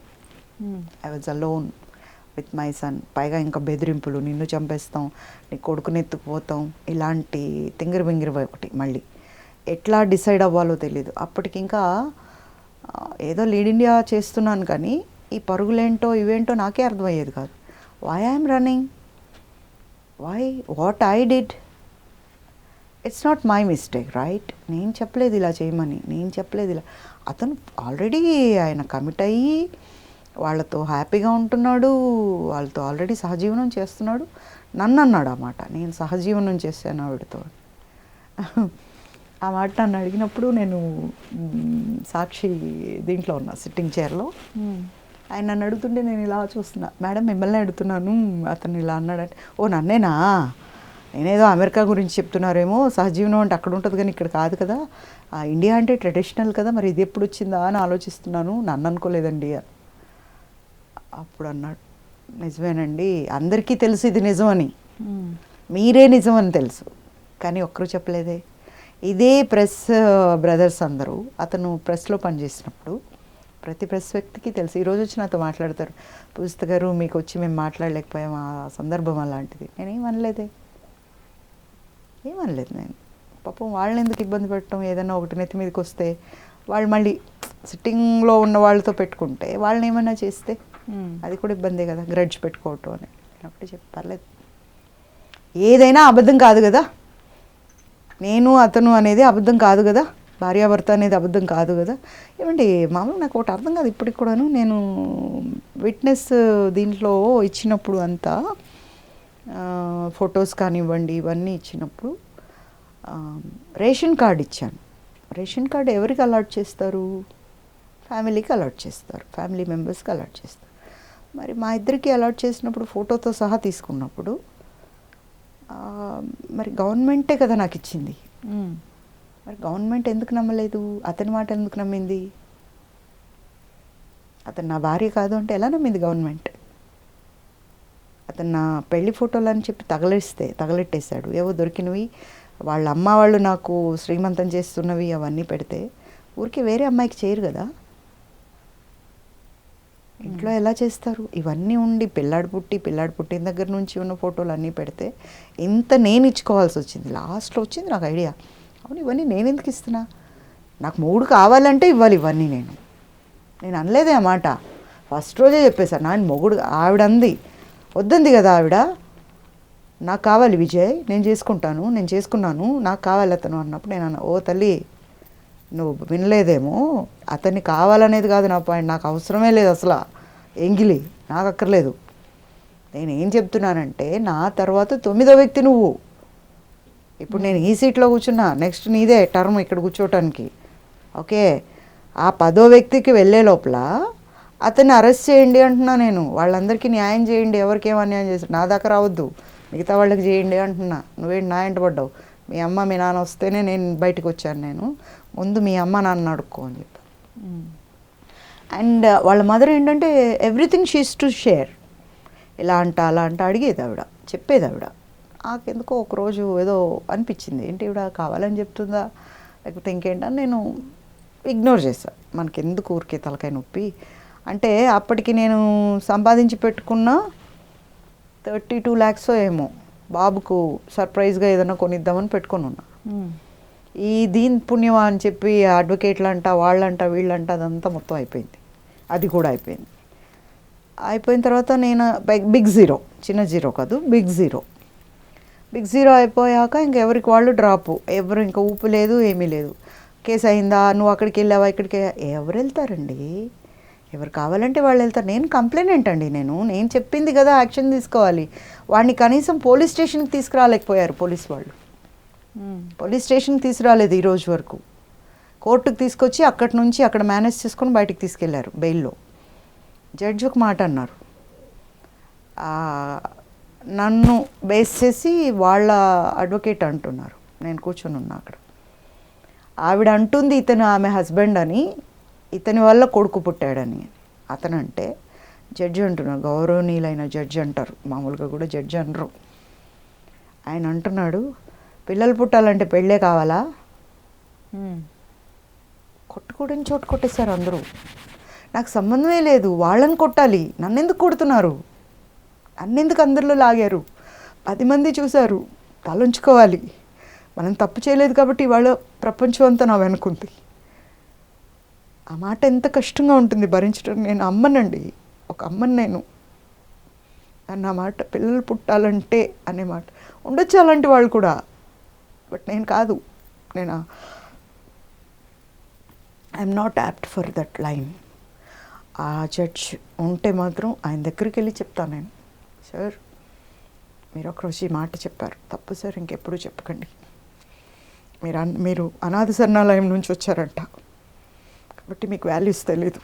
I was alone with my son. పైగా ఇంకా బెదిరింపులు, నిన్ను చంపేస్తాం, నీ కొడుకుని ఎత్తుకుపోతాం, ఇలాంటి తింగిరి బింగిరి ఒకటి. మళ్ళీ ఎట్లా డిసైడ్ అవ్వాలో తెలీదు. అప్పటికి ఇంకా ఏదో లీడ్ ఇండియా చేస్తున్నాను కానీ ఈ పరుగులేంటో ఇవేంటో నాకే అర్థమయ్యేది కాదు. Why I'm running, why, what I did, it's not my mistake, right? నేను చెప్పలేదు ఇలా చేయమని, నేను చెప్పలేదు ఇలా. అతను ఆల్రెడీ ఆయన కమిట్ అయ్యి వాళ్ళతో హ్యాపీగా ఉంటున్నాడు, వాళ్ళతో ఆల్రెడీ సహజీవనం చేస్తున్నాడు. నన్ను అన్నాడు ఆ మాట, నేను సహజీవనం చేశాను ఆవిడతో. ఆ మాట నన్ను అడిగినప్పుడు నేను సాక్షి దీంట్లో ఉన్నా, సిట్టింగ్ చైర్లో. ఆయన నన్ను అడుగుతుంటే నేను ఇలా చూస్తున్నా, మేడం మిమ్మల్ని అడుగుతున్నాను, అతను ఇలా అన్నాడంటే, ఓ నన్నేనా, నేనేదో అమెరికా గురించి చెప్తున్నారేమో, సహజీవనం అంటే అక్కడ ఉంటుంది కానీ ఇక్కడ కాదు కదా, ఇండియా అంటే ట్రెడిషనల్ కదా, మరి ఇది ఎప్పుడు వచ్చిందా అని ఆలోచిస్తున్నాను, నన్ను అనుకోలేదండి. అప్పుడు అన్నాడు, నిజమేనండి, అందరికీ తెలుసు ఇది నిజమని, మీరే నిజమని తెలుసు, కానీ ఒక్కరు చెప్పలేదే. ఇదే ప్రెస్ బ్రదర్స్ అందరూ, అతను ప్రెస్లో పనిచేసినప్పుడు ప్రతి ప్రెస్ వ్యక్తికి తెలుసు. ఈరోజు వచ్చి నాతో మాట్లాడతారు, పూజిత గారు మీకు వచ్చి మేము మాట్లాడలేకపోయాం, ఆ సందర్భం అలాంటిది. నేనేమనలేదే, ఏమనలేదు నేను. పాపం వాళ్ళని ఎందుకు ఇబ్బంది పెట్టడం, ఏదైనా ఒకటి నెత్తి మీదకి వస్తే వాళ్ళు మళ్ళీ సిట్టింగ్లో ఉన్న వాళ్ళతో పెట్టుకుంటే వాళ్ళని ఏమైనా చేస్తే అది కూడా ఇబ్బందే కదా, గ్రడ్జ్ పెట్టుకోవటం అని. నేను ఒకటి చెప్పర్లేదు, ఏదైనా అబద్ధం కాదు కదా, నేను అతను అనేది అబద్ధం కాదు కదా, భార్యాభర్త అనేది అబద్ధం కాదు కదా. ఏమండి మామూలుగా నాకు ఒకటి అర్థం కాదు ఇప్పటికి కూడాను, నేను విట్నెస్ దీంట్లో ఇచ్చినప్పుడు అంతా ఫొటోస్ కానివ్వండి ఇవన్నీ ఇచ్చినప్పుడు రేషన్ కార్డు ఇచ్చాను. రేషన్ కార్డు ఎవరికి అలాట్ చేస్తారు? ఫ్యామిలీకి అలాట్ చేస్తారు, ఫ్యామిలీ మెంబర్స్కి అలాట్ చేస్తారు. మరి మా ఇద్దరికి అలాట్ చేసినప్పుడు ఫోటోతో సహా తీసుకున్నప్పుడు మరి గవర్నమెంటే కదా నాకు ఇచ్చింది. మరి గవర్నమెంట్ ఎందుకు నమ్మలేదు, అతని మాట ఎందుకు నమ్మింది? అతను నా భార్య కాదు అంటే ఎలా నమ్మింది గవర్నమెంట్? అతను నా పెళ్లి ఫోటోలు అని చెప్పి తగలెట్టేశాడు. ఏవో దొరికినవి, వాళ్ళ అమ్మ వాళ్ళు నాకు శ్రీమంతం చేస్తున్నవి అవన్నీ పెడితే ఊరికి వేరే అమ్మాయికి చేయరు కదా, ఇంట్లో ఎలా చేస్తారు? ఇవన్నీ ఉండి పిల్లాడు పుట్టిన దగ్గర నుంచి ఉన్న ఫోటోలు అన్నీ పెడితే ఇంత నేను ఇచ్చుకోవాల్సి వచ్చింది. లాస్ట్లో వచ్చింది నాకు ఐడియా, అవును ఇవన్నీ నేను ఎందుకు ఇస్తున్నా, నాకు మూడు కావాలంటే ఇవ్వాలి ఇవన్నీ. నేను అనలేదే ఆ మాట, ఫస్ట్ రోజే చెప్పేశాను. నా మొగుడు ఆవిడ అంది, వద్దంది కదా ఆవిడ, నాకు కావాలి విజయ్, నేను చేసుకున్నాను, నాకు కావాలి అతను అన్నప్పుడు నేను అన్న, ఓ తల్లి నువ్వు వినలేదేమో, అతన్ని కావాలనేది కాదు నా పాయింట్, నాకు అవసరమే లేదు అసలు ఎంగిలి, నాకు అక్కర్లేదు. నేను ఏం చెప్తున్నానంటే నా తర్వాత 9వ వ్యక్తి నువ్వు. ఇప్పుడు నేను ఈ సీట్లో కూర్చున్నా, నెక్స్ట్ నీదే టర్మ్ ఇక్కడ కూర్చోటానికి, ఓకే? ఆ 10వ వ్యక్తికి వెళ్ళే లోపల అతన్ని అరెస్ట్ చేయండి అంటున్నా నేను, వాళ్ళందరికీ న్యాయం చేయండి, ఎవరికేం అన్యాయం చేస్తారు నా దాకా రావద్దు, మిగతా వాళ్ళకి చేయండి అంటున్నా. నువ్వేంటి నా ఇంట పడ్డావు? మీ అమ్మ మీ నాన్న వస్తేనే నేను బయటకు వచ్చాను, నేను ముందు మీ అమ్మ నాన్న అడుక్కో అని చెప్పి. అండ్ వాళ్ళ మదర్ ఏంటంటే ఎవ్రీథింగ్ షీస్ టు షేర్, ఇలా అంట అలా అంట అడిగేది ఆవిడ, చెప్పేది ఆవిడ. నాకెందుకో ఒకరోజు ఏదో అనిపించింది, ఏంటి ఈవిడ కావాలని చెప్తుందా లేకపోతే ఇంకేంటని నేను ఇగ్నోర్ చేశాను. మనకెందుకు ఊరికే తలకాయ నొప్పి అంటే, అప్పటికి నేను సంపాదించి పెట్టుకున్న 32 lakhs ఏమో బాబుకు సర్ప్రైజ్గా ఏదైనా కొనిద్దామని పెట్టుకొని ఉన్నా. ఈ దీని పుణ్యమా అని చెప్పి అడ్వకేట్లు అంట, వాళ్ళంట వీళ్ళంట అదంతా మొత్తం అయిపోయింది. అది కూడా అయిపోయింది. అయిపోయిన తర్వాత నేను బిగ్ జీరో, చిన్న జీరో కాదు, బిగ్ జీరో అయిపోయాక ఇంకెవరికి వాళ్ళు డ్రాపు, ఎవరు ఇంకా ఊపు లేదు, ఏమీ లేదు. కేసు అయిందా, నువ్వు అక్కడికి వెళ్ళావా, ఇక్కడికి, ఎవరు వెళ్తారండి? ఎవరు కావాలంటే వాళ్ళు వెళ్తారు. నేను కంప్లైంట్ అండి, నేను చెప్పింది కదా యాక్షన్ తీసుకోవాలి. వాడిని కనీసం పోలీస్ స్టేషన్కి తీసుకురాలేకపోయారు పోలీస్ వాళ్ళు, పోలీస్ స్టేషన్కి తీసుకురాలేదు ఈ రోజు వరకు. కోర్టుకు తీసుకొచ్చి అక్కడి నుంచి అక్కడ మేనేజ్ చేసుకొని బయటికి తీసుకెళ్లారు బెయిల్లో. జడ్జి ఒక మాట అన్నారు, నన్ను బేస్ చేసి వాళ్ళ అడ్వకేట్ అంటున్నారు, నేను కూర్చొని ఉన్నా అక్కడ, ఆవిడ అంటుంది ఇతను ఆమె హస్బెండ్ అని, ఇతని వల్ల కొడుకు పుట్టాడని. అతనంటే జడ్జి అంటున్నారు, గౌరవనీయులైన జడ్జి అంటారు, మామూలుగా కూడా జడ్జి అనరు. ఆయన అంటున్నాడు, పిల్లలు పుట్టాలంటే పెళ్ళే కావాలా? కొట్టుకోవడం చోటు కొట్టేశారు అందరూ. నాకు సంబంధమే లేదు, వాళ్ళని కొట్టాలి, నన్నెందుకు కొడుతున్నారు, నన్నెందుకు అందరిలో లాగారు? 10 మంది చూశారు, తలంచుకోవాలి. మనం తప్పు చేయలేదు కాబట్టి వాళ్ళ ప్రపంచం అంతా నా వెనుకుంది. ఆ మాట ఎంత కష్టంగా ఉంటుంది భరించడం. నేను అమ్మనండి, ఒక అమ్మని నేను. అన్న మాట, పిల్లలు పుట్టాలంటే అనే మాట ఉండొచ్చు అలాంటి వాళ్ళు కూడా, బట్ నేను కాదు. నేను I'm not apt for that line. ఆ జడ్జ్ ఉంటే మాత్రం ఆయన దగ్గరికి వెళ్ళి చెప్తాను నేను, సార్ మీరు ఒకరోజు ఈ మాట చెప్పారు, తప్పు సార్, ఇంకెప్పుడు చెప్పకండి. మీరు అనాథ శరణాలయం నుంచి వచ్చారంట కాబట్టి మీకు వాల్యూస్ తెలీదు,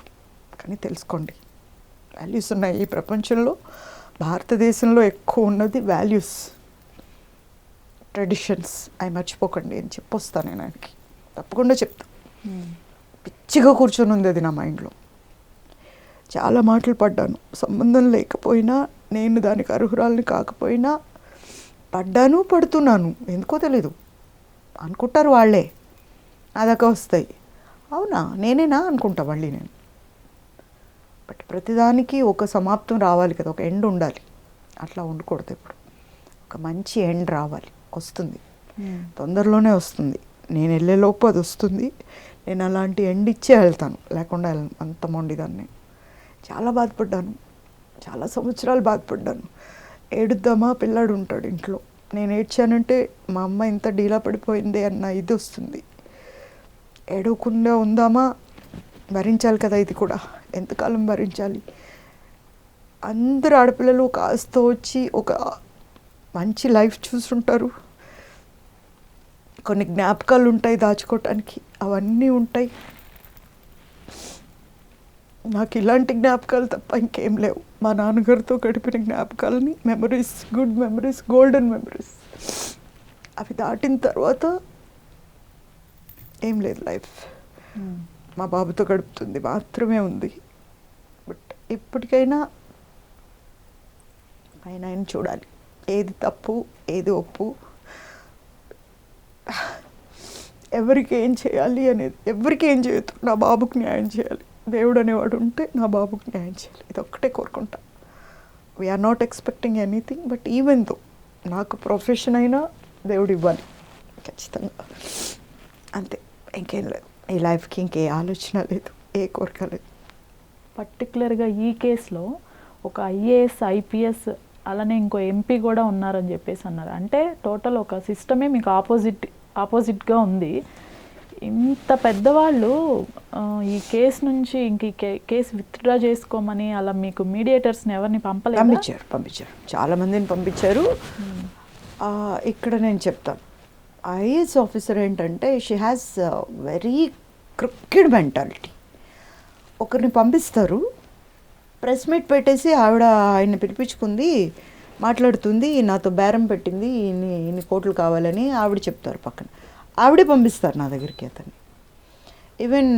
కానీ తెలుసుకోండి, వాల్యూస్ ఉన్నాయి ఈ ప్రపంచంలో. భారతదేశంలో ఎక్కువ ఉన్నది వాల్యూస్, ట్రెడిషన్స్, అవి మర్చిపోకండి అని చెప్పొస్తాను నేను ఆయనకి, తప్పకుండా చెప్తాను. పిచ్చిగా కూర్చొని ఉంది అది నా మైండ్లో. చాలా మాటలు పడ్డాను, సంబంధం లేకపోయినా, నేను దానికి అర్హురాలని కాకపోయినా పడ్డాను, పడుతున్నాను. ఎందుకో తెలీదు, అనుకుంటారు వాళ్ళే, నా దాకా వస్తాయి. అవునా, నేనేనా అనుకుంటా మళ్ళీ నేను. బట్ ప్రతిదానికి ఒక సమాప్తం రావాలి కదా, ఒక ఎండ్ ఉండాలి. అట్లా ఉండకూడదు. ఇప్పుడు ఒక మంచి ఎండ్ రావాలి, వస్తుంది, తొందరలోనే వస్తుంది. నేను వెళ్ళేలోపు అది వస్తుంది. నేను అలాంటి ఎండ్ ఇచ్చే వెళ్తాను, లేకుండా అంత మొండిదాన్ని. చాలా బాధపడ్డాను, చాలా సంవత్సరాలు బాధపడ్డాను. ఏడుద్దామా, పిల్లాడు ఉంటాడు ఇంట్లో, నేను ఏడ్చానంటే మా అమ్మ ఇంత డీలా పడిపోయింది అన్న ఇది వస్తుంది. ఏడవకుండా ఉందామా, భరించాలి కదా, ఇది కూడా ఎంతకాలం భరించాలి. అందరు ఆడపిల్లలు కాస్త వచ్చి ఒక మంచి లైఫ్ చూసుంటారు, కొన్ని జ్ఞాపకాలు ఉంటాయి దాచుకోవటానికి, అవన్నీ ఉంటాయి. నాకు ఇలాంటి జ్ఞాపకాలు తప్ప ఇంకేం లేవు. మా నాన్నగారితో గడిపిన జ్ఞాపకాలని, memories, good memories, golden memories. అవి దాటిన తర్వాత ఏం లేదు లైఫ్. మా బాబుతో గడుపుతుంది మాత్రమే ఉంది. బట్ ఇప్పటికైనా ఆయన చూడాలి, ఏది తప్పు ఏది ఒప్పు, ఎవరికి ఏం చేయాలి అనేది. ఎవరికి ఏం చేయొద్దు, నా బాబుకి న్యాయం చేయాలి. దేవుడు అనేవాడు ఉంటే నా బాబుకి న్యాయం చేయాలి, ఇది ఒక్కటే కోరుకుంటా. We are not expecting anything, but even though నాకు ప్రొఫెషన్ అయినా దేవుడు ఇవ్వాలి ఖచ్చితంగా, అంతే. ఇంకేం లేదు ఈ లైఫ్కి, ఇంకే ఆలోచన లేదు, ఏ కోరిక లేదు. పర్టికులర్గా ఈ కేసులో ఒక ఐఏఎస్, ఐపీఎస్, అలానే ఇంకో ఎంపీ కూడా ఉన్నారని చెప్పేసి అన్నారు. అంటే టోటల్ ఒక సిస్టమే మీకు ఆపోజిట్గా ఉంది. ఇంత పెద్దవాళ్ళు ఈ కేసు నుంచి ఇంక కేసు విత్డ్రా చేసుకోమని అలా మీకు మీడియేటర్స్ని ఎవరిని పంపలేదు? పంపించారు చాలామందిని పంపించారు. ఇక్కడ నేను చెప్తాను, ఐఏఎస్ ఆఫీసర్ ఏంటంటే షీ హ్యాస్ వెరీ క్రికెడ్ మెంటాలిటీ. ఒకరిని పంపిస్తారు, ప్రెస్ మీట్ పెట్టేసి ఆవిడ ఆయన్ని పిలిపించుకుంది, మాట్లాడుతుంది, నాతో బేరం పెట్టింది, ఇన్ని కోట్లు కావాలని ఆవిడ చెప్తారు పక్కన. ఆవిడే పంపిస్తారు నా దగ్గరికి అతన్ని. ఈవెన్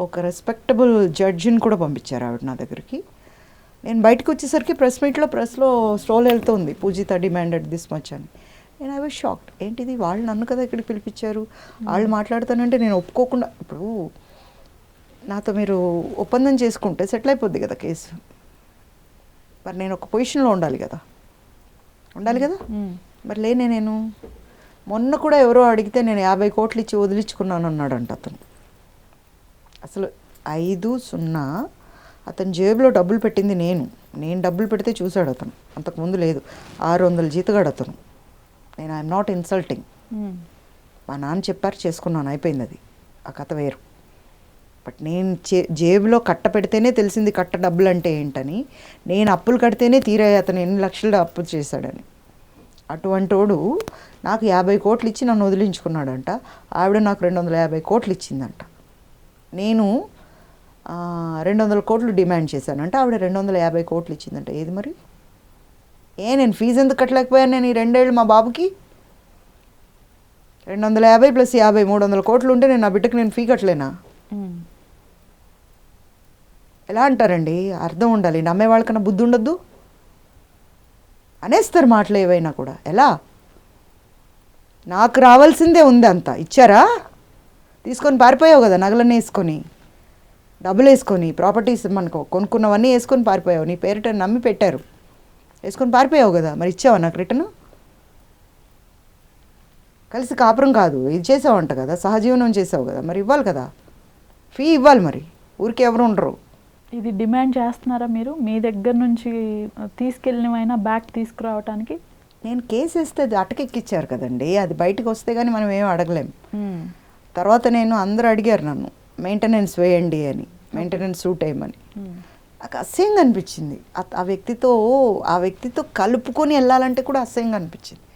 ఒక రెస్పెక్టబుల్ జడ్జిని కూడా పంపించారు ఆవిడ నా దగ్గరికి. నేను బయటకు వచ్చేసరికి ప్రెస్లో స్టోల్ వెళ్తుంది, పూజిత డిమాండెడ్ దిస్ మచ్ అని. నేను ఐ వాజ్ షాక్డ్, ఏంటిది వాళ్ళు నన్ను కదా ఇక్కడికి పిలిపించారు, వాళ్ళు మాట్లాడతానంటే నేను ఒప్పుకోకుండా. ఇప్పుడు నాతో మీరు ఒప్పందం చేసుకుంటే సెటిల్ అయిపోద్ది కదా కేసు, మరి నేను ఒక పొజిషన్లో ఉండాలి కదా. మరి నేను మొన్న కూడా ఎవరో అడిగితే నేను 50 కోట్లు ఇచ్చి వదిలించుకున్నాను అన్నాడంట అతను. అసలు 5-0 అతని జేబులో డబ్బులు పెట్టింది నేను డబ్బులు పెడితే చూశాడు అతను, అంతకుముందు లేదు. 600 జీతగాడు అతను. నేను ఐఎమ్ నాట్ ఇన్సల్టింగ్, మా నాన్న చెప్పారు చేసుకున్నాను, అయిపోయింది, అది ఆ కథ వేరు. బట్ నేను జేబులో కట్ట పెడితేనే తెలిసింది కట్ట డబ్బులు అంటే ఏంటని. నేను అప్పులు కడితేనే తీరాయి అతను ఎన్ని లక్షలు అప్పు చేశాడని. అటువంటోడు నాకు 50 కోట్లు ఇచ్చి నన్ను వదిలించుకున్నాడంట. ఆవిడ నాకు 250 కోట్లు ఇచ్చిందంట. నేను 200 కోట్లు డిమాండ్ చేశానంట, ఆవిడ 250 కోట్లు ఇచ్చిందంట. ఏది మరి? నేను ఫీజు ఎందుకు కట్టలేకపోయాను? నేను ఈ 2 ఏళ్ళు మా బాబుకి 250 + 50 300 కోట్లు ఉంటే నేను నా బిడ్డకి నేను ఫీ కట్టలేనా? ఎలా అంటారండి? అర్థం ఉండాలి, నమ్మే వాళ్ళకన్నా బుద్ధి ఉండొద్దు. అనేస్తారు మాటలు ఏవైనా కూడా. ఎలా? నాకు రావాల్సిందే ఉంది, అంతా ఇచ్చారా? తీసుకొని పారిపోయావు కదా, నగలన్నీ వేసుకొని, డబ్బులు వేసుకొని, ప్రాపర్టీస్ మనకు కొనుక్కున్నవన్నీ వేసుకొని పారిపోయావు. నీ పేరిట నమ్మి పెట్టారు, వేసుకొని పారిపోయావు కదా, మరి ఇచ్చావా నాకు రిటర్ను? కలిసి కాపురం కాదు ఇది చేసావంట కదా, సహజీవనం చేసావు కదా, మరి ఇవ్వాలి కదా, ఫీ ఇవ్వాలి. మరి ఊరికి ఎవరు ఉండరు. ఇది డిమాండ్ చేస్తున్నారా మీరు? మీ దగ్గర నుంచి తీసుకెళ్ళినవైనా బ్యాక్ తీసుకురావడానికి? నేను కేసు వేస్తే అది అటకెక్కిచ్చారు కదండి, అది బయటకు వస్తే కానీ మనం ఏం అడగలేం. తర్వాత అందరూ అడిగారు నన్ను మెయింటెనెన్స్ వేయండి అని, మెయింటెనెన్స్ సూట్ వేయమని. నాకు అసహ్యంగా అనిపించింది. ఆ వ్యక్తితో కలుపుకొని వెళ్ళాలంటే కూడా అసహ్యంగా అనిపించింది.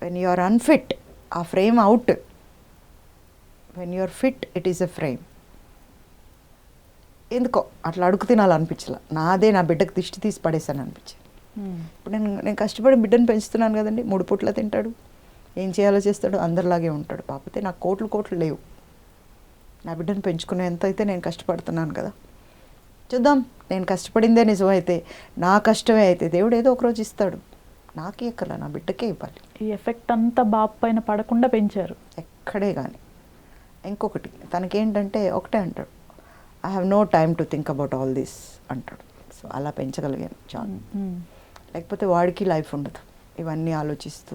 When you are unfit, a frame out. When you are fit, it is a frame. ఎందుకో అట్లా అడుగు తినాలనిపించలే. నాదే నా బిడ్డకు దిష్టి తీసి పడేసాను అనిపించింది. ఇప్పుడు నేను కష్టపడి బిడ్డను పెంచుతున్నాను కదండి, 3 పూట్ల తింటాడు, ఏం చేయాలో చేస్తాడు, అందరిలాగే ఉంటాడు. కాకపోతే నాకు కోట్లు లేవు. నా బిడ్డను పెంచుకునేంత అయితే నేను కష్టపడుతున్నాను కదా. చూద్దాం, నేను కష్టపడిందే నిజమైతే, నా కష్టమే అయితే దేవుడు ఏదో ఒకరోజు ఇస్తాడు. నాకే ఎక్కల, నా బిడ్డకే ఇవ్వాలి. ఈ ఎఫెక్ట్ అంతా బాబు పైన పడకుండా పెంచారు ఎక్కడే కానీ. ఇంకొకటి తనకేంటంటే ఒకటే అంటాడు, I have no time to think about all this అంటాడు. సో అలా పెంచగలిగాను చాలు. లేకపోతే వాడికి లైఫ్ ఉండదు ఇవన్నీ ఆలోచిస్తూ.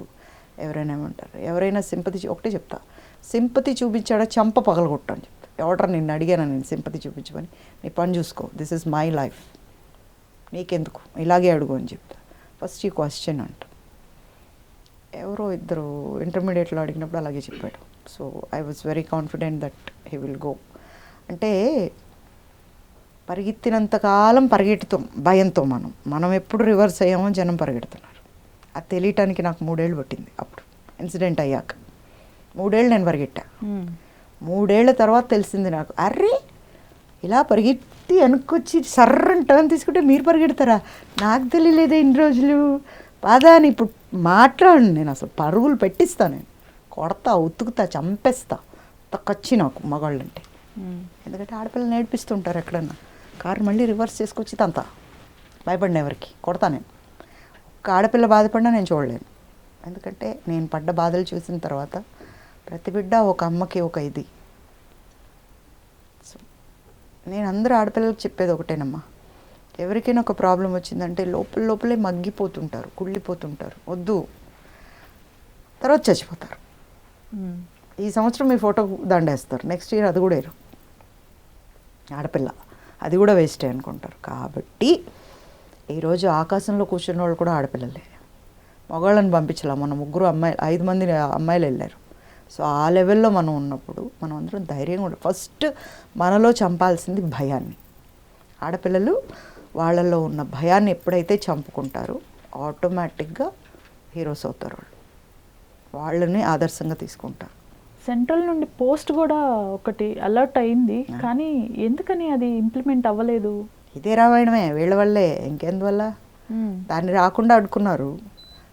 ఎవరైనా ఏమంటారు, ఎవరైనా సింపతి, ఒకటే చెప్తా, సింపతి చూపించాడా చంప పగలగొట్టు అని చెప్తా. ఎవడరా నిన్ను అడిగాను నేను సింపతి చూపించమని? నీ పని చూసుకో, దిస్ ఇస్ మై లైఫ్, నీకెందుకు, ఇలాగే అడుగు అని చెప్తా. ఫస్ట్ ఈ క్వశ్చన్ అంట. ఎవరో ఇద్దరు ఇంటర్మీడియట్లో అడిగినప్పుడు అలాగే చెప్పాడు. So I was very confident that he will go. అంటే పరిగెత్తినంతకాలం పరిగెట్టుతాం భయంతో. మనం ఎప్పుడు రివర్స్ అయ్యామో జనం పరిగెడుతున్నారు. అది తెలియటానికి నాకు 3 ఏళ్ళు పట్టింది. అప్పుడు ఇన్సిడెంట్ అయ్యాక 3 ఏళ్ళు నేను పరిగెట్టా. 3 ఏళ్ల తర్వాత తెలిసింది నాకు, అర్రే ఇలా పరిగెత్తి వెనక్కొచ్చి సర్రని టర్న్ తీసుకుంటే మీరు పరిగెడతారా, నాకు తెలియలేదే ఇన్ని రోజులు బాధా అని. ఇప్పుడు మాట్లాడను నేను, అసలు పరుగులు పెట్టిస్తాను నేను, కొడతా, ఉతుకుతా, చంపేస్తా. తక్కువచ్చి నాకు మగాళ్ళంటే, ఎందుకంటే ఆడపిల్లలు నేర్పిస్తుంటారు ఎక్కడన్నా. కారు మళ్ళీ రివర్స్ చేసుకొచ్చి తంతా, భయపడిన ఎవరికి కొడతా నేను. ఒక్క ఆడపిల్ల బాధపడినా నేను చూడలేను, ఎందుకంటే నేను పడ్డ బాధలు చూసిన తర్వాత ప్రతి బిడ్డ ఒక అమ్మకి ఒక ఇది. సో నేను అందరూ ఆడపిల్లలకు చెప్పేది ఒకటేనమ్మా, ఎవరికైనా ఒక ప్రాబ్లం వచ్చిందంటే లోపలే మగ్గిపోతుంటారు, కుళ్ళిపోతుంటారు. వద్దు, తర్వాత చచ్చిపోతారు. ఈ సంవత్సరం మీ ఫోటో దండేస్తారు, నెక్స్ట్ ఇయర్ అది కూడా వేరు. ఆడపిల్ల అది కూడా వేస్టే అనుకుంటారు. కాబట్టి ఈరోజు ఆకాశంలో కూర్చున్న వాళ్ళు కూడా ఆడపిల్లలే. మగవాళ్ళని పంపించాల, మన 5 మంది అమ్మాయిలు వెళ్ళారు. సో ఆ లెవెల్లో మనం ఉన్నప్పుడు మనం అందరం ధైర్యంగా ఉండాలి. ఫస్ట్ మనలో చంపాల్సింది భయాన్ని. ఆడపిల్లలు వాళ్ళల్లో ఉన్న భయాన్ని ఎప్పుడైతే చంపుకుంటారో ఆటోమేటిక్గా హీరోస్ అవుతారు. వాళ్ళని ఆదర్శంగా తీసుకుంటారు. సెంట్రల్ నుండి పోస్ట్ కూడా ఒకటి అలర్ట్ అయింది, కానీ ఎందుకని అది ఇంప్లిమెంట్ అవ్వలేదు? ఇదే రామాయణమే, వీళ్ళ వల్లే, ఇంకెందువల్ల. దాన్ని రాకుండా అడుకున్నారు,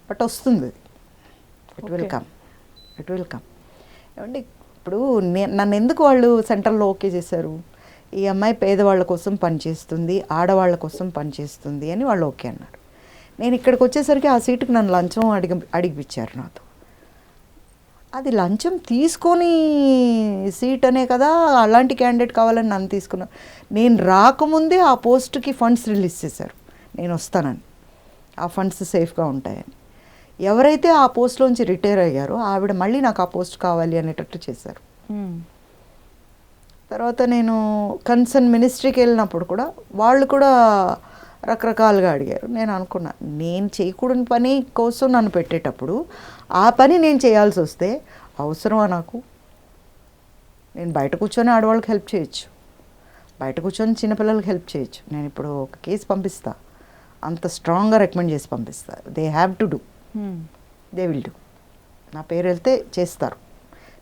బట్ వస్తుంది. It will come. ఏమండి ఇప్పుడు నన్ను ఎందుకు వాళ్ళు సెంట్రల్లో ఓకే చేశారు? ఈ అమ్మాయి పేదవాళ్ళ కోసం పనిచేస్తుంది, ఆడవాళ్ళ కోసం పనిచేస్తుంది అని వాళ్ళు ఓకే అన్నారు. నేను ఇక్కడికి వచ్చేసరికి ఆ సీటుకి నన్ను లంచం అడిగిపించారు నాతో. అది లంచం తీసుకొని సీట్ అనే కదా, అలాంటి క్యాండిడేట్ కావాలని నన్ను తీసుకున్నారు. నేను రాకముందే ఆ పోస్ట్కి ఫండ్స్ రిలీజ్ చేశారు, నేను వస్తానని, ఆ ఫండ్స్ సేఫ్గా ఉంటాయని. ఎవరైతే ఆ పోస్ట్లోంచి రిటైర్ అయ్యారో ఆవిడ మళ్ళీ నాకు ఆ పోస్ట్ కావాలి అనేటట్టు చేశారు. తర్వాత నేను కన్సర్న్ మినిస్ట్రీకి వెళ్ళినప్పుడు కూడా వాళ్ళు కూడా రకరకాలుగా అడిగారు. నేను అనుకున్నా, నేను చేయకూడని పని కోసం నన్ను పెట్టేటప్పుడు ఆ పని నేను చేయాల్సి వస్తే అవసరమా నాకు? నేను బయట కూర్చొని ఆడవాళ్ళకి హెల్ప్ చేయొచ్చు, బయట కూర్చొని చిన్నపిల్లలకి హెల్ప్ చేయొచ్చు. నేను ఇప్పుడు ఒక కేసు పంపిస్తా, అంత స్ట్రాంగ్గా రికమెండ్ చేసి పంపిస్తా. They have to do, they will do. నా పేరు వెళ్తే చేస్తారు,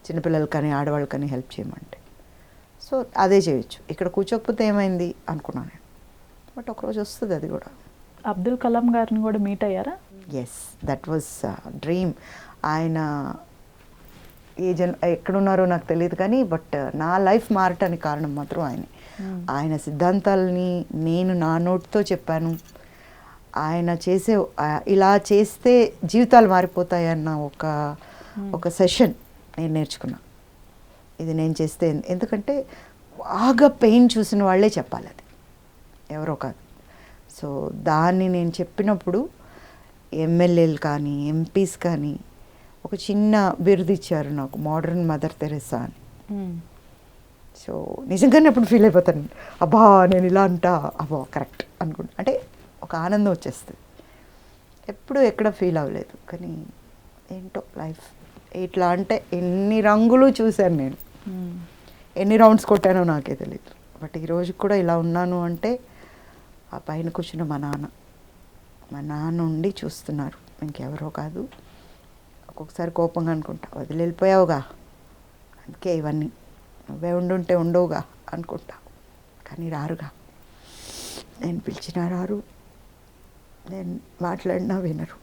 చిన్నపిల్లలకి కానీ ఆడవాళ్ళకి కానీ హెల్ప్ చేయమంటే. సో అదే చేయొచ్చు. ఇక్కడ కూర్చోకపోతే ఏమైంది అనుకున్నాను నేను, బట్ ఒకరోజు వస్తుంది అది కూడా. అబ్దుల్ కలాం గారిని కూడా మీట్ అయ్యారా? Yes, that was dream. ఆయన ఎక్కడున్నారో నాకు తెలియదు కానీ, బట్ నా లైఫ్ మారటానికి కారణం మాత్రం ఆయనే. ఆయన సిద్ధాంతాలని నేను నా నోటితో చెప్పాను. ఆయన చేసే ఇలా చేస్తే జీవితాలు మారిపోతాయన్న ఒక సెషన్ నేను నేర్చుకున్నా. ఇది నేను చేస్తే, ఎందుకంటే బాగా పెయిన్ చూసిన వాళ్ళే చెప్పాలి, అది ఎవరో కాదు. సో దాన్ని నేను చెప్పినప్పుడు ఎమ్మెల్యేలు కానీ ఎంపీస్ కానీ ఒక చిన్న బిరుదు ఇచ్చారు నాకు, మోడర్న్ మదర్ తెరెసా అని. సో నిజంగానే అప్పుడు ఫీల్ అయిపోతాను, అబ్బా నేను ఇలా అంటా, అబ్బా కరెక్ట్ అనుకుంటా, అంటే ఒక ఆనందం వచ్చేస్తుంది. ఎప్పుడు ఎక్కడ ఫీల్ అవ్వలేదు, కానీ ఏంటో లైఫ్ ఇట్లా. అంటే ఎన్ని రంగులు చూశాను నేను, ఎన్ని రౌండ్స్ కొట్టానో నాకే తెలియదు. బట్ ఈరోజు కూడా ఇలా ఉన్నాను అంటే ఆ పైన కూర్చున్న మా నాన్న ఉండి చూస్తున్నారు, ఇంకెవరో కాదు. ఒక్కొక్కసారి కోపంగా అనుకుంటా, వదిలిపోయావుగా, అందుకే ఇవన్నీ, నువ్వే ఉండుంటే ఉండవుగా అనుకుంటా, కానీ రారుగా. నేను పిలిచినా రారు, నేను మాట్లాడినా వినరు.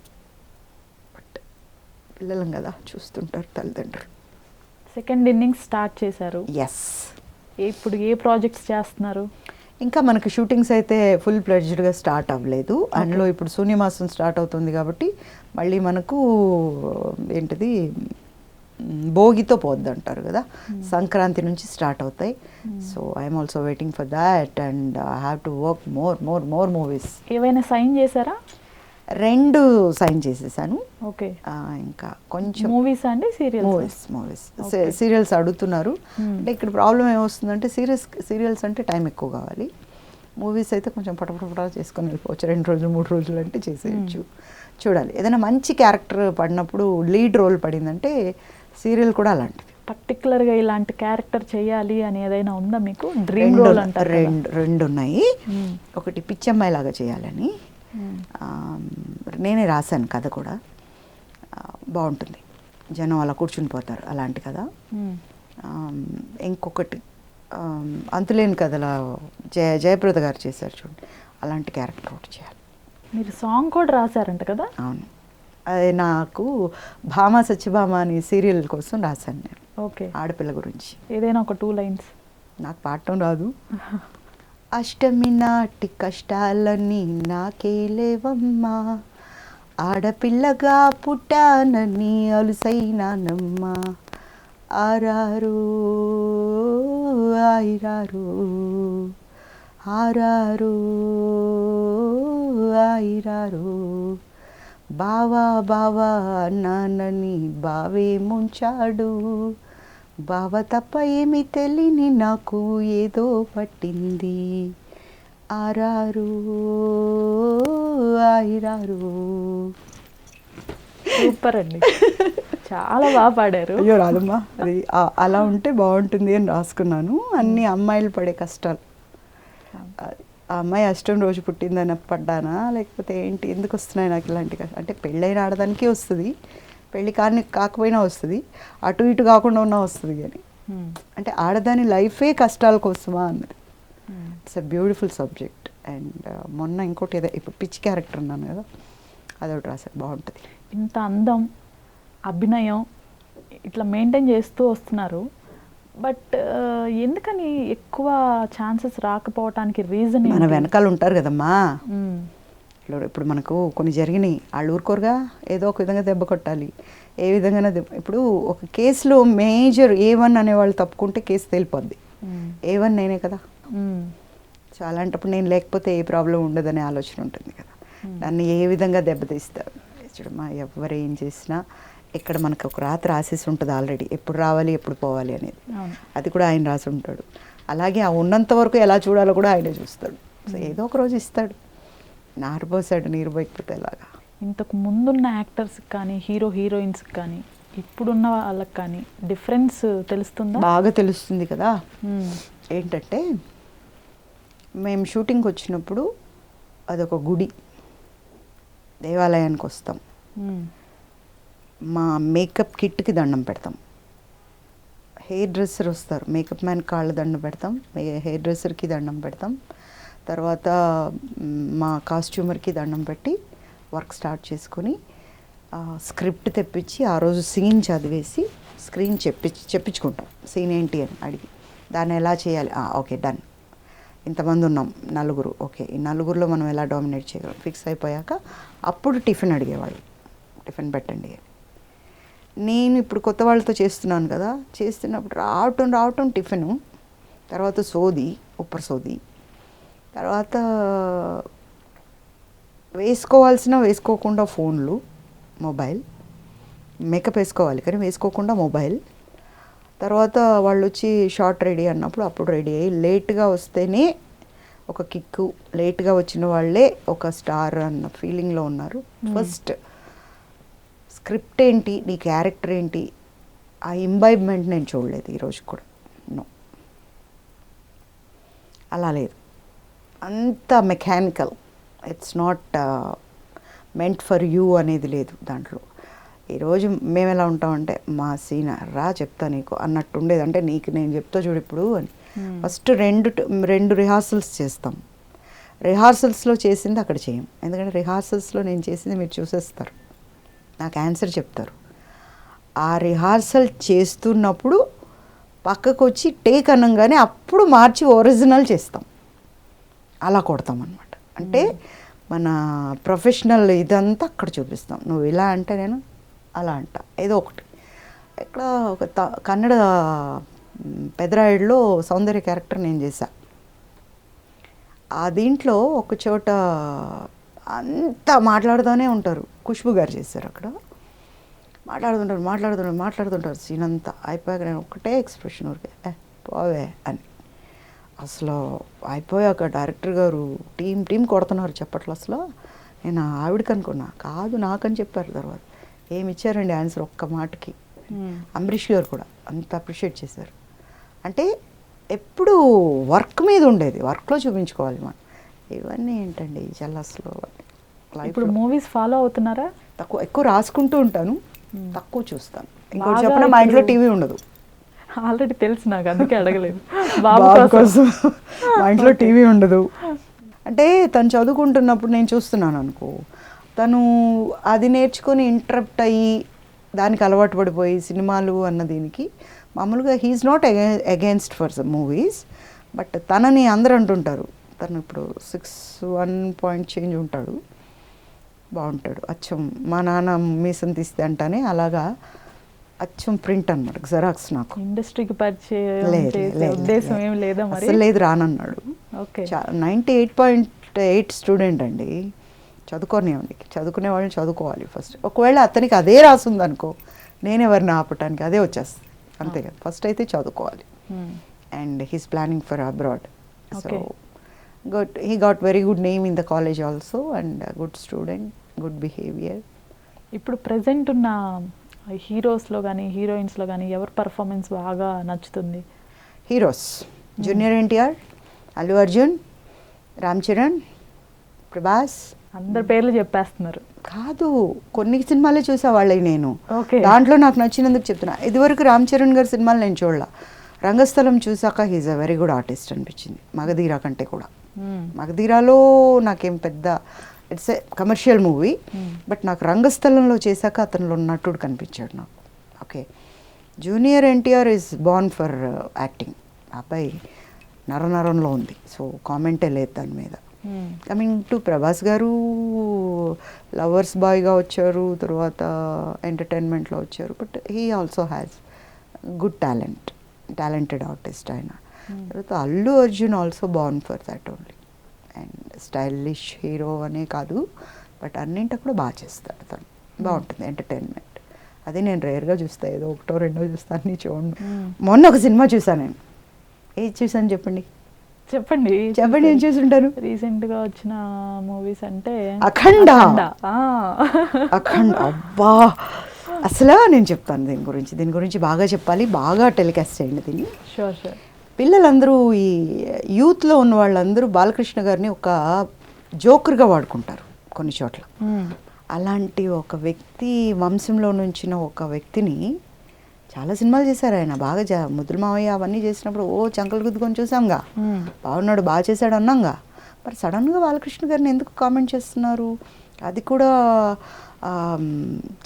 బట్ పిల్లలం కదా, చూస్తుంటారు తల్లిదండ్రులు. సెకండ్ ఇన్నింగ్స్ స్టార్ట్ చేశారు. ఎస్. ఇప్పుడు ఏ ప్రాజెక్ట్స్ చేస్తున్నారు? ఇంకా మనకు షూటింగ్స్ అయితే ఫుల్ ప్లెడ్జ్డ్గా స్టార్ట్ అవ్వలేదు. అందులో ఇప్పుడు శూన్యమాసం స్టార్ట్ అవుతుంది కాబట్టి మళ్ళీ మనకు ఏంటిది భోగితో పోద్ది అంటారు కదా, సంక్రాంతి నుంచి స్టార్ట్ అవుతాయి. So I'm also waiting for that and I have to work more movies. ఏవైనా సైన్ చేశారా? 2 సైన్ చేసేసాను. ఓకే. ఇంకా కొంచెం మూవీస్ అండి, సీరియల్స్? మూవీస్ సీరియల్స్ అడుగుతున్నారు. అంటే ఇక్కడ ప్రాబ్లం ఏమొస్తుందంటే సీరియల్స్ అంటే టైం ఎక్కువ కావాలి. మూవీస్ అయితే కొంచెం పటపట చేసుకొని వెళ్ళిపోవచ్చు, 2 రోజులు 3 రోజులు అంటే చేసేయచ్చు. చూడాలి, ఏదైనా మంచి క్యారెక్టర్ పడినప్పుడు, లీడ్ రోల్ పడిందంటే సీరియల్ కూడా అలాంటిది. పర్టికులర్గా ఇలాంటి క్యారెక్టర్ చేయాలి అని ఏదైనా ఉందా మీకు? డ్రీమ్ రోల్ అంటారు. రెండు ఉన్నాయి. ఒకటి పిచ్చమ్మాయి లాగా చేయాలని, నేనే రాశాను కథ కూడా, బాగుంటుంది, జనం అలా కూర్చుని పోతారు అలాంటి కథ. ఇంకొకటి అంతులేని కథల జయప్రద గారు చేశారు చూడండి, అలాంటి క్యారెక్టర్ ఒకటి చేయాలి. మీరు సాంగ్ కూడా రాశారంట కదా? అవును, అది నాకు భామ సత్యభామ అని సీరియల్ కోసం రాశాను నేను. ఓకే, ఆడపిల్ల గురించి. ఏదైనా ఒక 2 లైన్స్. నాకు పాడటం రాదు. అష్టమి నాటి కష్టాలన్నీ నాకే లేవమ్మా, ఆడపిల్లగా పుట్టానని అలుసైనానమ్మా, ఆరారు ఆయిరారు ఆరారు ఆయిరారు, బావా బావా నాన్నని బావే ముంచాడు, బావ తప్ప ఏమి తెలియని నాకు ఏదో పట్టింది, ఆరారు ఆయిరారు. సూపర్ అండి, చాలా బాగా పాడారు. అయ్యో రాదమ్మా, అది అలా ఉంటే బాగుంటుంది అని రాసుకున్నాను. అన్ని అమ్మాయిలు పడే కష్టాలు. ఆ అమ్మాయి అష్టం రోజు పుట్టిందని పడ్డానా, లేకపోతే ఏంటి, ఎందుకు వస్తున్నాయి నాకు ఇలాంటి అంటే పెళ్ళైన ఆడదానికి వస్తుంది, పెళ్ళి కాకపోయినా వస్తుంది, అటు ఇటు కాకుండా ఉన్నా వస్తుంది. కానీ అంటే ఆడదాని లైఫే కష్టాల కోసమా అన్నది. It's a beautiful subject. And మొన్న ఇంకోటి ఏదో ఇప్పుడు పిచ్ క్యారెక్టర్ అన్నాను కదా, అదొకటి రాశారు, బాగుంటుంది. ఇంత అందం, అభినయం ఇట్లా మెయింటైన్ చేస్తూ వస్తున్నారు, బట్ ఎందుకని ఎక్కువ ఛాన్సెస్ రాకపోవటానికి రీజన్? మన వెనకాల ఉంటారు కదమ్మా. ఇప్పుడు మనకు కొన్ని జరిగినాయి, వాళ్ళు ఊరుకోరుగా, ఏదో ఒక విధంగా దెబ్బ కొట్టాలి, ఏ విధంగా ఇప్పుడు ఒక కేసులో మేజర్ A1 అనేవాళ్ళు తప్పుకుంటే కేసు తేలిపోద్ది. A1 నేనే కదా. సో అలాంటప్పుడు నేను లేకపోతే ఏ ప్రాబ్లం ఉండదనే ఆలోచన ఉంటుంది కదా. దాన్ని ఏ విధంగా దెబ్బతీస్తారు చూడమ్మా, ఎవరు ఏం చేసినా ఇక్కడ మనకు ఒక రాత్రి రాసేసి ఉంటుంది ఆల్రెడీ, ఎప్పుడు రావాలి ఎప్పుడు పోవాలి అనేది. అది కూడా ఆయన రాసి ఉంటాడు. అలాగే ఆ ఉన్నంత వరకు ఎలా చూడాలో కూడా ఆయనే చూస్తాడు. సో ఏదో ఒక రోజు ఇస్తాడు. నారిపోసాడు, నీరు పోయిపోతే ఎలాగా. ఇంతకు ముందున్న యాక్టర్స్కి కానీ హీరోయిన్స్కి కానీ ఇప్పుడున్న వాళ్ళకి కానీ డిఫరెన్స్ తెలుస్తుందా? బాగా తెలుస్తుంది కదా. ఏంటంటే మేము షూటింగ్కి వచ్చినప్పుడు అదొక గుడి, దేవాలయానికి వస్తాం, మా మేకప్ కిట్కి దండం పెడతాం, హెయిర్ డ్రెస్సర్ వస్తారు, మేకప్ మ్యాన్ కాళ్ళ దండం పెడతాం, హెయిర్ డ్రెస్సర్కి దండం పెడతాం, తర్వాత మా కాస్ట్యూమర్కి దండం పెట్టి వర్క్ స్టార్ట్ చేసుకొని స్క్రిప్ట్ తెప్పించి ఆ రోజు సీన్ చదివేసి స్క్రీన్ చెప్పించుకుంటాం, సీన్ ఏంటి అని అడిగి దాన్ని ఎలా చేయాలి, ఓకే డన్, ఇంతమంది ఉన్నాం, 4, ఓకే ఈ 4లో మనం ఎలా డామినేట్ చేయగలం ఫిక్స్ అయిపోయాక అప్పుడు టిఫిన్ అడిగేవాళ్ళు, టిఫిన్ పెట్టండి అని. నేను ఇప్పుడు కొత్త వాళ్ళతో చేస్తున్నాను కదా, చేస్తున్నప్పుడు రావటం టిఫిను, తర్వాత సోది, ఉప్పర్ సోది, తర్వాత వేసుకోకుండా ఫోన్లు, మొబైల్, మేకప్ వేసుకోవాలి కానీ వేసుకోకుండా మొబైల్, తర్వాత వాళ్ళు వచ్చి షార్ట్ రెడీ అన్నప్పుడు అప్పుడు రెడీ అయ్యి లేట్గా వస్తేనే ఒక కిక్కు, లేట్గా వచ్చిన వాళ్ళే ఒక స్టార్ అన్న ఫీలింగ్లో ఉన్నారు. ఫస్ట్ స్క్రిప్ట్ ఏంటి, నీ క్యారెక్టర్ ఏంటి, ఆ ఇంబైబ్మెంట్ నేను చూడలేదు ఈరోజు కూడా. నో, అలా లేదు, అంత mechanical, it's not meant for you అనేది లేదు దాంట్లో. ఈరోజు మేము ఎలా ఉంటామంటే మా సీన్ రా చెప్తా నీకు అన్నట్టు ఉండేది. అంటే నీకు నేను చెప్తా చూడు ఇప్పుడు అని. ఫస్ట్ రెండు రిహార్సల్స్ చేస్తాం. రిహార్సల్స్లో చేసింది అక్కడ చేయం, ఎందుకంటే రిహార్సల్స్లో నేను చేసింది మీరు చూసేస్తారు, నాకు ఆన్సర్ చెప్తారు. ఆ రిహార్సల్ చేస్తున్నప్పుడు పక్కకు వచ్చి టేక్ అనగానే అప్పుడు మార్చి ఒరిజినల్ చేస్తాం, అలా కొడతాం అన్నమాట. అంటే మన ప్రొఫెషనల్ ఇదంతా అక్కడ చూపిస్తాం. నువ్వు ఇలా అంటే నేను అలా అంట, ఏదో ఒకటి. ఇక్కడ ఒక కన్నడ పెదరాయుడులో సౌందర్య క్యారెక్టర్ నేను చేశా. ఆ దీంట్లో ఒక చోట అంతా మాట్లాడుతూనే ఉంటారు, ఖుష్బు గారు చేశారు. అక్కడ మాట్లాడుతుంటారు సీన్ అంతా అయిపోయాక నేను ఒకటే ఎక్స్ప్రెషన్ ఊరికే పోవే అని. అసలు అయిపోయాక డైరెక్టర్ గారు టీం కొడుతున్నారు చెప్పట్లు. అసలు నేను ఆవిడకి అనుకున్నా, కాదు నాకని చెప్పారు. తర్వాత ఏమి ఇచ్చారండి ఆన్సర్ ఒక్క మాటకి. అంబరీష్ గారు కూడా అంత అప్రిషియేట్ చేశారు. అంటే ఎప్పుడు వర్క్ మీద ఉండేది, వర్క్లో చూపించుకోవాలి మనం. ఇవన్నీ ఏంటండి జల్లస్లో. ఇప్పుడు మూవీస్ ఫాలో అవుతున్నారా? ఎక్కువ రాసుకుంటూ ఉంటాను, తక్కువ చూస్తాను. ఇంకోటి చెప్పిన మా ఇంట్లో టీవీ ఉండదు. ఆల్రెడీ తెలుసు నాకు, అందుకే అడగలేదు. బాబు బాబు కోసం. కోసం మా ఇంట్లో టీవీ ఉండదు. అంటే తను చదువుకుంటున్నప్పుడు నేను చూస్తున్నాను అనుకో, తను అది నేర్చుకొని ఇంటరప్ట్ అయ్యి దానికి అలవాటు పడిపోయి సినిమాలు అన్న దీనికి మామూలుగా he is not against for the movies, but తనని అందరూ అంటుంటారు తను ఇప్పుడు 6'1" చేంజ్ ఉంటాడు, బాగుంటాడు అచ్చం మా నాన్న మీసం తీస్తే అంటానే అలాగా అచ్చం ప్రింట్ అనమాట, జెరాక్స్. నాకు ఇండస్ట్రీకి పరిచయం లేదు, చేసే లేదు, ఉద్దేశం లేదు. ఏం లేదా మరి? అసలు లేదు, రానన్నాడు. ఓకే. 98.8 స్టూడెంట్ అండి. చదువుకునే వాళ్ళని చదువుకోవాలి ఫస్ట్. ఒకవేళ అతనికి అదే రాసుంది అనుకో, నేను ఎవరిని ఆపటానికి, అదే వచ్చేస్తుంది అంతే కదా. ఫస్ట్ అయితే చదువుకోవాలి. And he's planning for abroad. So good, he got very good name in the college also, and good student, good behaviour. ఇప్పుడు ప్రెసెంట్ ఉన్న హీరోస్లో కానీ హీరోయిన్స్లో కానీ ఎవరి పర్ఫార్మెన్స్ బాగా నచ్చుతుంది? Heroes junior NTR, Allu Arjun, Ram Charan, Prabhas. అందరి పేర్లు చెప్పేస్తున్నారు. కాదు, కొన్ని సినిమాలే చూసా వాళ్ళవి నేను. ఓకే. దాంట్లో నాకు నచ్చినందుకు చెప్తున్నా. ఇదివరకు రామ్ చరణ్ గారి సినిమాలు నేను చూడలా. రంగస్థలం చూసాక he's a very good artist అనిపించింది, మగధీరా కంటే కూడా. మగధీరాలో నాకేం పెద్ద, it's a commercial movie, but నాకు రంగస్థలంలో చేశాక అతనిలో నటుడు కనిపించాడు నాకు. Okay. Junior NTR is born for acting. అబ్బాయి నరంలో ఉంది, సో కామెంటే లేదు దాని మీద. కమింగ్ టు ప్రభాస్ గారు, లవర్స్ బాయ్గా వచ్చారు, తర్వాత ఎంటర్టైన్మెంట్లో వచ్చారు, but he also has good talented artist ఆయన. తర్వాత Allu Arjun also born for that only. And stylish hero అనే కాదు, బట్ అన్నింటి కూడా బాగా చేస్తాడు తను. బాగుంటుంది ఎంటర్టైన్మెంట్. అది నేను రేర్గా చూస్తాను, ఏదో ఒకటో రెండో చూస్తాను, నీ చూడండి. మొన్న ఒక సినిమా చూసాను నేను. ఏది చూసాను చెప్పండి? చెప్పండి. ఏం చూసుంటారు? రీసెంట్గా వచ్చిన మూవీస్ అంటే అఖండ. అబ్బా, అసలు నేను చెప్తాను దీని గురించి బాగా చెప్పాలి, బాగా టెలికాస్ట్ చేయండి దీన్ని. షూర్. పిల్లలందరూ, ఈ యూత్లో ఉన్న వాళ్ళందరూ బాలకృష్ణ గారిని ఒక జోకర్గా వాడుకుంటారు కొన్ని చోట్ల. అలాంటి ఒక వ్యక్తి, వంశంలో నుంచిన ఒక వ్యక్తిని చాలా సినిమాలు చేశారు ఆయన. బాగా ముద్దుల మావయ్య అవన్నీ చేసినప్పుడు చంకలు గుద్దుకొని చూసాంగా, బాగున్నాడు, బాగా చేశాడు అన్నాంగా. మరి సడన్గా బాలకృష్ణ గారిని ఎందుకు కామెంట్ చేస్తున్నారు? అది కూడా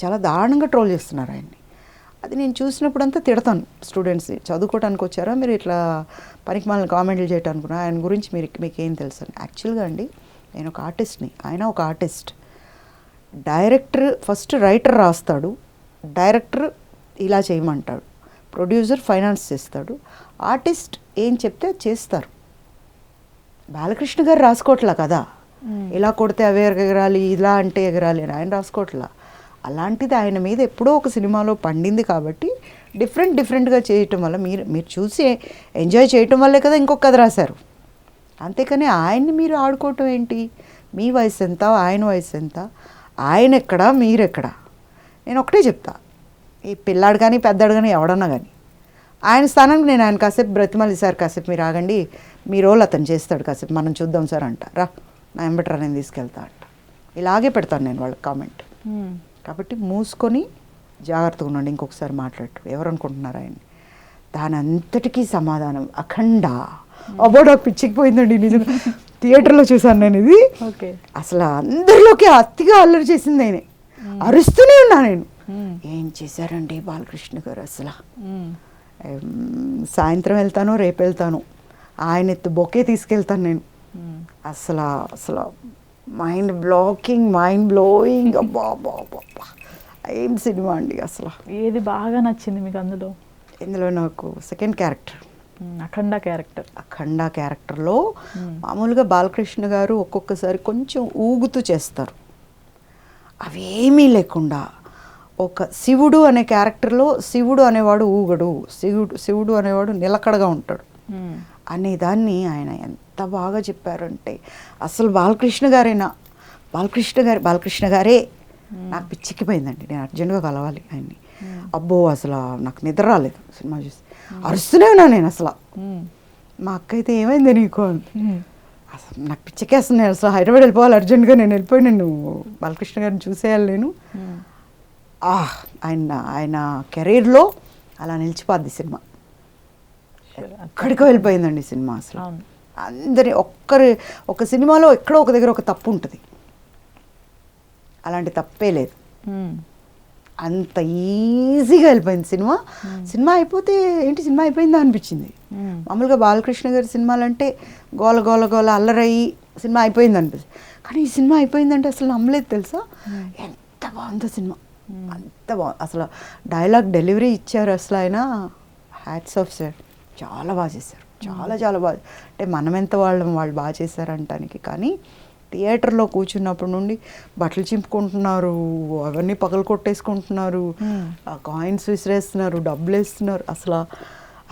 చాలా దారుణంగా ట్రోల్ చేస్తున్నారు ఆయన్ని. అది నేను చూసినప్పుడు అంతా తిడతాను స్టూడెంట్స్ని. చదువుకోవడానికి వచ్చారా మీరు, ఇట్లా పనికి మనల్ని కామెంట్లు చేయటానికి? ఆయన గురించి మీకేం తెలుసు అని. యాక్చువల్గా అండి, నేను ఒక ఆర్టిస్ట్ని, ఆయన ఒక ఆర్టిస్ట్. డైరెక్టర్ ఫస్ట్ రైటర్ రాస్తాడు, డైరెక్టర్ ఇలా చేయమంటాడు, ప్రొడ్యూసర్ ఫైనాన్స్ చేస్తాడు, ఆర్టిస్ట్ ఏం చెప్తే చేస్తారు. బాలకృష్ణ గారు రాసుకోవట్లా కదా, ఇలా కొడితే అవే ఎగరాలి, ఇలా అంటే ఎగరాలి అని ఆయన రాసుకోవట్లా. అలాంటిది ఆయన మీద ఎప్పుడో ఒక సినిమాలో పండింది కాబట్టి డిఫరెంట్గా చేయటం వల్ల మీరు చూసి ఎంజాయ్ చేయటం వల్లే కదా ఇంకొక కథ రాశారు. అంతేకాని ఆయన్ని మీరు ఆడుకోవటం ఏంటి? మీ వయసు ఎంత, ఆయన వయసు ఎంత, ఆయన ఎక్కడా, మీరెక్కడా? నేను ఒకటే చెప్తా, ఈ పిల్లాడు కానీ పెద్దాడు కానీ ఎవడన్నా కానీ ఆయన స్థానానికి నేను ఆయన కాసేపు బ్రతిమలి, సార్ కాసేపు మీరు ఆగండి, మీ రోల్ అతను చేస్తాడు, కాసేపు మనం చూద్దాం సార్ అంట, రా నా ఎంబట్రా నేను తీసుకెళ్తా అంట. ఇలాగే పెడతాను నేను వాళ్ళకి కామెంట్. కాబట్టి మూసుకొని జాగ్రత్తగా ఉండండి, ఇంకొకసారి మాట్లాడు ఎవరనుకుంటున్నారు ఆయన్ని. దాని అంతటికీ సమాధానం అఖండ. అబ్బో నాకు పిచ్చికిపోయిందండి నిజంగా. థియేటర్లో చూసాను నేను ఇది. అసలు అందరిలోకి అతిగా అల్లరి చేసింది ఆయన. అరుస్తూనే ఉన్నా నేను. ఏం చేశారండి బాలకృష్ణ గారు అసలు. సాయంత్రం వెళ్తాను, రేపు వెళ్తాను, ఆయన ఎత్తు బొకే తీసుకెళ్తాను నేను. అసలు మైండ్ బ్లోయింగ్. అబ్బా ఏం సినిమా అండి అసలు. ఏది బాగా నచ్చింది మీకు అందులో? ఇందులో నాకు సెకండ్ క్యారెక్టర్, అఖండ క్యారెక్టర్లో మామూలుగా బాలకృష్ణ గారు ఒక్కొక్కసారి కొంచెం ఊగుతూ చేస్తారు, అవేమీ లేకుండా. ఒక శివుడు అనే క్యారెక్టర్లో శివుడు అనేవాడు ఊగడు, శివుడు అనేవాడు నిలకడగా ఉంటాడు అనేదాన్ని ఆయన ఎంత బాగా చెప్పారంటే, అసలు బాలకృష్ణ గారే నాకు పిచ్చిక్కిపోయిందండి. నేను అర్జెంట్గా కలవాలి ఆయన్ని. అబ్బో అసలు నాకు నిద్ర రాలేదు సినిమా చూసి, అరుస్తూనే ఉన్నా నేను. అసలు మా అక్క అయితే ఏమైంది నీకు, అసలు నాకు పిచ్చికేస్తుంది. నేను అసలు హైదరాబాద్ వెళ్ళిపోవాలి అర్జెంట్గా, నేను వెళ్ళిపోయి నేను బాలకృష్ణ గారిని చూసేయాలి నేను. ఆయన కెరీర్లో అలా నిలిచిపోద్ది సినిమా. ఎక్కడికో వెళ్ళిపోయిందండి సినిమా అసలు. అవును. అందరి ఒక సినిమాలో ఎక్కడో ఒక దగ్గర ఒక తప్పు ఉంటుంది, అలాంటి తప్పే లేదు. అంత ఈజీగా వెళ్ళిపోయింది సినిమా. సినిమా అయిపోతే ఏంటి సినిమా అయిపోయిందా అనిపించింది. మామూలుగా బాలకృష్ణ గారి సినిమాలు అంటే గోల గోల గోల అల్లరయ్యి సినిమా అయిపోయింది అనిపిస్తుంది. కానీ ఈ సినిమా అయిపోయిందంటే అసలు నమ్మలేదు తెలుసా. ఎంత బాగుందో సినిమా, అంత బాగుంది అసలు. డైలాగ్ డెలివరీ ఇచ్చారు అసలు ఆయన. హ్యాట్స్ ఆఫ్ సార్, చాలా బాగా చేశారు, చాలా చాలా బాగా. అంటే మనం ఎంత వాళ్ళు బాగా చేశారంటానికి. కానీ థియేటర్లో కూర్చున్నప్పటి నుండి బట్టలు చింపుకుంటున్నారు, అవన్నీ పగలు కొట్టేసుకుంటున్నారు, కాయిన్స్ విసిరేస్తున్నారు, డబ్బులు వేస్తున్నారు. అసలు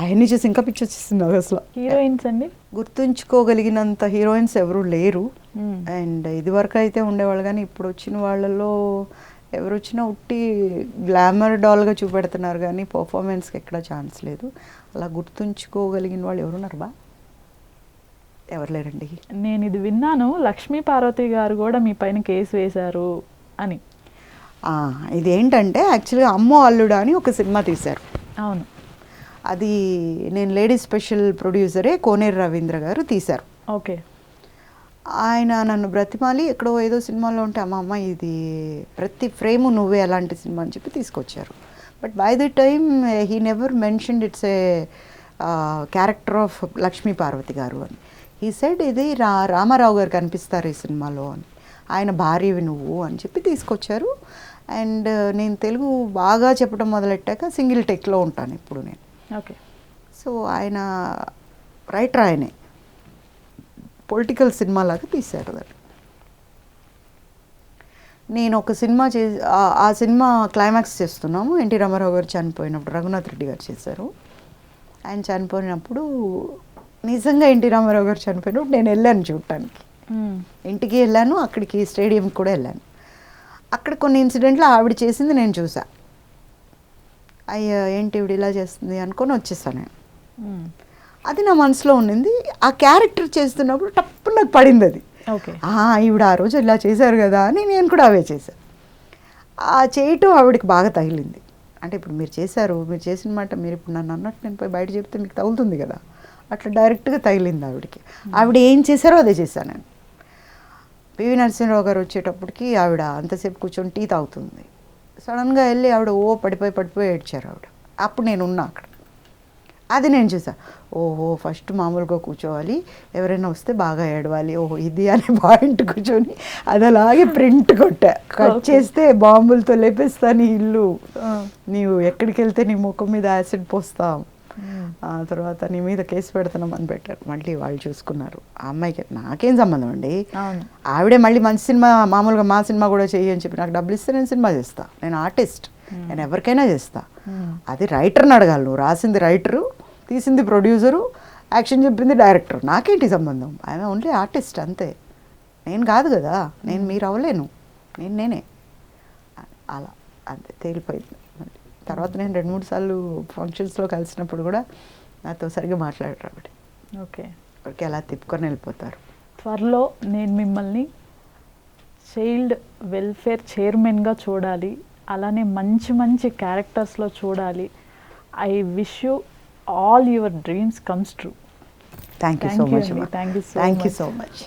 అవన్నీ చేసి ఇంకా పిచ్చి వచ్చేస్తున్నారు అసలు. హీరోయిన్స్ అండి గుర్తుంచుకోగలిగినంత హీరోయిన్స్ ఎవరు లేరు. అండ్ ఇదివరకు అయితే ఉండేవాళ్ళు, కానీ ఇప్పుడు వచ్చిన వాళ్ళలో ఎవరు వచ్చినా ఉట్టి గ్లామర్ డాల్గా చూపెడుతున్నారు, కానీ పర్ఫార్మెన్స్కి ఎక్కడ ఛాన్స్ లేదు. అలా గుర్తుంచుకోగలిగిన వాళ్ళు ఎవరున్నారు బా? ఎవరు లేరండి. నేను ఇది విన్నాను, లక్ష్మీ పార్వతి గారు కూడా మీ పైన కేసు వేశారు అని. ఇదేంటంటే యాక్చువల్గా అమ్మో అల్లుడా అని ఒక సినిమా తీశారు. అవును. అది నేను లేడీస్ స్పెషల్ ప్రొడ్యూసరే కోనేరు రవీంద్ర గారు తీశారు. ఓకే. ఆయన నన్ను బ్రతిమాలి ఎక్కడో ఏదో సినిమాలో ఉంటే అమ్మ ఇది ప్రతి ఫ్రేము నువ్వే అలాంటి సినిమా అని చెప్పి తీసుకొచ్చారు. But by the time he never mentioned it's a character of Lakshmi Parvathi గారు అని. ఈ సెడ్ ఇది రామారావు గారు కనిపిస్తారు ఈ సినిమాలో అని, ఆయన భార్యవి నువ్వు అని చెప్పి తీసుకొచ్చారు. అండ్ నేను తెలుగు బాగా చెప్పడం మొదలెట్టాక సింగిల్ టేక్లో ఉంటాను ఇప్పుడు నేను. ఓకే. సో ఆయన రైటర్, ఆయనే పొలిటికల్ సినిమా లాగా తీశారు దాన్ని. నేను ఒక సినిమా ఆ సినిమా క్లైమాక్స్ చేస్తున్నాము. ఎన్టీ రామారావు గారు చనిపోయినప్పుడు రఘునాథ్ రెడ్డి గారు చేశారు. ఆయన చనిపోయినప్పుడు నిజంగా ఎన్టీ రామారావు గారు చనిపోయినప్పుడు నేను వెళ్ళాను చూడటానికి. ఇంటికి వెళ్ళాను, అక్కడికి స్టేడియంకి కూడా వెళ్ళాను. అక్కడ కొన్ని ఇన్సిడెంట్లు ఆవిడ చేసింది నేను చూసా. అయ్యో ఏంటి ఇవిడ ఇలా చేస్తుంది అనుకొని వచ్చేసాను నేను. అది నా మనసులో ఉండింది. ఆ క్యారెక్టర్ చేస్తున్నప్పుడు టప్పు నాకు పడింది అది. ఈవిడ ఆ రోజు ఇలా చేశారు కదా అని నేను కూడా అవే చేశాను. ఆ చేయటం ఆవిడకి బాగా తగిలింది. అంటే ఇప్పుడు మీరు చేసిన మాట మీరు ఇప్పుడు నన్ను అన్నట్టు నేను పోయి బయట చెప్తే మీకు తగులుతుంది కదా, అట్లా డైరెక్ట్గా తగిలింది ఆవిడకి. ఆవిడ ఏం చేశారో అదే చేశాను నేను. పివి నరసింహరావు గారు వచ్చేటప్పటికి ఆవిడ అంతసేపు కూర్చొని టీ తాగుతుంది. సడన్గా వెళ్ళి ఆవిడ పడిపోయి ఏడ్చారు ఆవిడ. అప్పుడు నేను ఉన్నా అక్కడ. అది నేను చూసా. ఓహో ఫస్ట్ మామూలుగా కూర్చోవాలి, ఎవరైనా వస్తే బాగా ఏడవాలి, ఓహో ఇది అనే పాయింట్ కూర్చొని అది అలాగే ప్రింట్ కట్ చేస్తే బాంబులతో లేపేస్తా నీ ఇల్లు, నీవు ఎక్కడికి వెళ్తే నీ ముఖం మీద యాసిడ్ పోస్తాం, ఆ తర్వాత నీ మీద కేసు పెడతాం అని పెట్టారు. మళ్ళీ వాళ్ళు చూసుకున్నారు. ఆ అమ్మాయికి నాకేం సంబంధం అండి, ఆవిడే మళ్ళీ మంచి సినిమా మామూలుగా మా సినిమా కూడా చెయ్యి అని చెప్పి నాకు డబ్బులు ఇస్తే నేను సినిమా చేస్తా. నేను ఆర్టిస్ట్, నేను ఎవరికైనా చేస్తా. అది రైటర్ని అడగాలి. నువ్వు రాసింది రైటరు, తీసింది ప్రొడ్యూసరు, యాక్షన్ చెప్పింది డైరెక్టర్, నాకేంటి సంబంధం? ఆమె ఓన్లీ ఆర్టిస్ట్ అంతే. నేను కాదు కదా, నేను మీరు అవ్వలేను, నేనే. అలా అంతే తేలిపోయింది. తర్వాత నేను 2-3 సార్లు ఫంక్షన్స్లో కలిసినప్పుడు కూడా నాతో సరిగ్గా మాట్లాడరు ఆవిడ. ఓకే. ఓకే, అలా తిప్పుకొని వెళ్ళిపోతారు. త్వరలో నేను మిమ్మల్ని చైల్డ్ వెల్ఫేర్ చైర్మన్గా చూడాలి, అలానే మంచి మంచి క్యారెక్టర్స్లో చూడాలి. I wish you all your dreams comes true. Thank you so much. Thank you so much. Thank you so much.